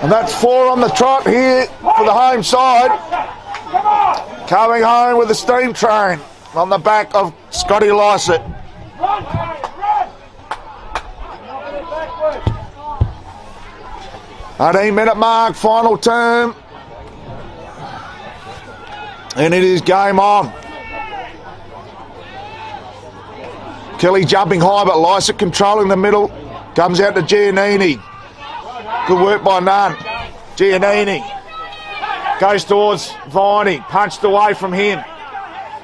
And that's 4 on the trot here for the home side. Coming home with the steam train on the back of Scotty Lycett. 18-minute mark, final term. And it is game on. Kelly jumping high, but Lycett controlling the middle. Comes out to Giannini. Good work by Nunn. Giannini goes towards Viney. Punched away from him.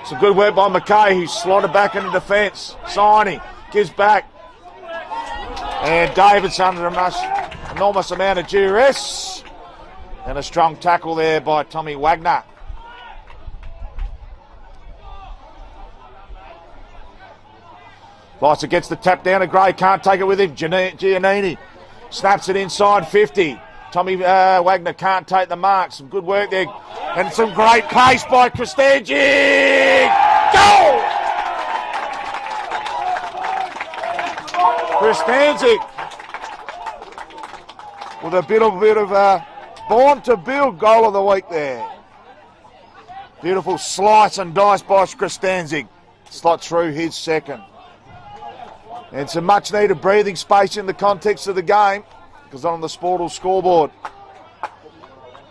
Some good work by McKay, who's slotted back into defence. Siney gives back. And David's under an enormous amount of duress. And a strong tackle there by Tommy Wagner. Lycett gets the tap down to Gray. Can't take it with him. Giannini snaps it inside 50. Tommy Wagner can't take the mark. Some good work there. And some great pace by Kristanjic. Goal! Kristanjic with a bit of born to build goal of the week there. Beautiful slice and dice by Kristanjic. Slots through his second. And some much needed breathing space in the context of the game, because on the Sportal scoreboard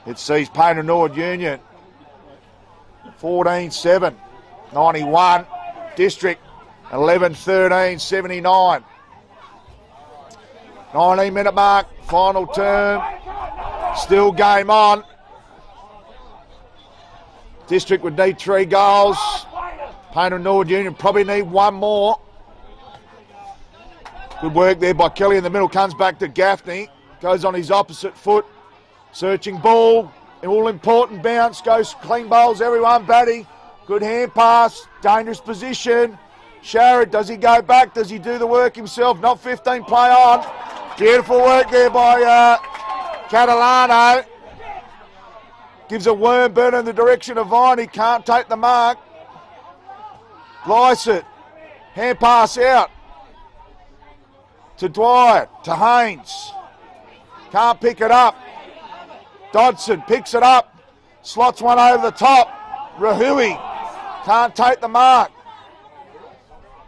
it sees Payneham Norwood Union 14-7, 91, District 11-13, 79. 19-minute mark, final term, still game on. District would need 3 goals. Payneham Norwood Union probably need 1 more. Good work there by Kelly in the middle. Comes back to Gaffney. Goes on his opposite foot. Searching ball. An all-important bounce. Goes clean bowls everyone. Batty. Good hand pass. Dangerous position. Sharrett, does he go back? Does he do the work himself? Not 15, play on. Beautiful work there by Catalano. Gives a worm burn in the direction of Viney. Can't take the mark. Lycett. Hand pass out. To Dwyer, to Haynes. Can't pick it up. Dodson picks it up. Slots one over the top. Rahui can't take the mark.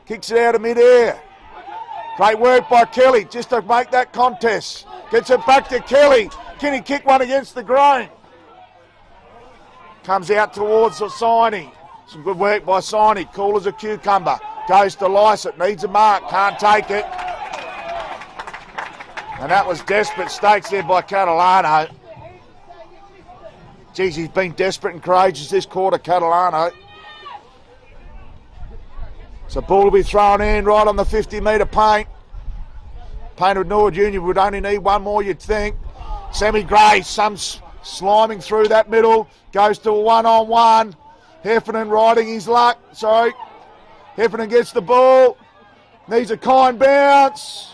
Kicks it out of mid-air. Great work by Kelly just to make that contest. Gets it back to Kelly. Can he kick one against the grain? Comes out towards the Siney. Some good work by Siney. Cool as a cucumber. Goes to Lycett. Needs a mark. Can't take it. And that was desperate stakes there by Catalano. Geez, he's been desperate and courageous this quarter, Catalano. So ball will be thrown in right on the 50-metre paint. Payneham Norwood Union would only need 1 more, you'd think. Sammy Gray, some sliming through that middle. Goes to a 1-on-1. Heffernan riding his luck. Sorry. Heffernan gets the ball. Needs a kind bounce.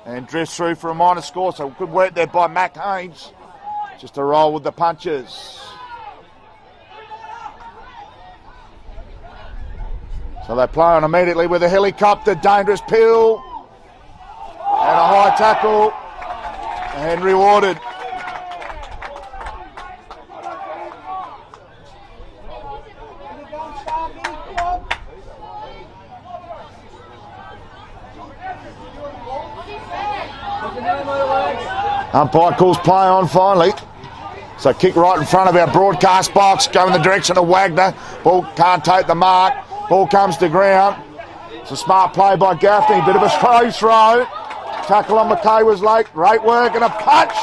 And drifts through for a minor score. So good work there by Mac Haynes. Just to roll with the punches. So they play on immediately with a helicopter. Dangerous pill. And a high tackle. And rewarded. Umpire calls play on finally. So kick right in front of our broadcast box, go in the direction of Wagner. Ball can't take the mark. Ball comes to ground. It's a smart play by Gaffney. Bit of a slow throw. Tackle on McKay was late. Great work and a punch.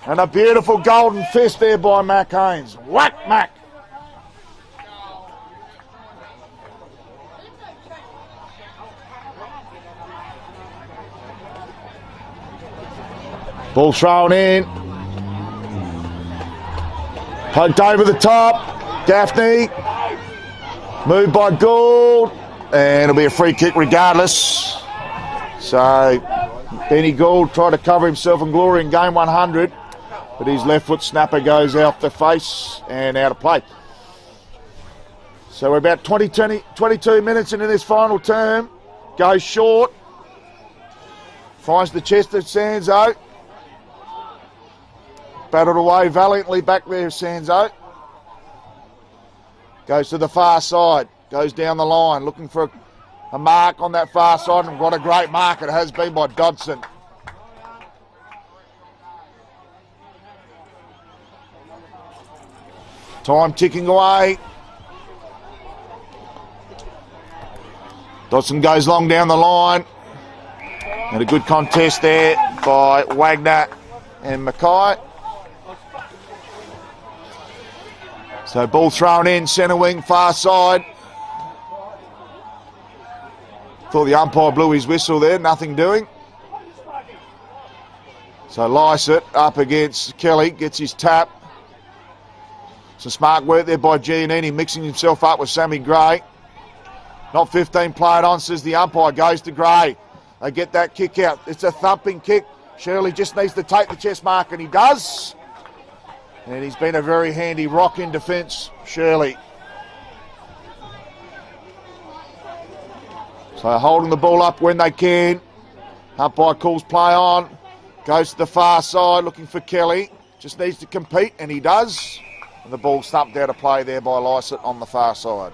And a beautiful golden fist there by Mac Haynes. Whack, Mac. Ball thrown in. Poked over the top. Gaffney. Moved by Gould. And it'll be a free kick regardless. So Benny Gould tried to cover himself in glory in game 100. But his left foot snapper goes out the face and out of play. So we're about 22 minutes into this final term. Goes short. Finds the chest of Sanzo. Battled away valiantly back there, Sanzo. Goes to the far side. Goes down the line looking for a mark on that far side. And what a great mark it has been by Dodson. Time ticking away. Dodson goes long down the line. And a good contest there by Wagner and Mackay. So ball thrown in, centre wing, far side. Thought the umpire blew his whistle there, nothing doing. So Lysett up against Kelly, gets his tap. Some smart work there by Giannini, mixing himself up with Sammy Gray. Not 15 played on, says the umpire, goes to Gray. They get that kick out. It's a thumping kick. Shirley just needs to take the chest mark, and he does. And he's been a very handy rock in defence, Shirley. So holding the ball up when they can. Umpire calls play on. Goes to the far side looking for Kelly. Just needs to compete, and he does. And the ball stumped out of play there by Lysett on the far side.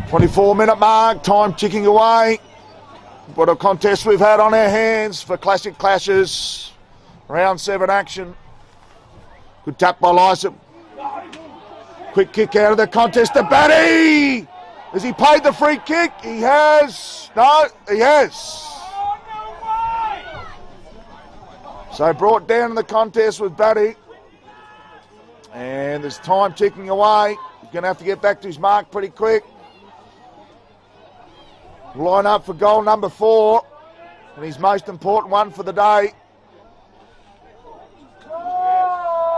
24-minute mark, time ticking away. What a contest we've had on our hands for Classic Clashes. Round 7 action. Good tap by Lysett. Quick kick out of the contest to Batty. Has he paid the free kick? He has. No, he has. So brought down in the contest with Batty. And there's time ticking away. He's going to have to get back to his mark pretty quick. Line up for goal number 4, and his most important one for the day.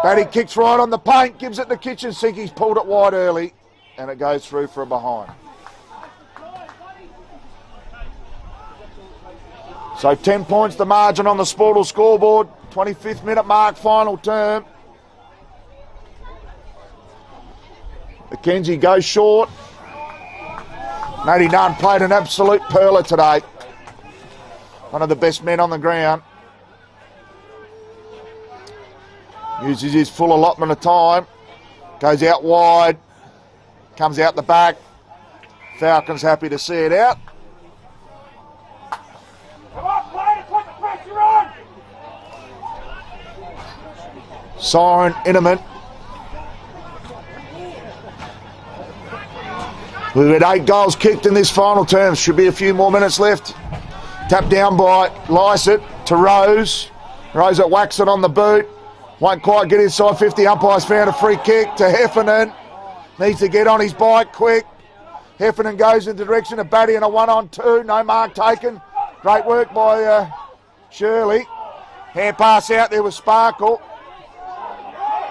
Batty kicks right on the paint, gives it the kitchen sink. He's pulled it wide early, and it goes through from behind. So 10 points the margin on the Sportal scoreboard. 25th minute mark, final term. McKenzie goes short. Matty Nunn played an absolute perler today. One of the best men on the ground. Uses his full allotment of time. Goes out wide. Comes out the back. Falcons happy to see it out. Come on, player, put the pressure on! Siren Innerman. We've had 8 goals kicked in this final term. Should be a few more minutes left. Tapped down by Lysett to Rose. Rose at whacks it on the boot. Won't quite get inside 50. Umpire's found a free kick to Heffernan. Needs to get on his bike quick. Heffernan goes in the direction of Batty and a 1-on-2. No mark taken. Great work by Shirley. Hand pass out there with Sparkle.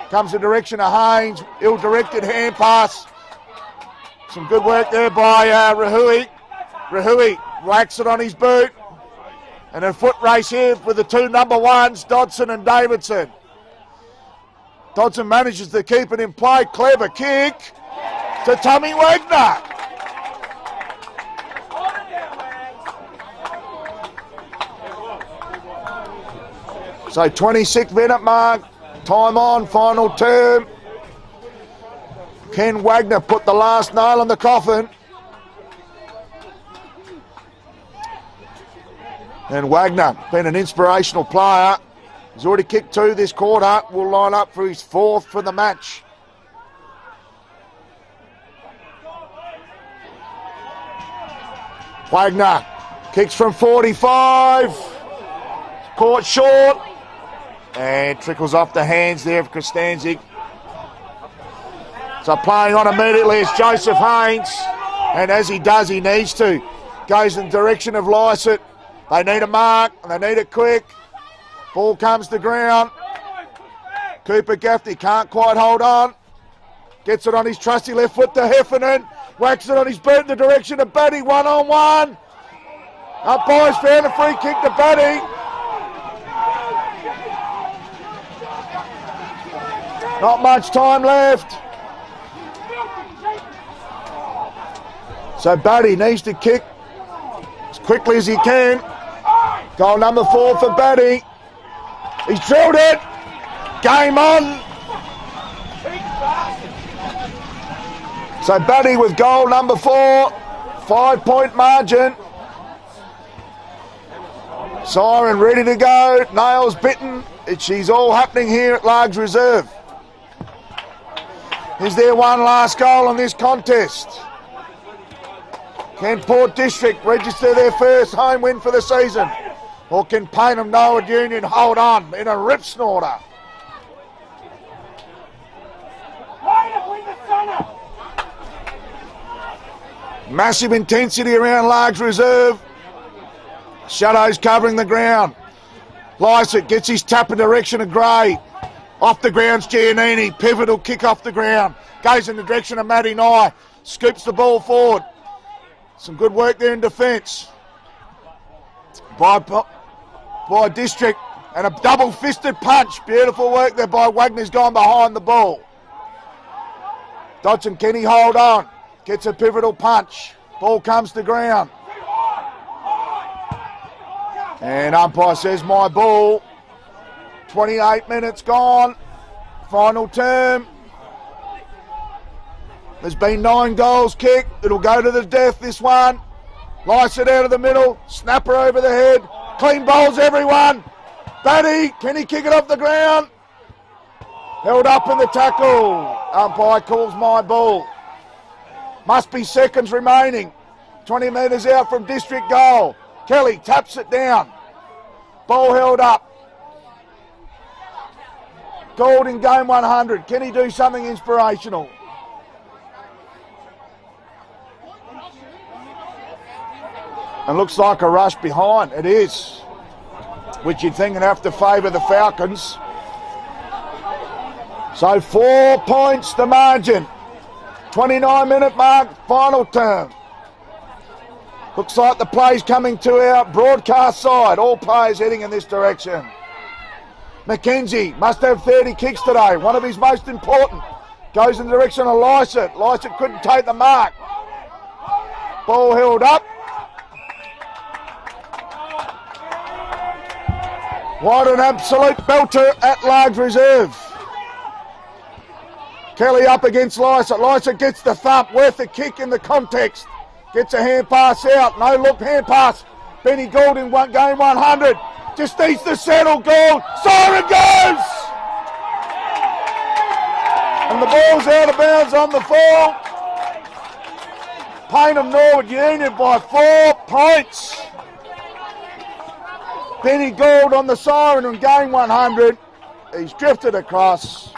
Comes the direction of Haynes. Ill-directed hand pass. Some good work there by Rahui. Rahui whacks it on his boot. And a foot race here with the 2 number 1s, Dodson and Davidson. Dodson manages to keep it in play. Clever kick to Tommy Wagner. So 26th minute mark. Time on, final term. Ken Wagner put the last nail in the coffin. And Wagner, been an inspirational player. He's already kicked 2 this quarter. Will line up for his 4th for the match. Wagner kicks from 45. Caught short. And trickles off the hands there of Kostanzik. So playing on immediately is Joseph Haynes. And as he does, he needs to. Goes in the direction of Lysett. They need a mark, and they need it quick. Ball comes to ground. Cooper Gaffney can't quite hold on. Gets it on his trusty left foot to Heffernan. Whacks it on his boot in the direction of Batty. 1-on-1. Umpires found a free kick to Batty. Not much time left. So Batty needs to kick as quickly as he can. Goal number 4 for Batty. He's drilled it. Game on. So Batty with goal number 4. 5-point margin. Siren ready to go. Nails bitten. She's all happening here at Largs Reserve. Is there one last goal in this contest? Can Port District register their first home win for the season? Or can Payneham Norwood Union hold on in a rip snorter? Massive intensity around Largs Reserve. Shadows covering the ground. Lysett gets his tap in direction of Gray. Off the ground's Giannini. Pivotal kick off the ground. Goes in the direction of Matty Nye. Scoops the ball forward. Some good work there in defence by District. And a double-fisted punch. Beautiful work there by Wagner's gone behind the ball. Dodson Kenny hold on. Gets a pivotal punch. Ball comes to ground. And umpire says my ball. 28 minutes gone. Final term. There's been 9 goals kicked. It'll go to the death, this one. Lysett out of the middle. Snapper over the head. Clean bowls, everyone. Batty, can he kick it off the ground? Held up in the tackle. Umpire calls my ball. Must be seconds remaining. 20 metres out from District goal. Kelly taps it down. Ball held up. Gold in game 100. Can he do something inspirational? And looks like a rush behind. It is. Which you'd think would have to favour the Falcons. So 4 points the margin. 29-minute mark, final term. Looks like the play's coming to our broadcast side. All players heading in this direction. McKenzie must have 30 kicks today. One of his most important. Goes in the direction of Lysett. Lysett couldn't take the mark. Ball held up. What an absolute belter at Largs Reserve. Kelly up against Lysett. Lysett gets the thump. Worth the kick in the context. Gets a hand pass out. No look hand pass. Benny Gould in game 100. Just needs to settle. Gould. Siren goes! And the ball's out of bounds on the fall. Payneham Norwood Union by 4 points. Benny Gould on the siren in game 100. He's drifted across.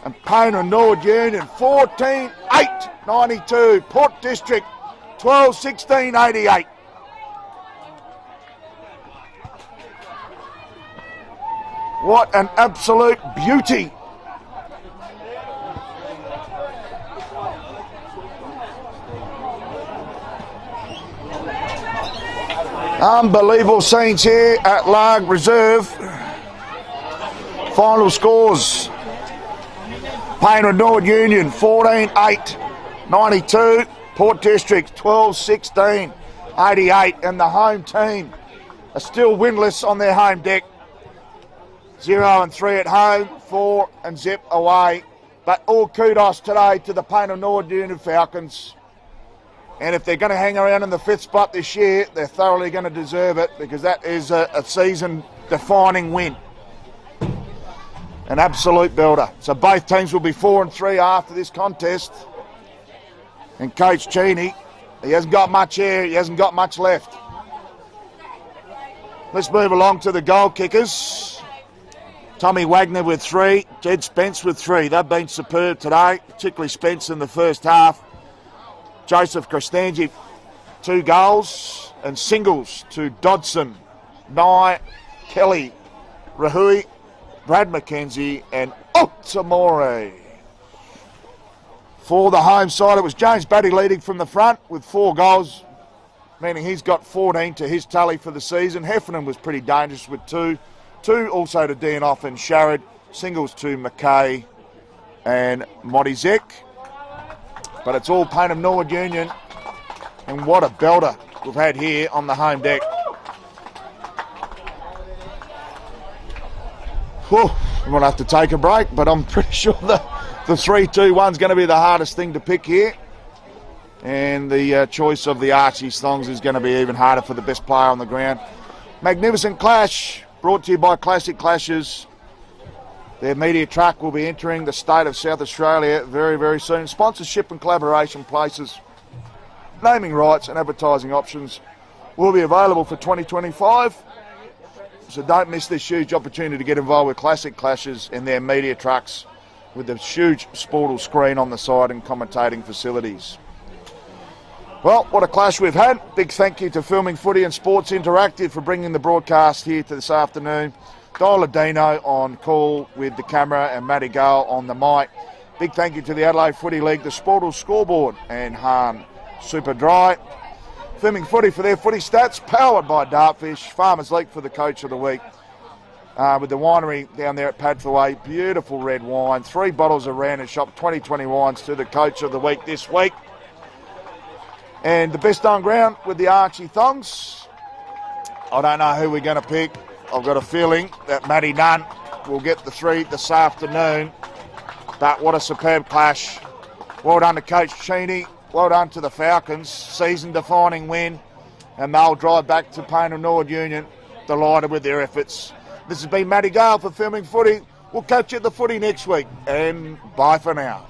And Payneham Norwood Union 14-8-92. Port District 12-16-88. What an absolute beauty. Unbelievable scenes here at Largs Reserve. Final scores. Payneham Norwood Union 14-8-92. Port District 12-16-88. And the home team are still winless on their home deck. 0-3 at home, 4-0 away. But all kudos today to the Payneham Norwood Union Falcons. And if they're going to hang around in the 5th spot this year, they're thoroughly going to deserve it, because that is a season-defining win. An absolute builder. So both teams will be 4-3 after this contest. And Coach Cheney, he hasn't got much here, he hasn't got much left. Let's move along to the goal kickers. Tommy Wagner with 3, Jed Spence with 3. They've been superb today, particularly Spence in the first half. Joseph Costangi, 2 goals, and singles to Dodson, Nye Kelly Rahui, Brad McKenzie and Otamore. For the home side, it was James Batty leading from the front with 4 goals, meaning he's got 14 to his tally for the season. Heffernan was pretty dangerous with 2. 2 also to Dianoff and Sharrod. Singles to McKay and Modizek. But it's all Payneham Norwood Union. And what a belter we've had here on the home deck. Whew, we might have to take a break, but I'm pretty sure the 3-2-1's going to be the hardest thing to pick here. And the choice of the Archie Thongs is going to be even harder for the best player on the ground. Magnificent clash, brought to you by Classic Clashes. Their media truck will be entering the state of South Australia very, very soon. Sponsorship and collaboration places, naming rights and advertising options will be available for 2025. So don't miss this huge opportunity to get involved with Classic Clashes and their media trucks with the huge sportal screen on the side and commentating facilities. Well, what a clash we've had. Big thank you to Filming Footy and Sports Interactive for bringing the broadcast here to this afternoon. Guy Ladino on call with the camera and Matty Gale on the mic. Big thank you to the Adelaide Footy League, the Sportal Scoreboard and Hahn Super Dry. Filming Footy for their footy stats, powered by Dartfish. Farmers League for the Coach of the Week. With the winery down there at Padthaway, beautiful red wine. 3 bottles of Random Shop 2020 wines to the Coach of the Week this week. And the best on ground with the Archie Thongs. I don't know who we're going to pick. I've got a feeling that Matty Nunn will get the 3 this afternoon. But what a superb clash. Well done to Coach Cheney. Well done to the Falcons. Season-defining win. And they'll drive back to Payneham Norwood Union, delighted with their efforts. This has been Matty Gale for Filming Footy. We'll catch you at the footy next week. And bye for now.